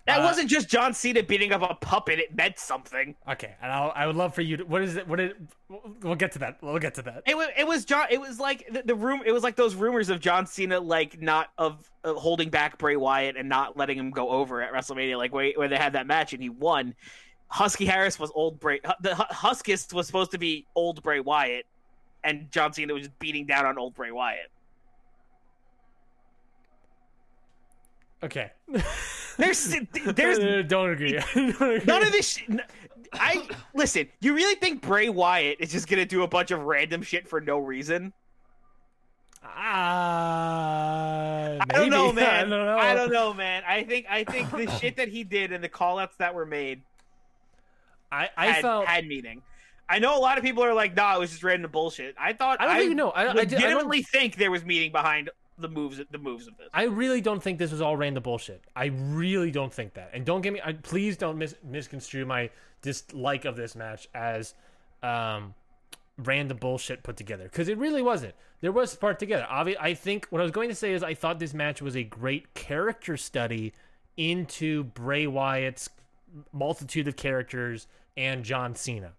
That wasn't just John Cena beating up a puppet. It meant something. Okay, and I would love for you to. What is it? We'll get to that. We'll get to that. It was John. It was like the room. It was like those rumors of John Cena, like not holding back Bray Wyatt and not letting him go over at WrestleMania, like where they had that match and he won. Husky Harris was old Bray. The Huskist was supposed to be old Bray Wyatt, and John Cena was just beating down on old Bray Wyatt. Okay. There's don't agree. None of this. Listen. You really think Bray Wyatt is just gonna do a bunch of random shit for no reason? I don't know, man. I don't know, man. I think the shit that he did and the callouts that were made, I felt had meaning. I know a lot of people are like, "Nah, it was just random bullshit." I don't even know. I legitimately think there was meaning behind the moves of this. I really don't think this was all random bullshit. I really don't think that. And don't get me. Please don't misconstrue my dislike of this match as random bullshit put together, because it really wasn't. There was part together. I think what I was going to say is I thought this match was a great character study into Bray Wyatt's multitude of characters and John Cena.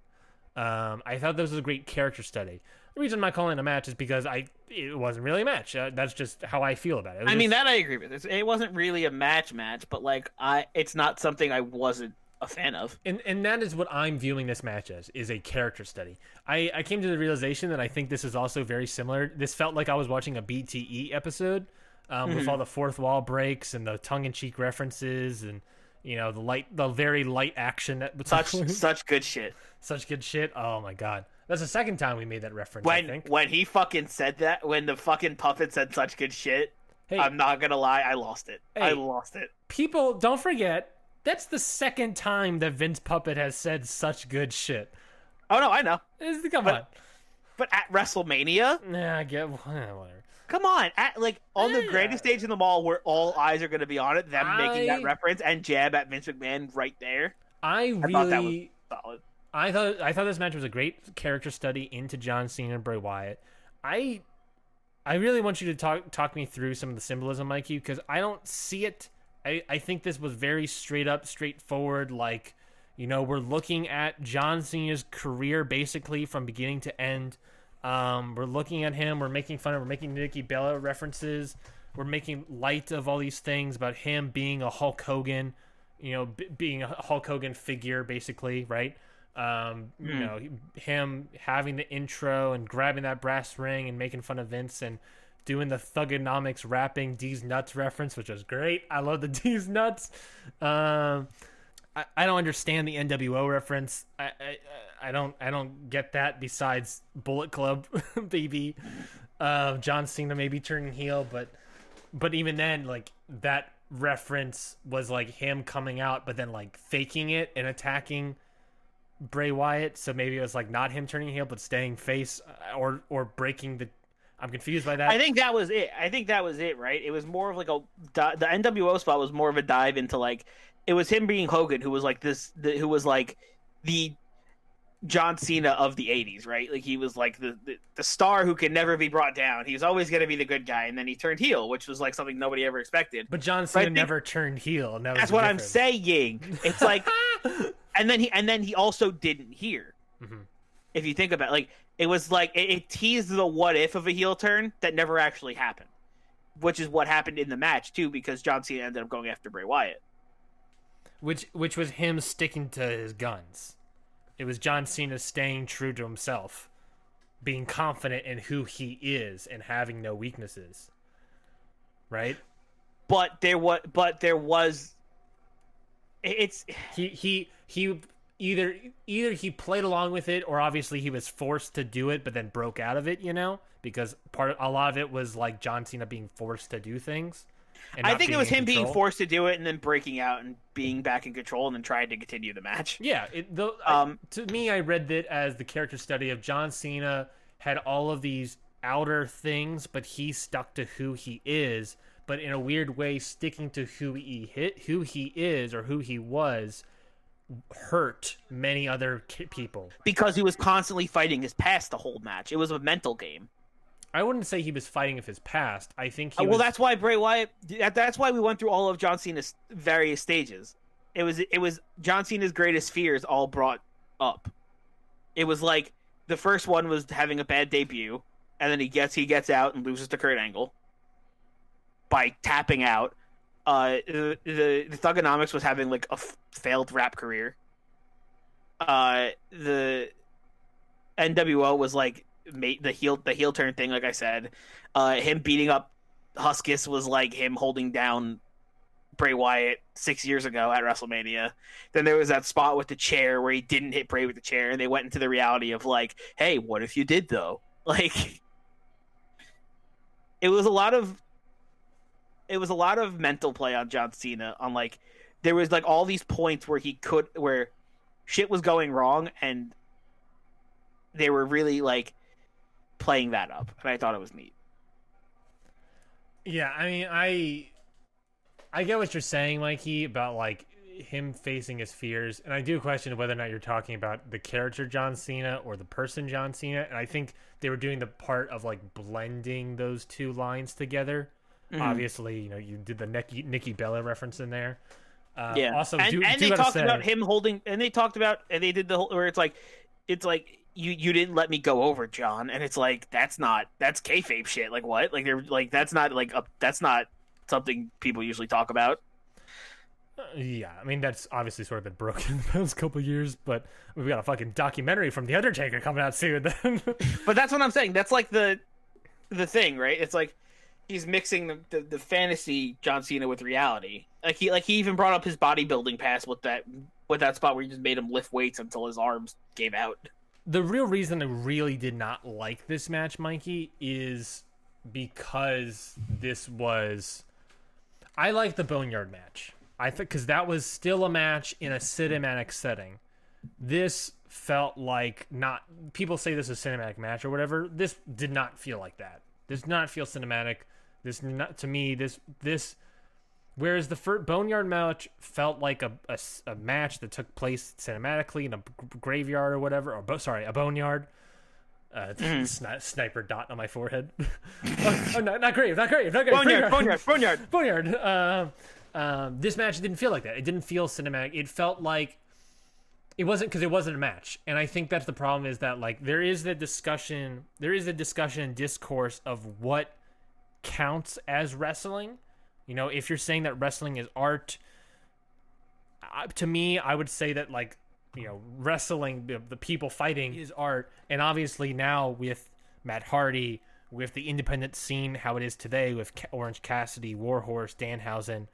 I thought this was a great character study. The reason I'm not calling it a match is because it wasn't really a match. That's just how I feel about it. I mean, that I agree with. It wasn't really a match, but like it's not something I wasn't a fan of. And that is what I'm viewing this match as, is a character study. I came to the realization that I think this is also very similar. This felt like I was watching a BTE episode with all the fourth wall breaks and the tongue-in-cheek references and the very light action. Such good shit. Such good shit. Oh my god. That's the second time we made that reference, I think. When he fucking said that, when the fucking puppet said such good shit, hey, I'm not gonna lie, I lost it. I lost it. People, don't forget, that's the second time that Vince Puppet has said such good shit. Oh no, I know. Come on. But at WrestleMania? Yeah, I get whatever. Come on, on the greatest stage in the mall where all eyes are going to be on it, making that reference and jab at Vince McMahon right there. I thought that was solid. I thought this match was a great character study into John Cena and Bray Wyatt. I really want you to talk me through some of the symbolism, Mikey, because I don't see it. I think this was very straight up, straightforward. Like, we're looking at John Cena's career basically from beginning to end. We're looking at him. We're making fun of. We're making Nikki Bella references. We're making light of all these things about him being a Hulk Hogan, being a Hulk Hogan figure, basically, right? Him having the intro and grabbing that brass ring and making fun of Vince and doing the Thugonomics rapping D's Nuts reference, which was great. I love the D's Nuts. I don't understand the NWO reference. I don't get that. Besides Bullet Club, baby, John Cena maybe turning heel, but even then, like, that reference was like him coming out, but then like faking it and attacking Bray Wyatt. So maybe it was like not him turning heel, but staying face, or breaking the. I'm confused by that. I think that was it. Right? It was more of like the NWO spot was more of a dive into like. It was him being Hogan, who was like who was like the John Cena of the 80s, right? Like, he was like the star who could never be brought down. He was always going to be the good guy, and then he turned heel, which was like something nobody ever expected. But John Cena never turned heel. And that's what I'm saying. It's like, and then he also didn't hear. Mm-hmm. If you think about it, like, it was like it teased the what if of a heel turn that never actually happened, which is what happened in the match too, because John Cena ended up going after Bray Wyatt. Which was him sticking to his guns. It was John Cena staying true to himself, being confident in who he is and having no weaknesses. Right? But there was it's he either he played along with it, or obviously he was forced to do it but then broke out of it, because a lot of it was like John Cena being forced to do things. I think it was him being forced to do it and then breaking out and being back in control and then trying to continue the match. Yeah. To me, I read it as the character study of John Cena had all of these outer things, but he stuck to who he is. But in a weird way, sticking to who he is or who he was hurt many other people. Because he was constantly fighting his past the whole match. It was a mental game. I wouldn't say he was fighting of his past. I think that's why Bray Wyatt. That's why we went through all of John Cena's various stages. It was John Cena's greatest fears all brought up. It was like the first one was having a bad debut, and then he gets out and loses to Kurt Angle by tapping out. The Thugonomics was having like a failed rap career. The NWO was like. The heel turn thing, like I said, him beating up Huskus was like him holding down Bray Wyatt 6 years ago at WrestleMania. Then there was that spot with the chair where he didn't hit Bray with the chair, and they went into the reality of like, hey, what if you did though? Like, it was a lot of mental play on John Cena. On like, there was like all these points where where shit was going wrong, and they were really like playing that up, and I thought it was neat. Yeah, I mean, I get what you're saying, Mikey, about like him facing his fears, and I do question whether or not you're talking about the character John Cena or the person John Cena, and I think they were doing the part of like blending those two lines together. Mm-hmm. Obviously, you did the Nikki Bella reference in there. Yeah. Also, they talked about him holding, and they talked about, and they did the whole where it's like, it's like you didn't let me go over, John, and it's like that's kayfabe shit. Like what? Like they're like that's not something people usually talk about. Yeah, I mean that's obviously sort of been broken the past couple years, but we've got a fucking documentary from The Undertaker coming out soon. Then, but that's what I'm saying. That's like the thing, right? It's like he's mixing the fantasy John Cena with reality. Like he even brought up his bodybuilding past with that spot where he just made him lift weights until his arms gave out. The real reason I really did not like this match, Mikey, is because I like the Boneyard match. I think because that was still a match in a cinematic setting. This felt like not. People say this is a cinematic match or whatever. This did not feel like that. This did not feel cinematic. This not to me. This. Whereas the first Boneyard match felt like a match that took place cinematically in a graveyard or whatever, or a boneyard. Sniper dot on my forehead. Not grave. Boneyard. This match didn't feel like that. It didn't feel cinematic. It felt like it wasn't, because it wasn't a match. And I think that's the problem, is that like there is the discussion and discourse of what counts as wrestling. You know, if you're saying that wrestling is art, to me, I would say that, like, you know, wrestling, the people fighting is art. And obviously now with Matt Hardy, with the independent scene, how it is today with Orange Cassidy, Warhorse, Danhausen,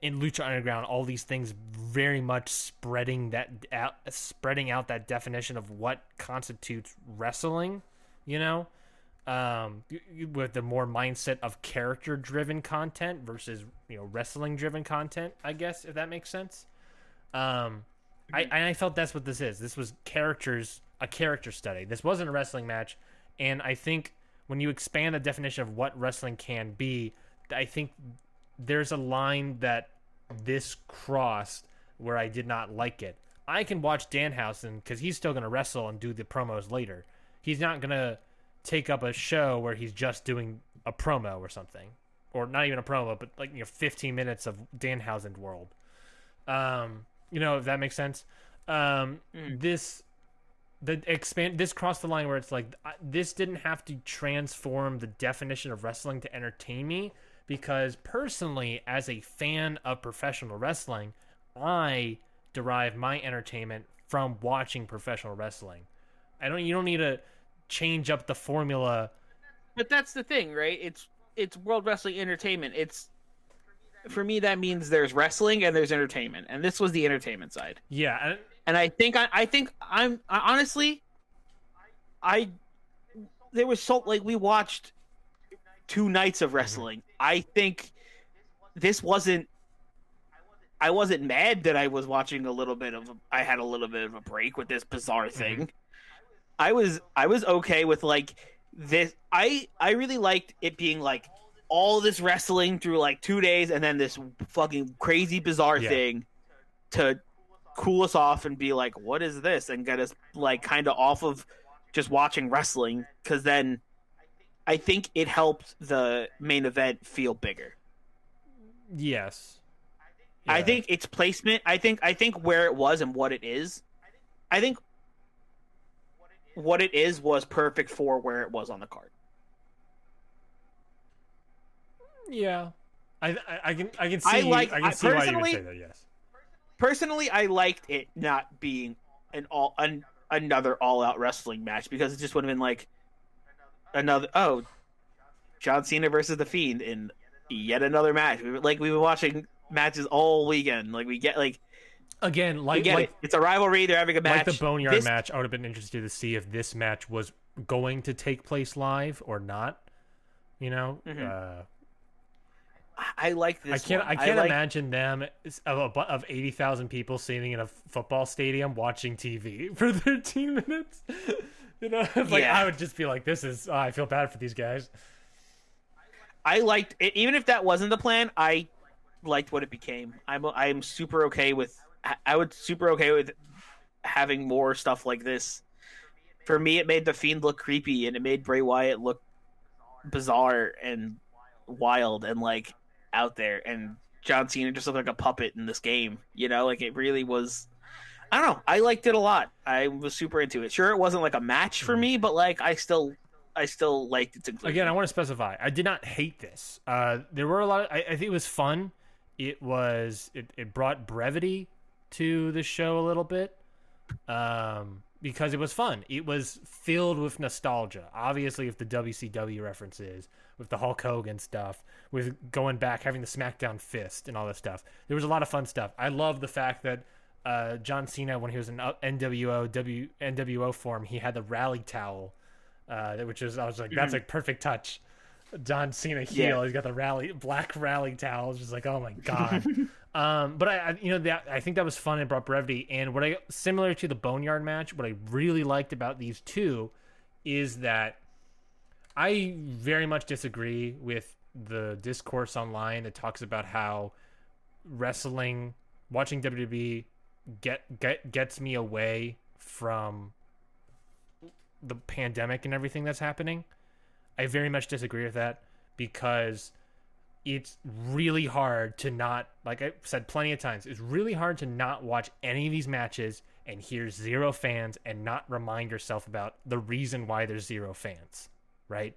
in Lucha Underground, all these things very much spreading out that definition of what constitutes wrestling, you know? With the more mindset of character-driven content versus, you know, wrestling-driven content, I guess, if that makes sense. I felt that's what this is. This was a character study. This wasn't a wrestling match, and I think when you expand the definition of what wrestling can be, I think there's a line that this crossed where I did not like it. I can watch Danhausen because he's still going to wrestle and do the promos later. He's not going to take up a show where he's just doing a promo or something, or not even a promo, but like, you know, 15 minutes of Danhausen world. You know, if that makes sense. This crossed the line where it's like, this didn't have to transform the definition of wrestling to entertain me, because personally, as a fan of professional wrestling, I derive my entertainment from watching professional wrestling. You don't need to change up the formula. But that's the thing, right? It's World Wrestling Entertainment. For me, that means there's wrestling and there's entertainment, and this was the entertainment side. Yeah, and I think honestly, there was so, like, we watched 2 nights of wrestling. I think this wasn't. I wasn't mad that I was watching I had a little bit of a break with this bizarre thing. I was okay with, like, this. I really liked it being like all this wrestling through like 2 days, and then this fucking crazy bizarre thing to cool us off and be like, what is this? And get us like kind of off of just watching wrestling, because then I think it helped the main event feel bigger. Yes. Yeah. I think its placement, I think where it was and what it is, I think what it is was perfect for where it was on the card. Yeah, I can see why you would say that. Yes. Personally, I liked it not being another all-out wrestling match, because it just would have been like John Cena versus The Fiend in yet another match. We've been watching matches all weekend. Like, we get like. Again, like it's a rivalry. They're having a match. Like the Boneyard match, I would have been interested to see if this match was going to take place live or not. You know, I like this. I can't imagine them of 80,000 people sitting in a football stadium watching TV for 13 minutes. You know, I would just be like, "This is." I feel bad for these guys. I liked it, even if that wasn't the plan. I liked what it became. I'm super okay with. I would super okay with having more stuff like this. For me, it made The Fiend look creepy, and it made Bray Wyatt look bizarre and wild and like out there, and John Cena just looked like a puppet in this game. You know, like, it really was. I don't know. I liked it a lot. I was super into it. Sure, it wasn't like a match for me, but like I still liked its inclusion. Again, I want to specify. I did not hate this. There were a lot of, I think it was fun. It brought brevity to the show a little bit. Because it was fun. It was filled with nostalgia. Obviously, with the WCW references, with the Hulk Hogan stuff, with going back, having the SmackDown fist and all that stuff. There was a lot of fun stuff. I love the fact that John Cena, when he was in NWO form, he had the rally towel, which was, I was like, that's a perfect touch. John Cena heel, he's got the black rally towel. It's just like, oh my god. But I think that was fun and brought brevity. And similar to the Boneyard match, what I really liked about these two is that I very much disagree with the discourse online that talks about how watching WWE gets me away from the pandemic and everything that's happening. I very much disagree with that because it's really hard to not, like I said plenty of times, it's really hard to not watch any of these matches and hear zero fans and not remind yourself about the reason why there's zero fans, right?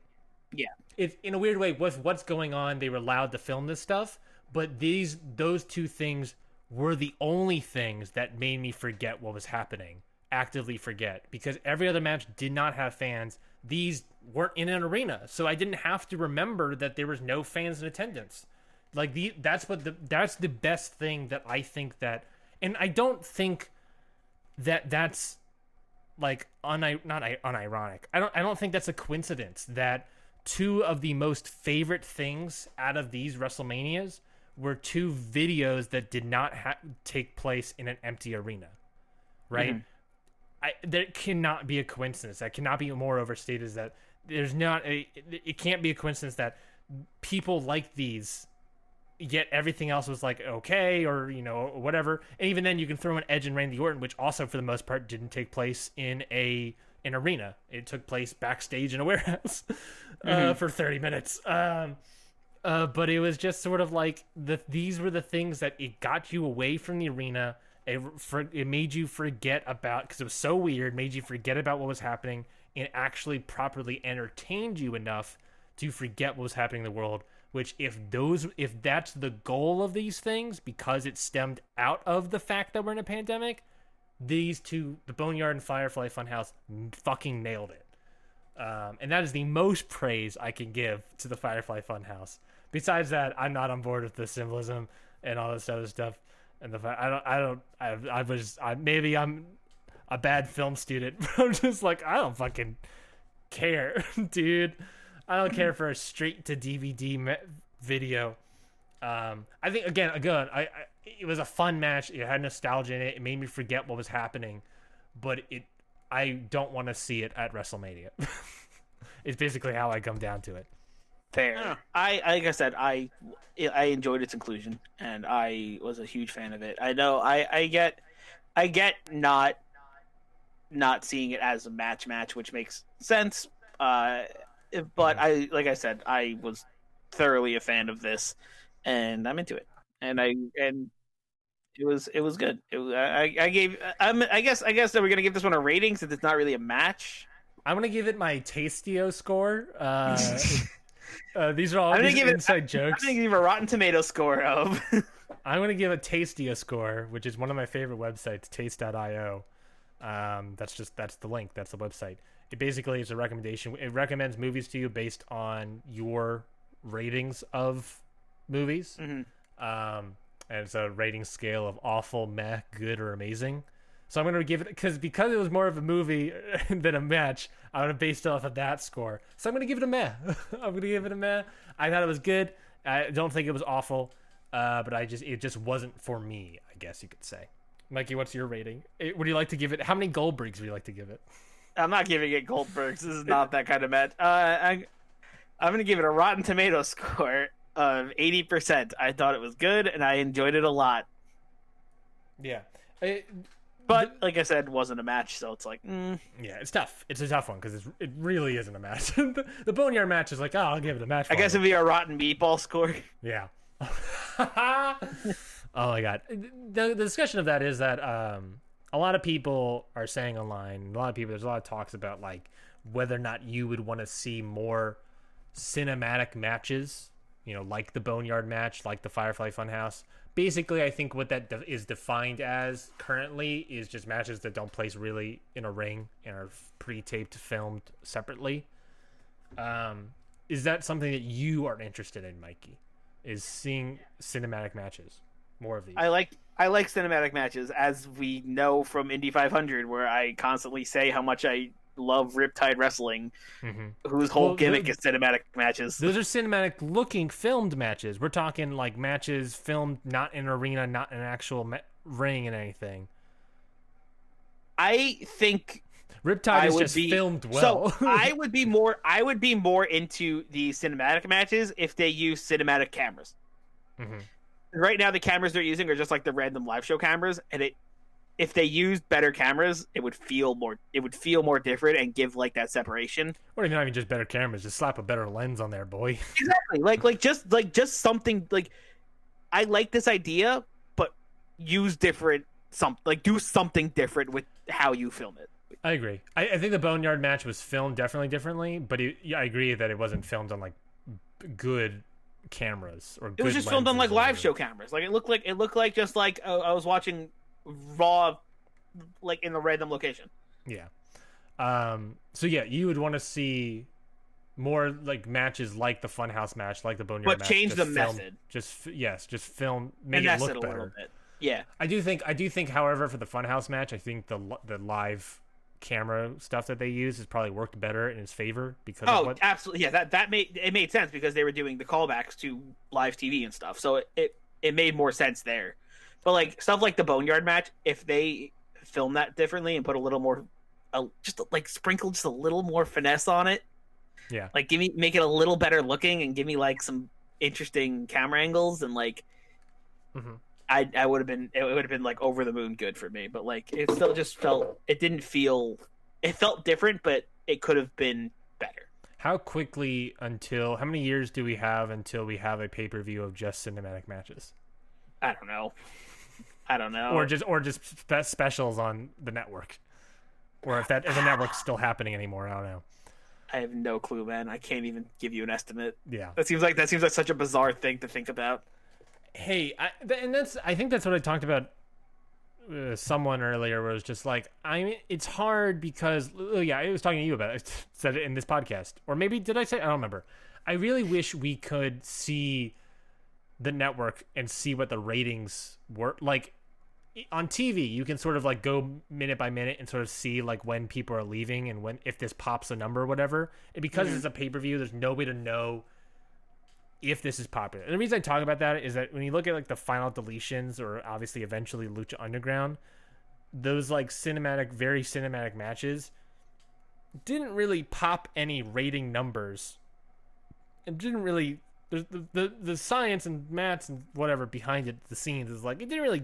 Yeah. It's in a weird way, with what's going on, they were allowed to film this stuff, but those two things were the only things that made me forget what was happening, actively forget, because every other match did not have fans. These weren't in an arena, so I didn't have to remember that there was no fans in attendance. Like that's the best thing that I think that, and I don't think that's like not unironic. I don't think that's a coincidence that two of the most favorite things out of these WrestleManias were two videos that did not take place in an empty arena, right? Mm-hmm. There cannot be a coincidence. That cannot be more overstated. Is that it can't be a coincidence that people like these, yet everything else was like okay, or whatever. And even then, you can throw in Edge and Randy Orton, which also for the most part didn't take place in an arena. It took place backstage in a warehouse for 30 minutes. But it was just sort of like these were the things that it got you away from the arena. It made you forget about, because it was so weird, made you forget about what was happening and actually properly entertained you enough to forget what was happening in the world, which if that's the goal of these things, because it stemmed out of the fact that we're in a pandemic, these two, the Boneyard and Firefly Funhouse, fucking nailed it. And that is the most praise I can give to the Firefly Funhouse. Besides that, I'm not on board with the symbolism and all this other stuff. And the fact maybe I'm a bad film student, but I'm just like, I don't fucking care, dude. I don't care for a straight to DVD video. I think again, it was a fun match. It had nostalgia in it. It made me forget what was happening, but I don't want to see it at WrestleMania. It's basically how I come down to it. Fair. Like I said, I enjoyed its inclusion, and I was a huge fan of it. I know I get not seeing it as a match, which makes sense. But like I said, I was thoroughly a fan of this, and I'm into it. And it was good. I guess that we're gonna give this one a rating since it's not really a match. I'm gonna give it my Tastio score. These are all inside jokes. I'm gonna give a Rotten Tomato score of. I'm gonna give a Tastio score, which is one of my favorite websites, taste.io. That's the link. That's the website. It basically is a recommendation. It recommends movies to you based on your ratings of movies. Mm-hmm. And it's a rating scale of awful, meh, good, or amazing. So I'm going to give it, because it was more of a movie than a match, I'm going to base it off of that score. So I'm going to give it a meh. I'm going to give it a meh. I thought it was good. I don't think it was awful, but it just wasn't for me, I guess you could say. Mikey, what's your rating? Would you like to give it, how many Goldbergs would you like to give it? I'm not giving it Goldbergs. This is not that kind of match. I'm going to give it a Rotten Tomato score of 80%. I thought it was good, and I enjoyed it a lot. Yeah. But like I said, it wasn't a match, so it's like, Yeah, it's tough. It's a tough one because it really isn't a match. The Boneyard match is like, oh, I'll give it a match. I guess it'd be a Rotten Meatball score. Yeah. Oh my god. The discussion of that is that a lot of people are saying online, there's a lot of talks about like whether or not you would want to see more cinematic matches, like the Boneyard match, like the Firefly Funhouse. Basically, I think what that is defined as currently is just matches that don't place really in a ring and are pre-taped, filmed separately. Is that something that you are interested in, Mikey? Is seeing cinematic matches, more of these? I like cinematic matches, as we know from Indy 500, where I constantly say how much I love Riptide Wrestling, whose whole gimmick is cinematic matches. Those are cinematic looking filmed matches. We're talking like matches filmed not in an arena, not in an actual ring and anything. I think Riptide is just filmed well. So I would be more into the cinematic matches if they use cinematic cameras. Right now, the cameras they're using are just like the random live show cameras, and if they used better cameras, it would feel more different and give like that separation. Or not even just better cameras, just slap a better lens on there, boy. Exactly. Just something like, I like this idea, but use different do something different with how you film it. I agree. I think the Boneyard match was filmed definitely differently, but I agree that it wasn't filmed on like good cameras or. It was just filmed on like live show cameras. Like it looked like just like I was watching Raw, like in a random location. Yeah. So yeah, you would want to see more like matches like the Funhouse match, like the Boneyard match, but change the method. Just film, make it look better. A little bit. Yeah, I do think, however, for the Funhouse match, I think the live camera stuff that they use has probably worked better in his favor because. Oh, absolutely, yeah. That made sense because they were doing the callbacks to live TV and stuff, so it made more sense there. But like stuff like the Boneyard match, if they film that differently and put a little more, sprinkle just a little more finesse on it. Yeah. Like make it a little better looking and give me like some interesting camera angles and like. It would have been like over the moon good for me, but like it still just felt different, but it could have been better. How many years do we have until we have a pay-per-view of just cinematic matches? I don't know. Or just specials on the network, or if the network's still happening anymore. I don't know. I have no clue, man. I can't even give you an estimate. Yeah, that seems like such a bizarre thing to think about. Hey, I think that's what I talked about someone earlier, where it was just like, it's hard because I was talking to you about it. I said it in this podcast, or maybe did I say? I don't remember. I really wish we could see the network and see what the ratings were like. On TV, you can sort of like go minute by minute and sort of see like when people are leaving and if this pops a number or whatever. And because it's a pay-per-view, there's no way to know if this is popular. And the reason I talk about that is that when you look at like the final deletions, or obviously eventually Lucha Underground, those like very cinematic matches didn't really pop any rating numbers. It didn't really, the science and maths and whatever behind it, the scenes, is like, it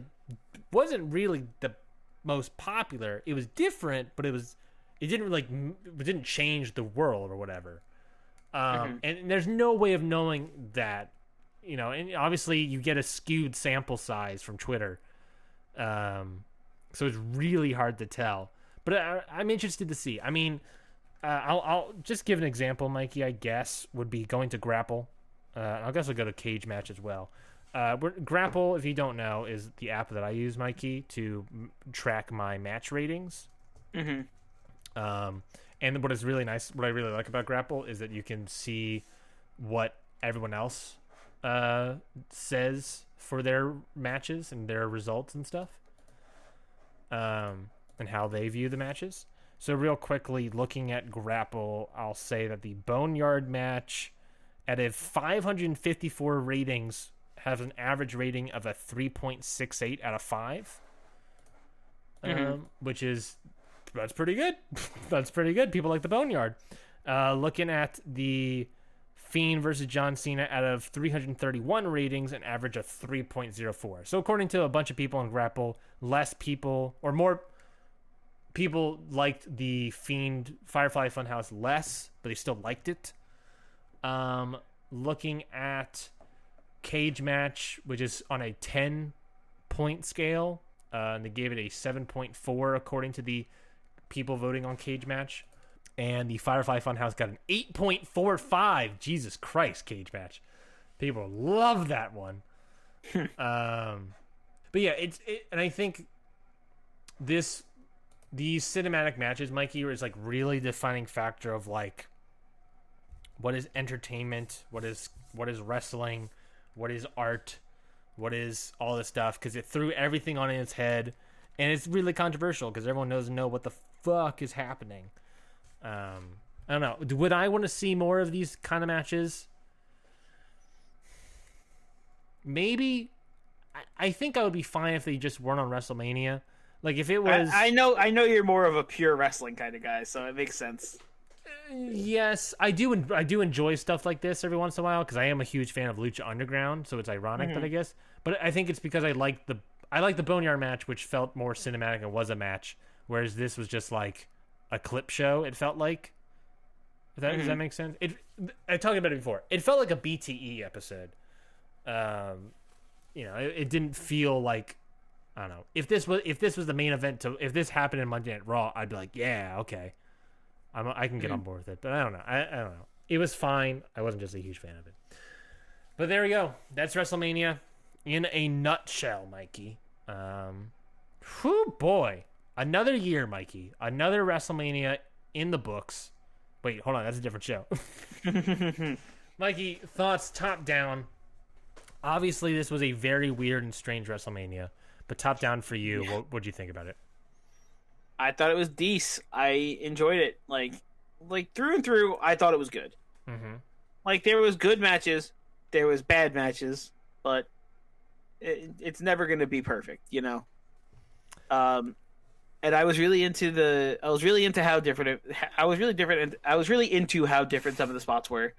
wasn't really the most popular. It was different, but it didn't change the world or whatever. And there's no way of knowing that, and obviously you get a skewed sample size from Twitter. So it's really hard to tell, but I'm interested to see. I mean, I'll just give an example, Mikey, I guess, would be going to Grapple. I guess I'll go to Cage Match as well. Grapple, if you don't know, is the app that I use, Mikey, to track my match ratings. And what is really nice, what I really like about Grapple, is that you can see what everyone else says for their matches and their results and stuff, and how they view the matches. So real quickly, looking at Grapple, I'll say that the Boneyard match, at a 554 ratings, has an average rating of a 3.68 out of 5, which is... That's pretty good. That's pretty good. People like the Boneyard. Looking at the Fiend versus John Cena, out of 331 ratings, an average of 3.04. So according to a bunch of people in Grapple, more people liked the Fiend Firefly Funhouse less, but they still liked it. Looking at Cage Match, which is on a 10-point scale, and they gave it a 7.4 according to the people voting on Cage Match. And the Firefly Funhouse got an 8.45. Jesus Christ, Cage Match. People love that one. But yeah, and I think these cinematic matches, Mikey, is like really defining factor of like what is entertainment, what is wrestling, what is art, what is all this stuff, because it threw everything on its head, and it's really controversial because everyone doesn't know what the fuck is happening. I don't know. Would I want to see more of these kind of matches? Maybe. I think I would be fine if they just weren't on WrestleMania. Like if it was, I know you're more of a pure wrestling kind of guy, so it makes sense. Yes, I do enjoy stuff like this every once in a while because I am a huge fan of Lucha Underground, so it's ironic that I guess. But I think it's because I like the Boneyard match, which felt more cinematic and was a match, whereas this was just like a clip show. It felt like. Does that make sense? I talked about it before. It felt like a BTE episode. It didn't feel like, I don't know. If this was the main event, if this happened in Monday Night Raw, I'd be like, yeah, okay, I can get on board with it. But I don't know. I don't know. It was fine. I wasn't just a huge fan of it. But there we go. That's WrestleMania in a nutshell, Mikey. Whew, boy, another year, Mikey. Another WrestleMania in the books. Wait, hold on. That's a different show. Mikey, thoughts top down. Obviously, this was a very weird and strange WrestleMania, but top down for you, what'd you think about it? I thought it was decent. I enjoyed it. Like through and through, I thought it was good. Mm-hmm. Like there was good matches, there was bad matches, but it's never going to be perfect, you know. And I was really into how different I was really into how different some of the spots were.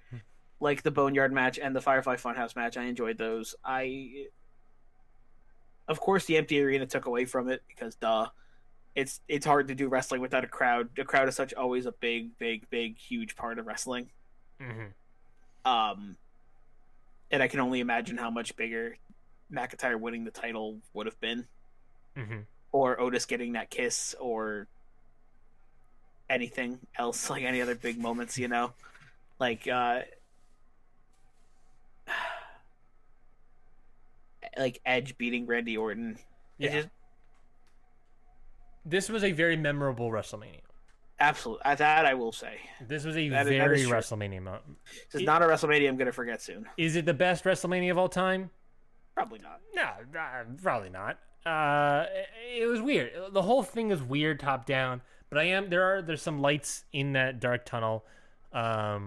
Like the Boneyard match and the Firefly Funhouse match, I enjoyed those. Of course, the empty arena took away from it because, duh, it's hard to do wrestling without a crowd. The crowd is such always a big, huge part of wrestling. Mm-hmm. And I can only imagine how much bigger McIntyre winning the title would have been, or Otis getting that kiss, or anything else, like any other big moments, you know, like Edge beating Randy Orton. This was a very memorable WrestleMania. Absolutely. That I will say. This was a very WrestleMania moment. This is not a WrestleMania I'm going to forget soon. Is it the best WrestleMania of all time? Probably not. No, probably not. It was weird. The whole thing is weird top down, but there's some lights in that dark tunnel. I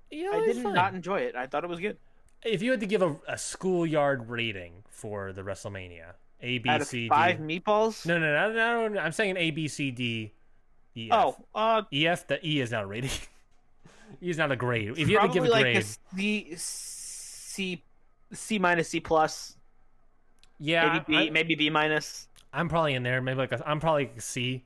did not enjoy it. I thought it was good. If you had to give a schoolyard rating for the WrestleMania, A, B, out of C, D. 5 meatballs? No. I'm saying A, B, C, D, E, F. E, F. The E is not a rating. E is not a grade. If you had to give a grade, C minus, C plus. Yeah, maybe B minus. I'm probably in there. Maybe I'm probably like a C.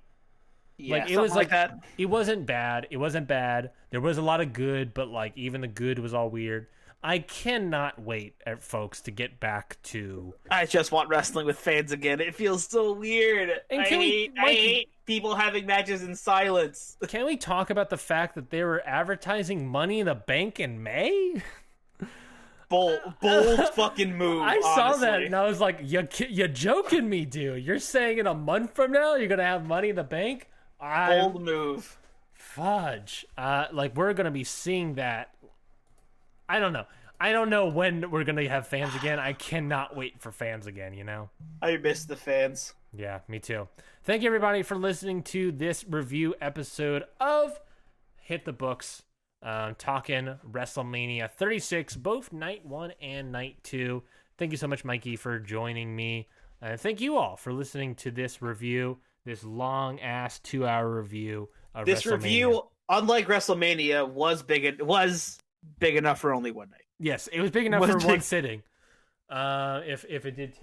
Yeah, like it was like that. It wasn't bad. It wasn't bad. There was a lot of good, but like even the good was all weird. I cannot wait, folks, to get back to. I just want wrestling with fans again. It feels so weird. And I hate people having matches in silence. Can we talk about the fact that they were advertising Money in the Bank in May? Bold fucking move. I saw that and I was like, "You're joking me, dude. You're saying in a month from now you're gonna have Money in the Bank?" Bold move. Fudge. We're gonna be seeing that. I don't know. I don't know when we're gonna have fans again. I cannot wait for fans again. You know. I miss the fans. Yeah, me too. Thank you everybody for listening to this review episode of Hit the Books. Talking WrestleMania 36, both night 1 and night 2. Thank you so much, Mikey, for joining me. And thank you all for listening to this review, this long-ass 2-hour review of this WrestleMania. Review, unlike WrestleMania, was big enough for only one night. Yes, it was big enough for one sitting. If it did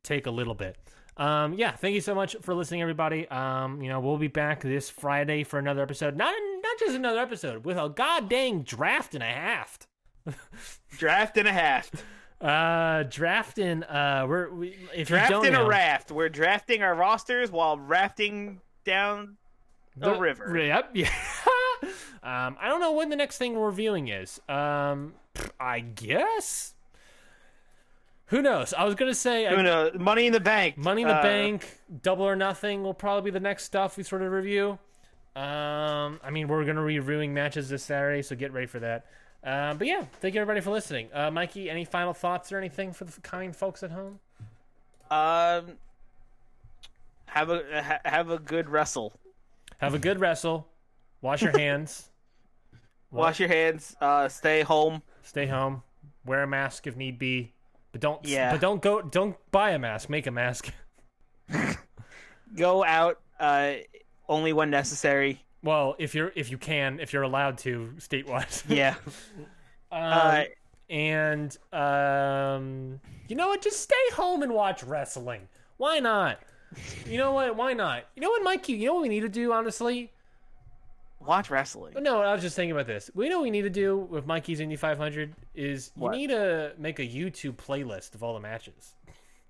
take a little bit. Thank you so much for listening, everybody. We'll be back this Friday for another episode. Not just another episode, with a goddamn draft and a half. Draft and a half. Drafting. If you Drafting don't know, a raft. We're drafting our rosters while rafting down the river. Yep. Yeah. I don't know when the next thing we're reviewing is. I guess. Who knows? I was gonna say. Who knows? Money in the Bank. Money in the Bank. Double or Nothing will probably be the next stuff we sort of review. I mean, we're gonna be reviewing matches this Saturday, so get ready for that. But yeah, thank you everybody for listening. Mikey, any final thoughts or anything for the kind folks at home? Have a good wrestle. Have a good wrestle. Wash your hands. Wash your hands. Stay home. Stay home. Wear a mask if need be. But don't. Yeah. But don't buy a mask. Make a mask. Go out. Only when necessary. Well, if you're allowed to, statewide. Yeah. You know what? Just stay home and watch wrestling. Why not? You know what? Why not? You know what, Mikey? You know what we need to do, honestly? Watch wrestling. No, I was just thinking about this. We know what we need to do with Mikey's Indy 500 is you need to make a YouTube playlist of all the matches.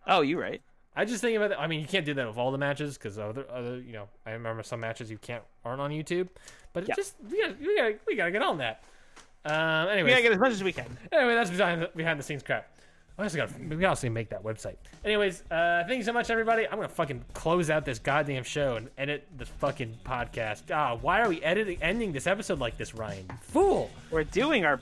Oh, you're right. I just think about that. I mean, you can't do that with all the matches because other, I remember some matches aren't on YouTube, but it just we gotta get on that. Anyway, we gotta get as much as we can. Anyway, that's behind the scenes crap. We also make that website. Anyways, thank you so much, everybody. I'm gonna fucking close out this goddamn show and edit this fucking podcast. Why are we ending this episode like this, Ryan? You fool. We're doing our.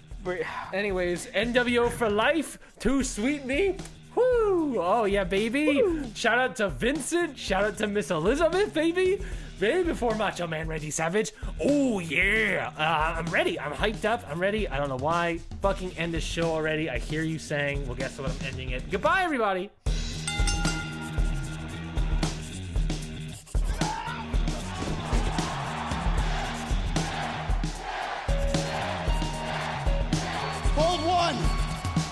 Anyways, NWO for life. Too sweet me. Woo! Oh yeah, baby. Woo. Shout out to Vincent. Shout out to Miss Elizabeth, baby. Way before Macho Man Randy Savage. Oh yeah. I'm ready. I'm hyped up. I'm ready. I don't know why. Fucking end this show already. I hear you saying. Well, guess what? I'm ending it. Goodbye, everybody. Hold one.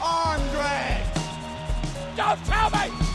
Arm drag. Don't tell me!